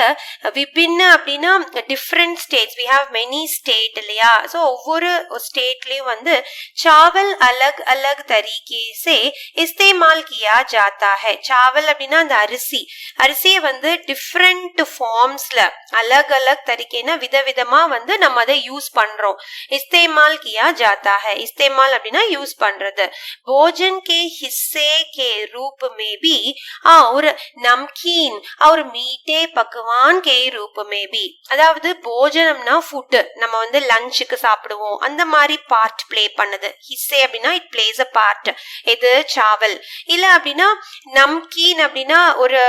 விபின்ன அப்படின்னா different states, we have many state இல்லையா? சோ ஒவ்வொரு ஸ்டேட்லயும் வந்து சாவல் அலக் அலக் தரீகே சே இஸ்தேமால் கியா ஜாத்தா ஹை. சாவல் அப்படின்னா அந்த அரிசியை வந்து டிஃப்ரெண்ட் ஃபார்ம்ஸ்ல அலக் அலக் தரீகேனா விதவிதமா வந்து நம்ம அதை யூஸ் பண்றோம். இஸ்தேமால் கியா ஜாத்தா ஹை, இஸ்தேமால் அப்படின்னா யூஸ் பண்றது. போஜன் கே ஹிஸ்ஸே கே ரூப் में भी और नमकीन और मीठे पकवान के रूप में भी, அதாவது போஜனம்னா ஃபுட், நம்ம வந்து லஞ்சுக்கு சாப்பிடுவோம், அந்த மாதிரி பார்ட் பிளே பண்ணுது. ஹிஸ்ஸே அப்படின்னா இட் பிளேஸ் அ பார்ட். இது சாவல். இல்ல அப்படின்னா நம்கீன் அப்படின்னா ஒரு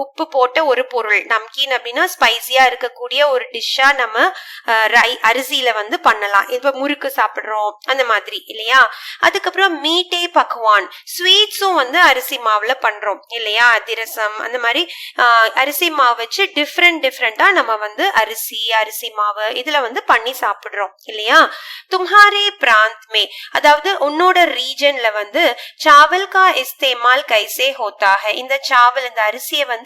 உப்பு போட்ட ஒரு பொருள். நம்கீன் அப்படின்னா ஸ்பைசியா இருக்கக்கூடிய ஒரு டிஷ்ஷா நம்ம அரிசியில வந்து பண்ணலாம். இப்ப முறுக்கு சாப்பிடுறோம் அந்த மாதிரி இல்லையா? அதுக்கப்புறம் மீட்டே பக்வான், ஸ்வீட்ஸும் வந்து அரிசி மாவுல பண்றோம் இல்லையா? அதிரசம் அந்த மாதிரி அரிசி மாவு வச்சு டிஃப்ரெண்டா நம்ம வந்து அரிசி மாவு இதுல வந்து பண்ணி சாப்பிடுறோம் இல்லையா? தும்ஹாரே பிராந்த் மே, அதாவது உன்னோட ரீஜன்ல வந்து சாவல் கா இஸ்தேமால் கைசே ஹோத்தா ஹை, இந்த சாவல் இந்த அரிசியை வந்து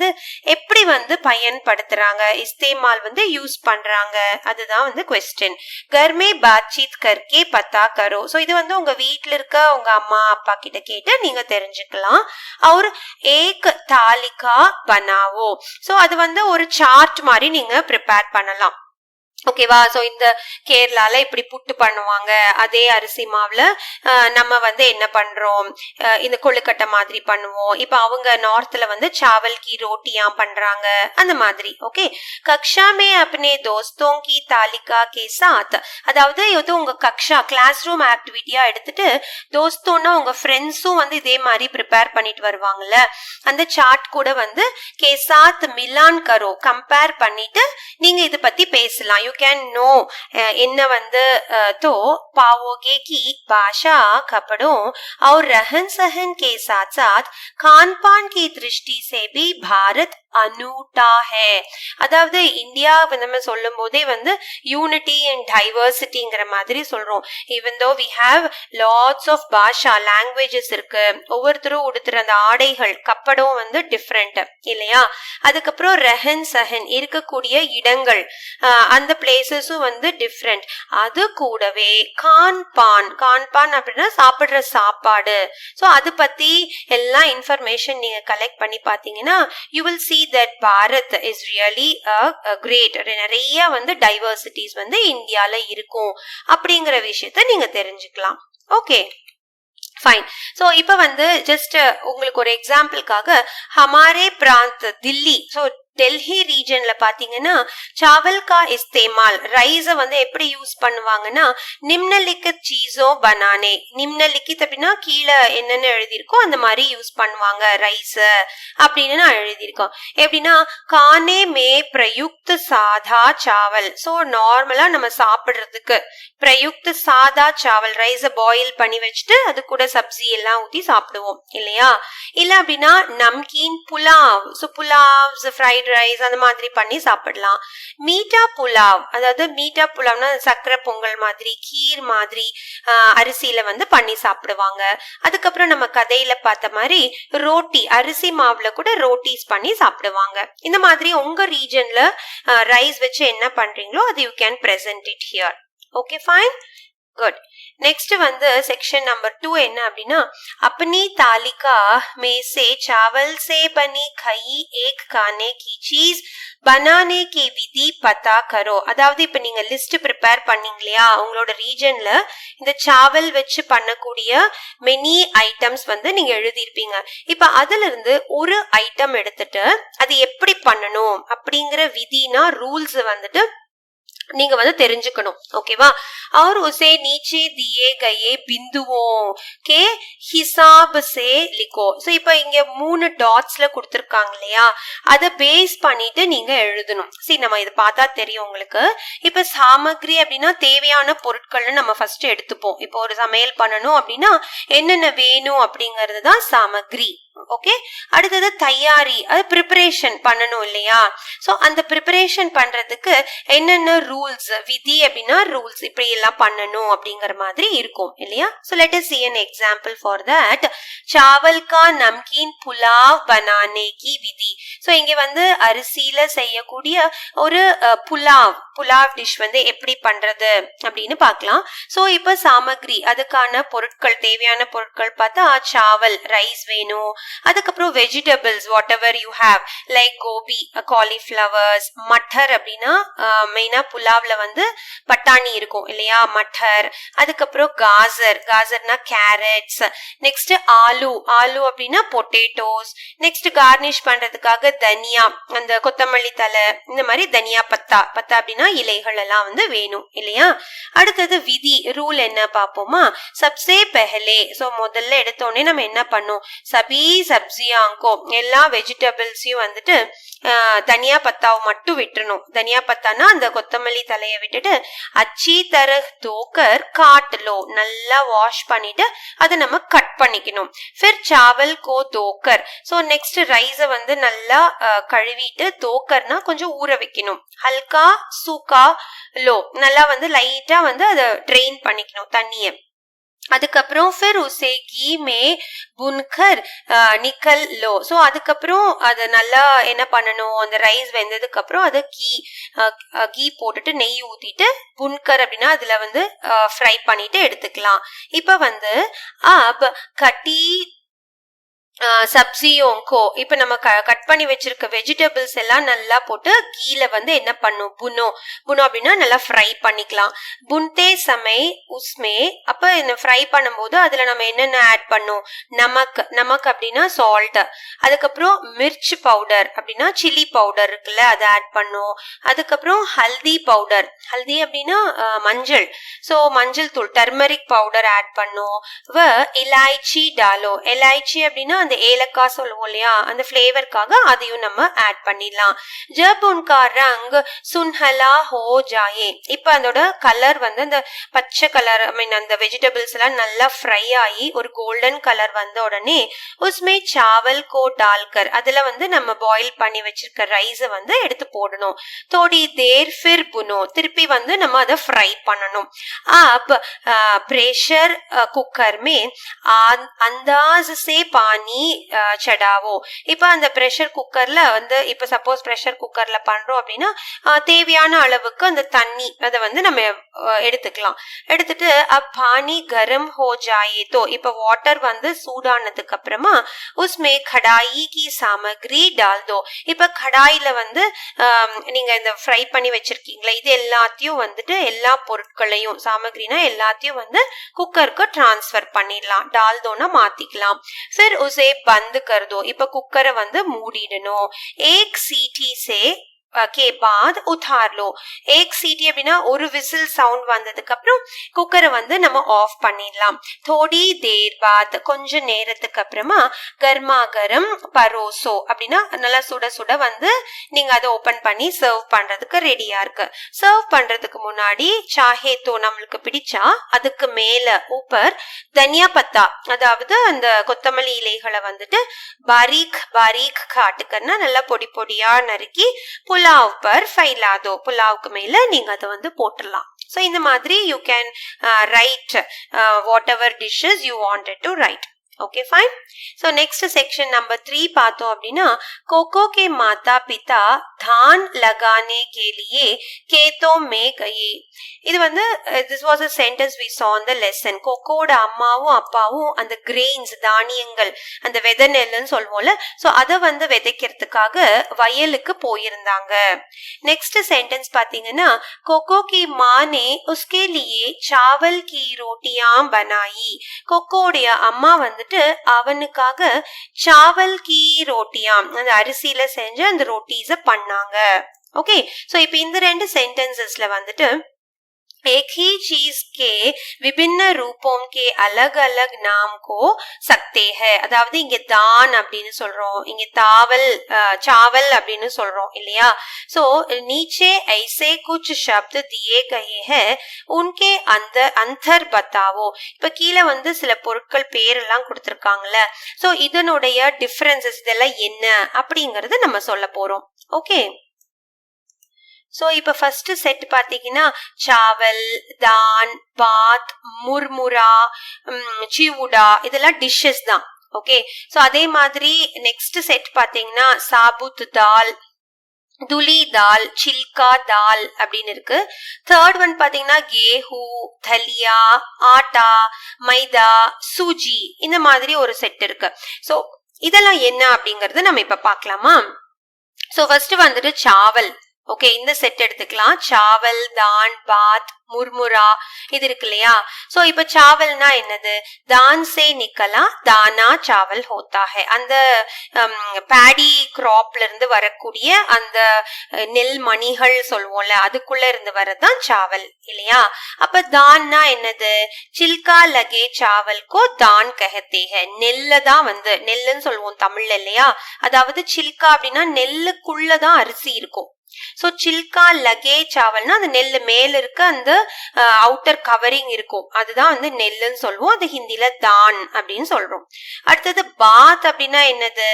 எப்படி வந்து பயன்படுத்துறாங்க, இஸ்தேமால் வந்து யூஸ் பண்றாங்க, அதுதான் வந்து क्वेश्चन. घर में बातचीत करके पता करो. சோ இது வந்து உங்க வீட்ல இருக்க உங்க அம்மா அப்பா கிட்ட கேட்டு நீங்க தெரிஞ்சுக்கலாம். और एक तालिका बनाओ, சோ அது வந்து ஒரு சார்ட் மாதிரி நீங்க ப்ரிப்பேர் பண்ணலாம். ஓகேவா? சோ இந்த கேரளால இப்படி புட்டு பண்ணுவாங்க, அதே அரிசி மாவுல நம்ம வந்து என்ன பண்றோம், இந்த கொழுக்கட்டை மாதிரி பண்ணுவோம். இப்ப அவங்க நார்த்ல வந்து சாவல் கி ரோட்டியா பண்றாங்க அந்த மாதிரி. ஓகே, கக்ஷா மே அப்னே தோஸ்தோं की तालिका के साथ, அதாவது இது உங்க கக்ஷா கிளாஸ் ரூம் ஆக்டிவிட்டியா எடுத்துட்டு தோஸ்தோன்னா உங்க ஃப்ரெண்ட்ஸும் வந்து இதே மாதிரி ப்ரிப்பேர் பண்ணிட்டு வருவாங்கல்ல, அந்த சார்ட் கூட வந்து கே சாத் மிலான் கரோ, கம்பேர் பண்ணிட்டு நீங்க இத பத்தி பேசலாம். You can know என்ன வந்து तो पाओगे कि भाषा कपड़ों और रहन सहन के साथ साथ खान पान की दृष्टि से भी भारत அனூட்டா ஹே. அதாவது இந்தியா நம்ம சொல்லும் போதே வந்து யூனிட்டி அண்ட் டைவர்சிட்டிங்கிற மாதிரி சொல்றோம். Even though we have lots of பாஷா லாங்குவேஜஸ் இருக்கு, ஒவ்வொருத்தரும் உடுத்துற அந்த ஆடைகள் கப்படம் வந்து டிஃப்ரெண்ட் இல்லையா? அதுக்கப்புறம் ரெஹன் சஹன் இருக்கக்கூடிய இடங்கள், அந்த பிளேசஸும் வந்து டிஃப்ரெண்ட். அது கூடவே கான் பான் அப்படின்னா சாப்பிடுற சாப்பாடு. ஸோ அது பத்தி எல்லா இன்ஃபர்மேஷன் நீங்க கலெக்ட் பண்ணி பாத்தீங்கன்னா you will see that Bharat is really a great, நிறைய வந்து டைவர்சிட்டிஸ் வந்து இந்தியால இருக்கும் அப்படிங்கிற விஷயத்த நீங்க தெரிஞ்சுக்கலாம். Okay fine. ஸோ இப்போ வந்து ஜஸ்ட் உங்களுக்கு ஒரு எக்ஸாம்பிளுக்காக ஹமாரே பிராந்த் தில்லி, ஸோ டெல்லி ரீஜன்ல பாத்தீங்கன்னா சாவல் கா இஸ்தேமால் ரைஸ வந்து எப்படி யூஸ் பண்ணுவாங்கன்னா நிம்னலிக்கித் சீஸோ பனானே, நிம்னலிக்கித் அப்படின்னா கீழே என்னென்ன எழுதியிருக்கோ அந்த மாதிரி யூஸ் பண்ணுவாங்க ரைஸ் அப்படின்னு நான் எழுதியிருக்கோம். எப்படின்னா கானே மே பிரயுக்த் சாதா சாவல், ஸோ நார்மலா நம்ம சாப்பிடுறதுக்கு பிரயுக்த் சாதா சாவல் ரைஸ பாயில் பண்ணி வச்சுட்டு அது கூட சப்ஜி எல்லாம் ஊத்தி சாப்பிடுவோம் இல்லையா? இல்ல அப்படின்னா நம்கீன் pulao, so pulaos fried rice அந்த மாதிரி பண்ணி சாப்பிடலாம். மீட்டா புலாவ், அதாவது மீட்டா புலாவ்னா சக்கரை பொங்கல் மாதிரி கீர் மாதிரி அரிசியில வந்து பண்ணி சாப்பிடுவாங்க. அதுக்கப்புறம் நம்ம கதையில பார்த்த மாதிரி ரோட்டி அரிசி மாவுல கூட ரோட்டிஸ் பண்ணி சாப்பிடுவாங்க. இந்த மாதிரி உங்க ரீஜன்ல ரைஸ் வச்சு என்ன பண்றீங்களோ அது you can present it here. Okay fine, good. Next வந்து செக்ஷன் நம்பர் 2 என்ன அப்படின்னா अपनी तालिका में से चावल से बनी कई एक खाने की चीज बनाने की विधि पता करो. அதாவது இப்ப நீங்க லிஸ்ட் ப்ரிப்பேர் பண்ணீங்க இல்லையா உங்களோட ரீஜன்ல, இந்த சாவல் வச்சு பண்ணக்கூடிய மெனி ஐட்டம்ஸ் வந்து நீங்க எழுதியிருப்பீங்க. இப்ப அதுல இருந்து ஒரு ஐட்டம் எடுத்துட்டு அது எப்படி பண்ணணும் அப்படிங்கிற விதினா ரூல்ஸ் வந்துட்டு நீங்க வந்து தெரிஞ்சுக்கணும். ஓகேவா? और उसे नीचे दिए गए बिंदुओं के हिसाब से लिखो. சோ இப்போ இங்க 3 டாட்ஸ்ல கொடுத்திருக்காங்க இல்லையா, அத பேஸ் பண்ணிட்டு நீங்க எழுதணும். சரி, நம்ம இத பார்த்தா தெரியும் உங்களுக்கு. இப்ப சாமகிரி அப்படின்னா தேவையான பொருட்கள்னு நம்ம ஃபர்ஸ்ட் எடுத்துப்போம். இப்போ ஒரு சமையல் பண்ணணும் அப்படின்னா என்னென்ன வேணும் அப்படிங்கிறது தான் சாமகிரி. ஓகே, அடுத்தது தயாரி, அது ப்ரிப்பரேஷன் பண்ணணும் இல்லையா. சோ அந்த ப்ரிப்பரேஷன் பண்றதுக்கு என்னென்ன ரூல்ஸ், விதி அப்படின்னா ரூல்ஸ், இப்படி எல்லாம் பண்ணணும் அப்படிங்கிற மாதிரி இருக்கும் இல்லையா. So let us see an example for that. चावल का नमकीन पुलाव बनाने की विधि. சோ இங்க வந்து அரிசியில செய்யக்கூடிய ஒரு புலாவ் டிஷ் வந்து எப்படி பண்றது அப்படின்னு பார்க்கலாம். சோ இப்ப சாமகிரி, அதுக்கான பொருட்கள், தேவையான பொருட்கள் பார்த்தா சாவல், ரைஸ் வேணும். அதுக்கப்புறம் vegetables whatever you have, like gobi, cauliflowers, மட்டர் அப்படின்னா மெயினா புலாவ்ல வந்து பட்டாணி இருக்கும் இல்லையா, மட்டர். அதுக்கப்புறம் காசர்னா கேரட்ஸ். நெக்ஸ்ட் ஆலு அப்படின்னா பொட்டேட்டோஸ். நெக்ஸ்ட் கார்னிஷ் பண்றதுக்காக தனியா, அந்த கொத்தமல்லி தலை, இந்த மாதிரி தனியா பத்தா அப்படின்னா இலைகள் எல்லாம் வந்து வேணும் இல்லையா. அடுத்தது விதி, ரூல் என்ன பாப்போமா. சப்சே பெஹலே, சோ முதல்ல எடுத்தோடனே நம்ம என்ன பண்ணோம், சபி சப்ஜியாங்கோ, எல்லா வெஜிடபிள்ஸையும் வந்துட்டு தனியா பத்தாவை மட்டும் விட்டுறணும். தனியா பத்தானா அந்த கொத்தமல்லி தலையை விட்டுட்டு அச்சி தரஹ் தோக்கர் காட்டலோ, நல்லா வாஷ் பண்ணிட்டு அதை நம்ம கட் பண்ணிக்கணும். फिर चावल को धोकर, சோ நெக்ஸ்ட் ரைஸ வந்து நல்லா கழுவிட்டு, தோக்கர்னா கொஞ்சம் ஊற வைக்கணும். ஹல்கா சூக்கா லோ, நல்லா வந்து லைட்டா வந்து அதை ட்ரெயின் பண்ணிக்கணும் தண்ணிய. அதுக்கப்புறம் फिर उसे घी में भूनकर निकल लो. சோ அதுக்கப்புறம் அது நல்லா என்ன பண்ணணும், அந்த ரைஸ் வெந்ததுக்கு அப்புறம் அதை கீ போட்டுட்டு நெய் ஊத்திட்டு புன்கர் அப்படின்னா அதுல வந்து ஃப்ரை பண்ணிட்டு எடுத்துக்கலாம். இப்ப வந்து கட்டி சப்ஜியோங்கோ, இப்ப நம்ம கட் பண்ணி வச்சிருக்க வெஜிடபிள்ஸ் எல்லாம் நல்லா போட்டு கீல வந்து என்ன பண்ணும், புனோ அப்படின்னா நல்லா ஃப்ரை பண்ணிக்கலாம். புன்தே சமய் உஸ்மே, அப்ப ஃப்ரை பண்ணும்போது அதுல நம்ம என்னென்ன ஆட் பண்ணும், நமக் அப்படின்னா சால்ட், அதுக்கப்புறம் மிர்ச் பவுடர் அப்படின்னா சில்லி பவுடர் இருக்குல்ல, அதை ஆட் பண்ணும். அதுக்கப்புறம் ஹல்தி பவுடர், ஹல்தி அப்படின்னா மஞ்சள், சோ மஞ்சள் தூள், டர்மரிக் பவுடர் ஆட் பண்ணும். இலாய்ச்சி டாலோ, இலாய்ச்சி அப்படின்னா அந்த ஏலக்காய் சொல்லுவோம் இல்லையா, அந்த ஃபிளேவருக்காக அதையும் நம்ம ஆட் பண்ணிடலாம். ஜப் உன்கா ரங் சுன்ஹலா ஹோ ஜாயே, இப்ப அதோட கலர் வந்து அந்த பச்சை கலர், ஐ மீன் அந்த வெஜிடபிள்ஸ் எல்லாம் நல்லா ஃப்ரை ஆகி ஒரு கோல்டன் கலர் வந்த உடனே உஸ்மே சாவல் கோ டால்கர், அதுல வந்து நம்ம பாயில் பண்ணி வச்சிருக்க ரைஸை வந்து எடுத்து போடணும். தோடி தேர் ஃபிர் புனோ, திருப்பி வந்து நம்ம அதை ஃப்ரை பண்ணணும். அப் பிரஷர் குக்கர் மே அந்தாஸ் சே பானி சடாவோ, இப்ப அந்த பிரஷர் குக்கர்ல வந்து, இப்ப சப்போஸ் பிரஷர் குக்கர்ல பண்றோம் அப்படின்னா தேவையான அளவுக்கு அந்த தண்ணி அதை வந்து நம்ம எடுத்துக்கலாம். எடுத்துட்டு பானி கரம் ஹோ ஜாயே தோ, இப்ப வாட்டர் வந்து சூடானதுக்கு அப்புறமா உஸ்மே கடாயி கி சாமகிரி டால் தோ, இப்ப கடாயில வந்து நீங்க இந்த ஃப்ரை பண்ணி வச்சிருக்கீங்களா, இது எல்லாத்தையும் வந்துட்டு எல்லா பொருட்களையும், சாமகிரினா எல்லாத்தையும் வந்து குக்கருக்கு டிரான்ஸ்ஃபர் பண்ணிடலாம், டால் தோனா மாத்திக்கலாம். फिर उसे बंद कर दो, இப்ப குக்கரை வந்து மூடிடணும். एक सीटी से के बाद उतार लो, एक सीटी அப்படின்னா ஒரு விசில் சவுண்ட் வந்ததுக்கு அப்புறம் குக்கரை வந்து நம்ம ஆஃப் பண்ணிடலாம். थोड़ी देर बाद, கொஞ்ச நேரத்துக்கு அப்புறமா கர்மா கரம் பரோசோ, அப்படின்னா நல்லா சுட சுட வந்து நீங்க அதை ஓபன் பண்ணி சர்வ் பண்றதுக்கு ரெடியா இருக்கு. சர்வ் பண்றதுக்கு முன்னாடி சாஹே தோ, நம்மளுக்கு பிடிச்சா அதுக்கு மேல ஊப்பர் தனியா பத்தா, அதாவது அந்த கொத்தமல்லி இலைகளை வந்துட்டு பாரீக் காட்டுக்கன்னா நல்லா பொடி பொடியா நறுக்கி புலாவ் பர் ஃபைலா தோ, புலாவுக்கு மேல நீங்க அதை வந்து போட்டுடலாம். சோ இந்த மாதிரி you can right what ever dishes you wanted to right. Okay, fine. So next section number 3 பார்த்தோம் அப்படின்னா, कोको के माता पिता धान लगाने के लिए खेतों में गए. இது வந்து this was a sentence we saw in the lesson. கொக்கோட அம்மாவும் அப்பாவும் அந்த கிரெயின்ஸ், தானியங்கள், அந்த விதை நெல்லுன்னு சொல்லுவோம்ல, சோ அதை வந்து விதைக்கிறதுக்காக வயலுக்கு போயிருந்தாங்க. நெக்ஸ்ட் சென்டென்ஸ் பாத்தீங்கன்னா, कोको की माँ ने उसके लिए चावल की रोटियां बनाई. கொக்கோடைய அம்மா வந்துட்டு அவனுக்காக சாவல் கீ ரோட்டியாம், அந்த அரிசியில செஞ்ச அந்த ரொட்டீஸ பண்ணாங்க. ஓகே, சோ இப்ப இந்த ரெண்டு சென்டென்சஸ்ல வந்துட்டு एक ही चीज के विभिन्न रूपों के अलग अलग नाम को सकते हैं. அதாவது இங்க தான் அப்படின்னு சொல்றோம், இங்க தாவல் चावल அப்படின்னு சொல்றோம் இல்லையா. சோ नीचे ऐसे कुछ शब्द दिए गए हैं उनके अंतर बताओ. இப்ப கீழே வந்து சில பொருட்கள் பேரெல்லாம் கொடுத்திருக்காங்கல்ல. சோ இதனுடைய டிஃபரன்சஸ் இதெல்லாம் என்ன அப்படிங்கறது நம்ம சொல்ல போறோம். ஓகே, சோ இப்ப ஃபர்ஸ்ட் செட் பாத்தீங்கன்னா சாவல், தான், பாத், முர்முரா, சிவுடா இதெல்லாம் டிஷ்ஷஸ் தான். ஓகே, சோ அதே மாதிரி நெக்ஸ்ட் செட் பாத்தீங்கன்னா சாபுத் தால், துலி தால், சில்கா தால் அப்படின்னு இருக்கு. தேர்ட் ஒன் பாத்தீங்கன்னா கேஹூ, தலியா, ஆட்டா, மைதா, சூஜி இந்த மாதிரி ஒரு செட் இருக்கு. சோ இதெல்லாம் என்ன அப்படிங்கறது நம்ம இப்ப பாக்கலாமா. சோ ஃபர்ஸ்ட் வந்துட்டு சாவல். ஓகே, இந்த செட் எடுத்துக்கலாம். சாவல், தான், பாத், முர்முரா இது இருக்கு இல்லையா. சோ இப்ப சாவல்னா என்னது, தான் சே நிக்கலா தானா சாவல் ஹோத்தா ஹை. அந்த பேடி கிராப்ல இருந்து வரக்கூடிய அந்த நெல் மணிகள் சொல்லுவோம்ல, அதுக்குள்ள இருந்து வரதான் சாவல் இல்லையா. அப்ப தான்னா என்னது, சில்கா லகே சாவல் கோ தான் கஹத்தே ஹை. நெல்ல தான் வந்து நெல்லுன்னு சொல்லுவோம் தமிழ்ல இல்லையா. அதாவது சில்கா அப்படின்னா நெல்லுக்குள்ளதான் அரிசி இருக்கும். சோ சில்கா லகே சாவல்னா அந்த நெல்லு மேல இருக்க அந்த அவுட்டர் கவரிங் இருக்கும், அதுதான் வந்து நெல்லுன்னு சொல்லுவோம். அது ஹிந்தில தான் அப்படின்னு சொல்றோம். அடுத்தது பாத் அப்படின்னா என்னது,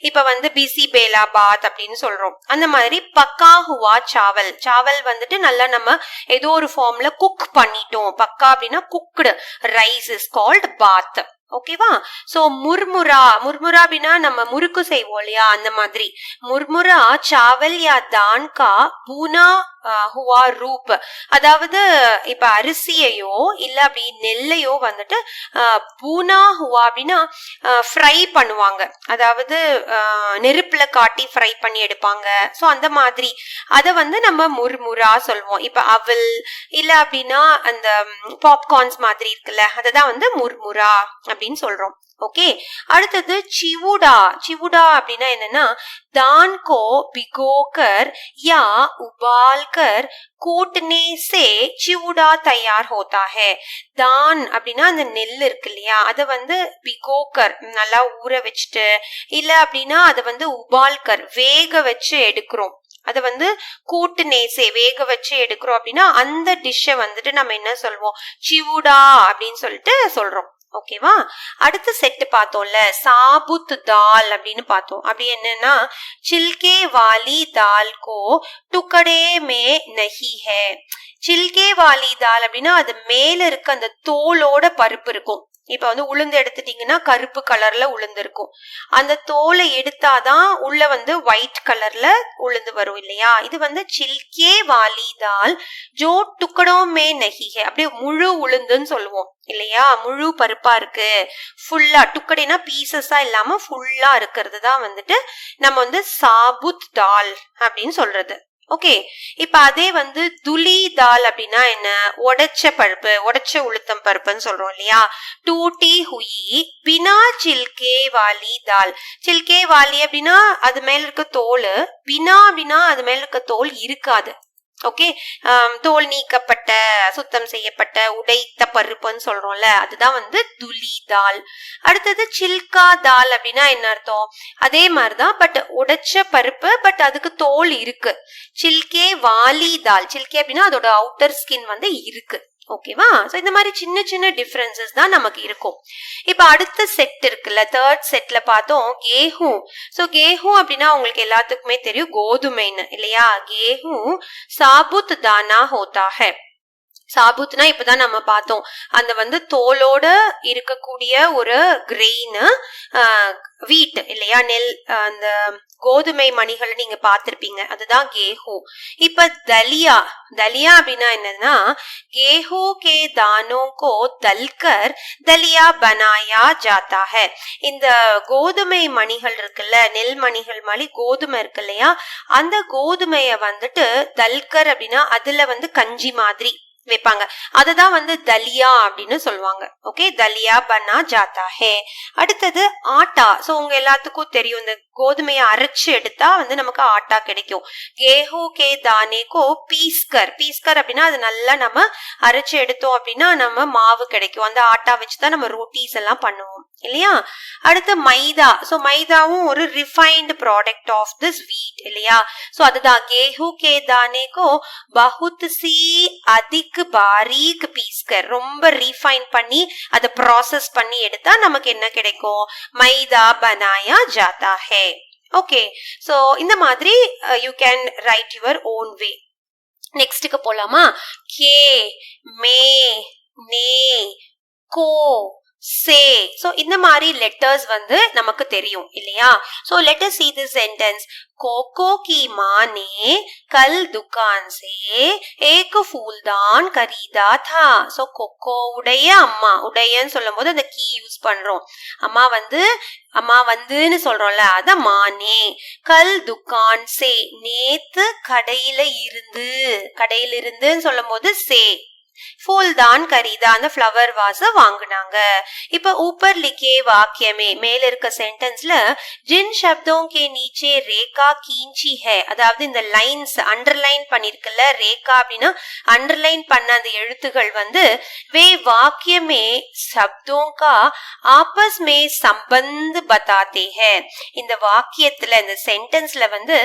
இப்ப வந்து பிசி பேலா பாத் அப்படின்னு சொல்றோம். அந்த மாதிரி பக்கா ஹுவா சாவல். சாவல் வந்துட்டு நல்லா நம்ம ஏதோ ஒரு ஃபார்ம்ல குக் பண்ணிட்டோம். பக்கா அப்படின்னா குக்டு ரைஸ் இஸ் கால்ட் பாத். ஓகேவா. சோ முர்முரா, முர்முரா அப்படின்னா நம்ம முறுக்கு செய்வோம் இல்லையா, அந்த மாதிரி முர்முரா சாவல் யா தான் கா பூனா ஹுவா ரூப். அதாவது இப்ப அரிசியையோ இல்ல அப்படி நெல்லையோ வந்துட்டு பூனா ஹுவா அப்படின்னா ஃப்ரை பண்ணுவாங்க, அதாவது நெருப்புல காட்டி ஃப்ரை பண்ணி எடுப்பாங்க. சோ அந்த மாதிரி அத வந்து நம்ம முர்முரா சொல்லுவோம். இப்ப அவல் இல்ல அப்படின்னா அந்த பாப்கார்ன்ஸ் மாதிரி இருக்குல்ல, அததான் வந்து முர்முரா அப்படின்னு சொல்றோம். ஓகே, அடுத்தது சிவுடா. சிவுடா அப்படின்னா என்னன்னா दान को भिगोकर या उबालकर कूटने से चिवड़ा तैयार होता है. தான் அப்படின்னா அந்த நெல் இருக்கு இல்லையா, அத வந்து பிகோக்கர் நல்லா ஊற வச்சுட்டு இல்ல அப்படின்னா அத வந்து உபால்கர் வேக வச்சு எடுக்கிறோம். அத வந்து கூட்டு நேசே வேக வச்சு எடுக்கிறோம் அப்படின்னா அந்த டிஷ்ஷை வந்துட்டு நம்ம என்ன சொல்வோம், சிவுடா அப்படின்னு சொல்லிட்டு சொல்றோம். ஓகேவா. அடுத்த செட் பார்த்தோம்ல சாபுத் தால் அப்படின்னு பார்த்தோம். அப்படி என்னன்னா சில்கே வாலி தால் கோ டுக்கடே மே நஹி ஹை. சில்கே வாலி தால் அப்படின்னா அது மேல இருக்க அந்த தோலோட பருப்பு இருக்கும். இப்ப வந்து உளுந்து எடுத்துட்டீங்கன்னா கருப்பு கலர்ல உளுந்து இருக்கும். அந்த தோலை எடுத்தாதான் உள்ள வந்து ஒயிட் கலர்ல உளுந்து வரும் இல்லையா. இது வந்து சில்கே வாலி தால் ஜோ டுக்கடோ மே நஹி ஹை. அப்படியே முழு உளுந்துன்னு சொல்லுவோம் இல்லையா, முழு பருப்பா இருக்கு, ஃபுல்லா டுக்கடைனா பீசஸா இல்லாம ஃபுல்லா இருக்கிறது தான் வந்துட்டு நம்ம வந்து சாபுத் தால் அப்படின்னு சொல்றது. ஓகே, இப்ப அதே வந்து துலி தால் அப்படின்னா என்ன, உடைச்ச பருப்பு, உடைச்ச உளுத்தம் பருப்புன்னு சொல்றோம் இல்லையா. டூட்டி ஹுயி பினா சில்கே வாலி தால். சில்கே வாலி அப்படின்னா அது மேல இருக்க தோல், பினா அப்படின்னா அது மேல இருக்க தோல் இருக்காது. ஓகே, தோல் நீக்கப்பட்ட சுத்தம் செய்யப்பட்ட உடைத்த பருப்புன்னு சொல்றோம்ல, அதுதான் வந்து துலி தால். அடுத்தது சில்கா தால் அப்படின்னா என்ன அர்த்தம், அதே மாதிரிதான் பட் உடைச்ச பருப்பு, பட் அதுக்கு தோல் இருக்கு. சில்கே வாலி தால், சில்கே அப்படின்னா அதோட அவுட்டர் ஸ்கின் வந்து இருக்கு. ஓகேவா. சோ இந்த மாதிரி சின்ன சின்ன டிஃபரன்சஸ் தான் நமக்கு இருக்கும். இப்ப அடுத்த செட் இருக்குல்ல, தேர்ட் செட்ல பார்த்தோம் கேஹூ. சோ கேஹூ அப்படின்னா உங்களுக்கு எல்லாத்துக்குமே தெரியும் கோதுமைன்னு இல்லையா. கேஹூ சாபுத் தானா ஹோத்தா ஹை. சாபுத்னா இப்பதான் நம்ம பார்த்தோம், அந்த வந்து தோலோட இருக்கக்கூடிய ஒரு கிரெயின் வீட் இல்லையா, நெல் அந்த கோதுமை மணிகளை நீங்க பார்த்திருப்பீங்க, அதுதான் கேஹூ. இப்ப தலியா, தலியா அப்படின்னா என்னன்னா गेहूं के दानों को दलकर दलिया बनाया जाता है. இந்த கோதுமை மணிகள் இருக்குல்ல, நெல் மணிகள் மாதிரி கோதுமை இருக்கு இல்லையா, அந்த கோதுமைய வந்துட்டு தல்கர் அப்படின்னா அதுல வந்து கஞ்சி மாதிரி வைப்பாங்க. அததான் வந்து தலியா அப்படின்னு சொல்லுவாங்க. ஓகே, தலியா பனா ஜாத்தா ஹே. அடுத்தது ஆட்டா. சோ உங்க எல்லாத்துக்கும் தெரியும், இந்த கோதுமையை அரைச்சு எடுத்தா வந்து நமக்கு ஆட்டா கிடைக்கும். கேஹூ கே தானேக்கோ பீஸ்கர். பீஸ்கர் அப்படின்னா அது நல்லா நம்ம அரைச்சு எடுத்தோம் அப்படின்னா நம்ம மாவு கிடைக்கும். அந்த ஆட்டா வச்சுதான் நம்ம ரோட்டீஸ் எல்லாம் பண்ணுவோம் இல்லையா. அடுத்து மைதா. சோ மைதாவும் ஒரு ரிஃபைன்டு ப்ராடக்ட் ஆஃப் திஸ் வீட் இல்லையா. சோ அதுதான் கேஹூ கே தானேக்கோ பஹுத் சி அதிக் பாரீக் பீஸ்கர். ரொம்ப ரீஃபைன் பண்ணி அதை ப்ராசஸ் பண்ணி எடுத்தா நமக்கு என்ன கிடைக்கும், மைதா பனாயா ஜாத்தா ஹே. ஓகே, சோ இந்த மாதிரி you can write your own way. நெக்ஸ்ட்டுக்கு போலாமா. கே மே நே கோ சே. சோ இந்த மாதிரி லெட்டர்ஸ் வந்து நமக்கு தெரியும் இல்லையா. So let us see this sentence. Coco की माँ ने कल दुकान से एक फूलदान खरीदा था. सो कोको உடைய அம்மா, உடையன்னு சொல்லும் போது அந்த கீ யூஸ் பண்றோம். அம்மா வந்துன்னு சொல்றோம்ல, அத மானே. கல் துக்கான் சே, நேத்து கடையில இருந்துன்னு சொல்லும் போது சே. फूलदान खरीदा, அந்த ஃப்ளவர் வாஸ வாங்குனாங்க. இப்ப ஊப்பர் லிखे वाक्य में மேல இருக்க சென்டென்ஸ்ல जिन शब्दों के नीचे रेखा खींची है, அதாவது இந்த லைன்ஸ் அண்டர்லைன் பண்ணிருக்கல, ரேகா அப்படின்னா அண்டர்லைன் பண்ண அந்த எழுத்துகள் வந்து वे वाक्य में शब्दों का आपस में संबंध बताते हैं. இந்த வாக்கியத்துல இந்த சென்டென்ஸ்ல வந்து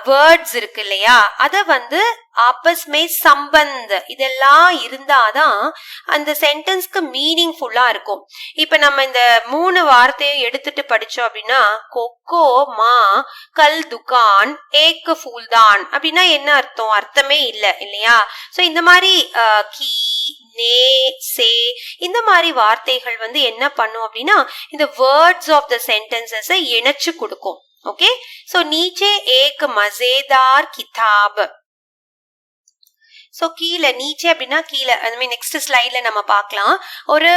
வேர்ட்ஸ் இருக்கு இல்லையா, அத வந்து ஆப்பஸ் மே சம்பந்த் இதெல்லாம் இருந்தாதான் அந்த சென்டென்ஸ்க்கு மீனிங் ஃபுல்லா இருக்கும். இப்ப நம்ம இந்த 3 வார்த்தையும் எடுத்துட்டு படிச்சோம் அப்படின்னா, கொக்கோ மா கல் துகான் ஏக் ஃபூல்தான் அப்படின்னா என்ன அர்த்தம், அர்த்தமே இல்ல இல்லையா. சோ இந்த மாதிரி கீ நே சே இந்த மாதிரி வார்த்தைகள் வந்து என்ன பண்ணும் அப்படின்னா இந்த வேர்ட்ஸ் ஆஃப் த சென்டென்சஸ் இணைச்சு கொடுக்கும். ஓகே, சோ நீச்சே ஏக் மசேதார் கிதாப். சோ கீழே நீச்சே அப்படின்னா கீழே, நெக்ஸ்ட் ஸ்லைட்ல நம்ம பார்க்கலாம். ஒரு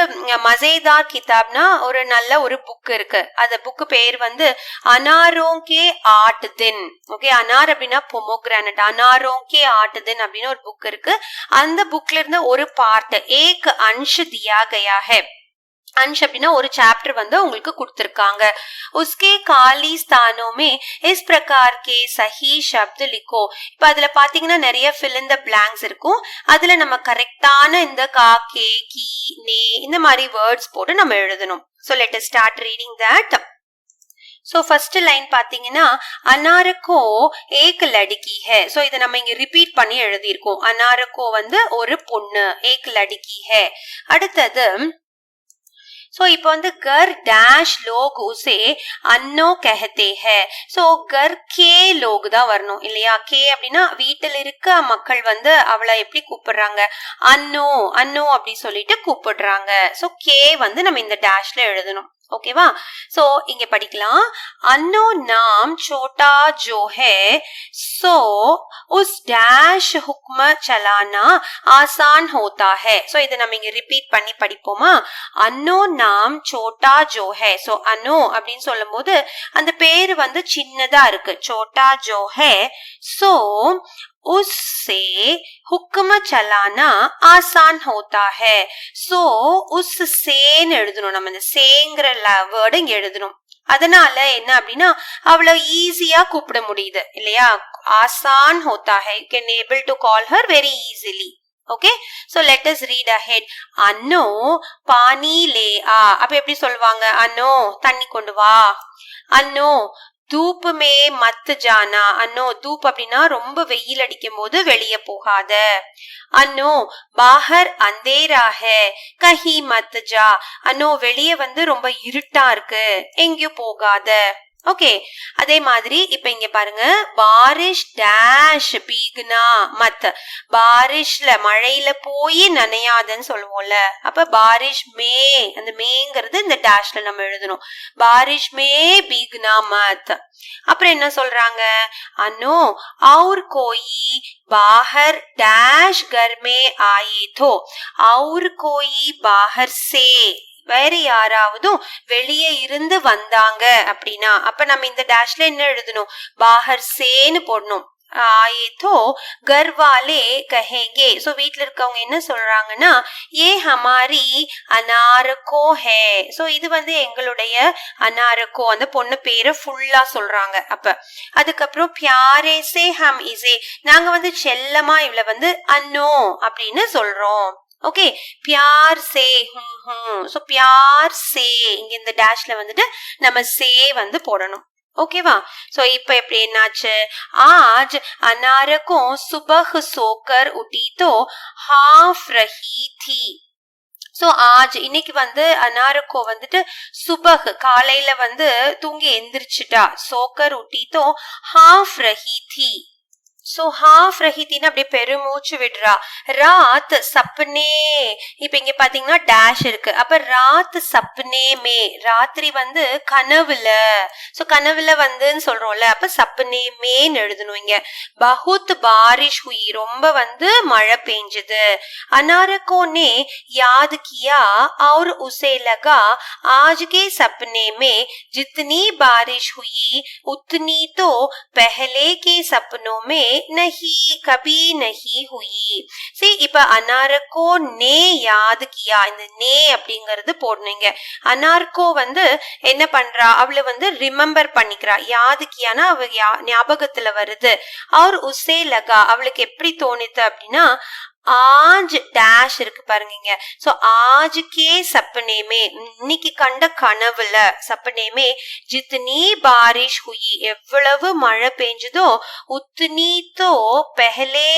மசேதார் கிதாப்னா ஒரு நல்ல ஒரு புக் இருக்கு. அந்த புக் பேர் வந்து அனாரோங்கே ஆட் தின். ஓகே, அனார் அப்படின்னா பொமோகிரானட், அனாரோங்கே ஆட் தின் அப்படின்னு ஒரு புக் இருக்கு. அந்த புக்ல இருந்து ஒரு பார்ட் ஏக் அன்ஷ் தியா கயா ஹை. अंश அப்படின்னா ஒரு சாப்டர் வந்து உங்களுக்கு கொடுத்திருக்காங்க. उसके खाली स्थानों में इस प्रकार के सही शब्द लिखो. இப்ப அதுல பாத்தீங்கன்னா நிறைய fill in the blanks இருக்கும். அதுல நம்ம கரெக்டான இந்த கா கே கி நே இந்த மாதிரி வேர்ட்ஸ் போட்டு நம்ம எழுதணும். So let us start reading that. So first line பாத்தீங்கன்னா அனாரக்கோ ஏக் லடுக்கி ஹே. சோ இதை நம்ம இங்க ரிப்பீட் பண்ணி எழுதியிருக்கோம். அனாரக்கோ வந்து ஒரு பொண்ணு, ஏக் லடுக்கி ஹே. அடுத்தது सो இப்போ வந்து घर डैश लोग उसे अन्नो कहते हैं. सो घर के लोग தான் வரணும் இல்லையா. கே அப்படின்னா வீட்டில் இருக்க மக்கள் வந்து அவளை எப்படி கூப்பிடுறாங்க, அன்னோ அன்னோ அப்படி சொல்லிட்டு கூப்பிடுறாங்க. சோ கே வந்து நம்ம இந்த டேஷ்ல எழுதணும். ஓகேவா. சோ இங்க படிக்கலாம். अन्नो नाम छोटा जो है सो उस डैश हुक्म चलाना आसान होता है. सो இதை நம்ம இங்க ரிப்பீட் பண்ணி படிப்போமா. अन्नो नाम छोटा जो है. सो अनो அப்படின்னு சொல்லும் போது அந்த பேரு வந்து சின்னதா இருக்கு, छोटा जो है. सो उससे हुक्म चलाना आसान होता है. सो उससेன்னு எழுதணும். நம்ம இந்த சேங்கிற வேர்டு இங்க எழுதணும். அதனால என்ன அப்படின்னா அவ்வளவு ஈஸியா கூப்பிட முடியுது இல்லையா. ஆசான் ஹோத்தா ஹை. You can able to call her very easily. Okay, so let us read ahead. Anno पानी ले आ. அப்ப எப்படி சொல்வாங்க, अन्नो தண்ணி கொண்டு வா. अन्नो धूप में मत जाना. अन्नो धूप அப்படின்னா ரொம்ப வெயில் அடிக்கும் போது வெளியே போகாத. अन्नो बाहर अंधेरा है कहीं मत जा. अन्नो வெளியே வந்து ரொம்ப இருட்டா இருக்கு, எங்கேயும் போகாத. ஓகே, அதே மாதிரி இப்ப இங்க பாருங்க, பாரிஷ் டேஷ் பீக்னா மத். பாரிஷ்ல மழையில போய் நனையாதன்னு சொல்லுவோம்ல, அப்ப பாரிஷ் மே, அந்த மேங்கிறது இந்த டேஷ்ல நம்ம எழுதணும். பாரிஷ் மே பீக்னா மத். அப்புறம் என்ன சொல்றாங்க, அனோ और कोई बाहर डैश घर में आए तो. और कोई बाहर से, வேற யாராவதும் வெளியே இருந்து வந்தாங்க அப்படின்னா அப்ப நம்ம இந்த டேஷ்ல என்ன எழுதணும், பாஹர் சேன்னு போடணும். आए तो घर वाले कहेंगे. So வீட்ல இருக்கவங்க என்ன சொல்றாங்கன்னா ये हमारी अनारको है. So இது வந்து எங்களுடைய अनारको, அந்த பொண்ணு பேரை ஃபுல்லா சொல்றாங்க. அப்ப அதுக்கப்புறம் प्यारे से हम इसे, நாங்க வந்து செல்லமா இவளை வந்து அன்னோ அப்படின்னு சொல்றோம். ஓகே, பியார் சே. சோ பியார் சே, இங்க இந்த டேஷ்ல வந்துட்டு நம்ம சே வந்து போடணும். ஓகேவா? சோ இப்ப எப்படி என்னாச்சு, ஆஜ் அனாரகோ சுபஹ் சோக்கர் உட்டி தோ ஹாஃப் ரஹி थी. சோ ஆஜ் இன்னைக்கு வந்து அனாரகோ வந்துட்டு சுபஹ் காலையில வந்து தூங்கி எந்திரிச்சிட்டா. சோக்கர் உட்டி தோ ஹாஃப் ரஹி थी. சோ ஹாஃப் ரஹித்தின்னு அப்படியே பெருமூச்சு விடுறா. ராத் சப்னே, இப்ப இங்க பாத்தீங்கன்னா டேஷ் இருக்கு. அப்ப ராத் சப்னே மே, ராத்திரி வந்து கனவுல. சோ கனவுல வந்துன்னு சொல்றோம்ல, அப்ப சப்னே மேன்னு எழுதணும் இங்க. பஹுத் பாரிஷ் ஹுயி, ரொம்ப வந்து மழை பெஞ்சது. अनारको ने याद किया और उसे लगा आज के सपने में जितनी बारिश हुई उतनी तो पहले के सपनों में नहीं कभी नहीं हुई. See, இப்ப अनारको ने याद किया, இந்த நே அப்படிங்கிறது போடணுங்க. அனார்கோ வந்து என்ன பண்றா, அவளை வந்து ரிமெம்பர் பண்ணிக்கிறா. யாது கியானா அவ ஞாபகத்துல வருது. और उसे लगा, அவளுக்கு எப்படி தோணுது அப்படின்னா ஆஜ் டேஷ் இருக்கு பாருங்க. சோ ஆஜ் கே சப்பனேமே, இன்னைக்கு கண்ட கனவுல, சப்பனேமே ஜித்னி பாரிஷ் ஹுயி, எவ்வளவு மழை பெஞ்சதோ, உத்னி தோ பெஹலே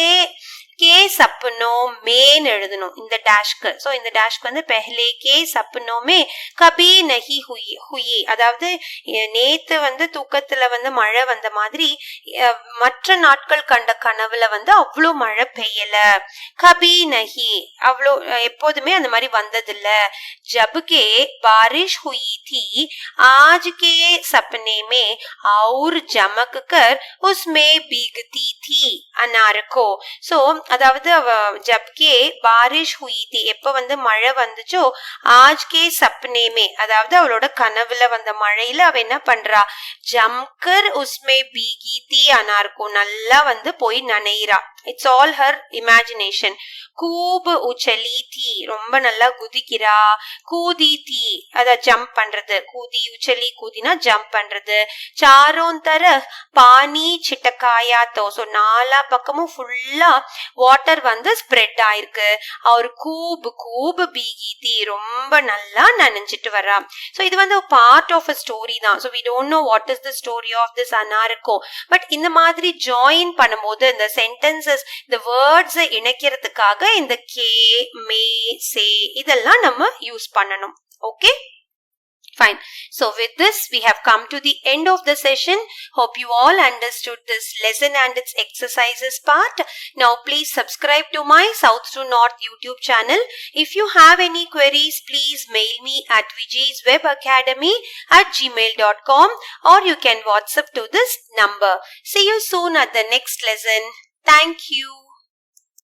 கே சப்பனோ மேன்னு எழுதணும் இந்த டேஷ்க்கு. சோ இந்த டேஷ்க்கு வந்து பெஹலே கே சப்பனோ மே கபி நஹி ஹுயி ஹுயி, அதாவது நேத்து வந்து தூக்கத்துல வந்து மழை வந்த மாதிரி மற்ற நாட்கள் கண்ட கனவுல வந்து அவ்வளோ மழை பெய்யல. கபி நஹி, அவ்வளோ எப்போதுமே அந்த மாதிரி வந்ததில்ல. ஜபுகே பாரிஷ் ஹுயி थी आज के सपने में और जमक कर उसमें भीगती थी अनारको. सो அதாவது அவ ஜப்கே பாரிஷ் ஹுயி थी, எப்ப வந்து மழை வந்துச்சோ, ஆஜ் கே சப்னே மே, அதாவது அவளோட கனவுல வந்த மழையில அவ என்ன பண்றா, ஜம்கர் உஸ்மே பீகி தி அனார்கோ, நல்லா வந்து போய் நனைறா. It's all her imagination. கூப் உச்சலி தி, ரொம்ப நல்லா குதிக்கிறா. கூதி தி, அத ஜம்ப் பண்றது. கூதி உச்சலி, கூதினா ஜம்ப் பண்றது. சாரோன் தர பானி சிட்டக்காயா தோ, சோ நாலா பக்கமும் ஃபுல்லா வாட்டர் வந்து ஸ்ப்ரெட் ஆயிருக்கு. அவர் கூப் கூப் பீகி தி, ரொம்ப நல்லா நனைஞ்சிட்டு வரா. சோ இது வந்து பார்ட் ஆஃப் அ ஸ்டோரி தான். So we don't know what is the story of this Anarko. But இந்த மாதிரி ஜாயின் பண்ணும்போது இந்த சென்டென்சஸ், இந்த வேர்ட்ஸ் இணைக்கிறதுக்காக இந்த கே மே சே இதெல்லாம் நம்ம யூஸ் பண்ணணும். Okay, fine. So with this we have come to the end of the session. Hope you all understood this lesson and its exercises part. Now please subscribe to my South to North YouTube channel. If you have any queries, please mail me at vijay'swebacademy@gmail.com or you can WhatsApp to this number. See you soon at the next lesson. Thank you.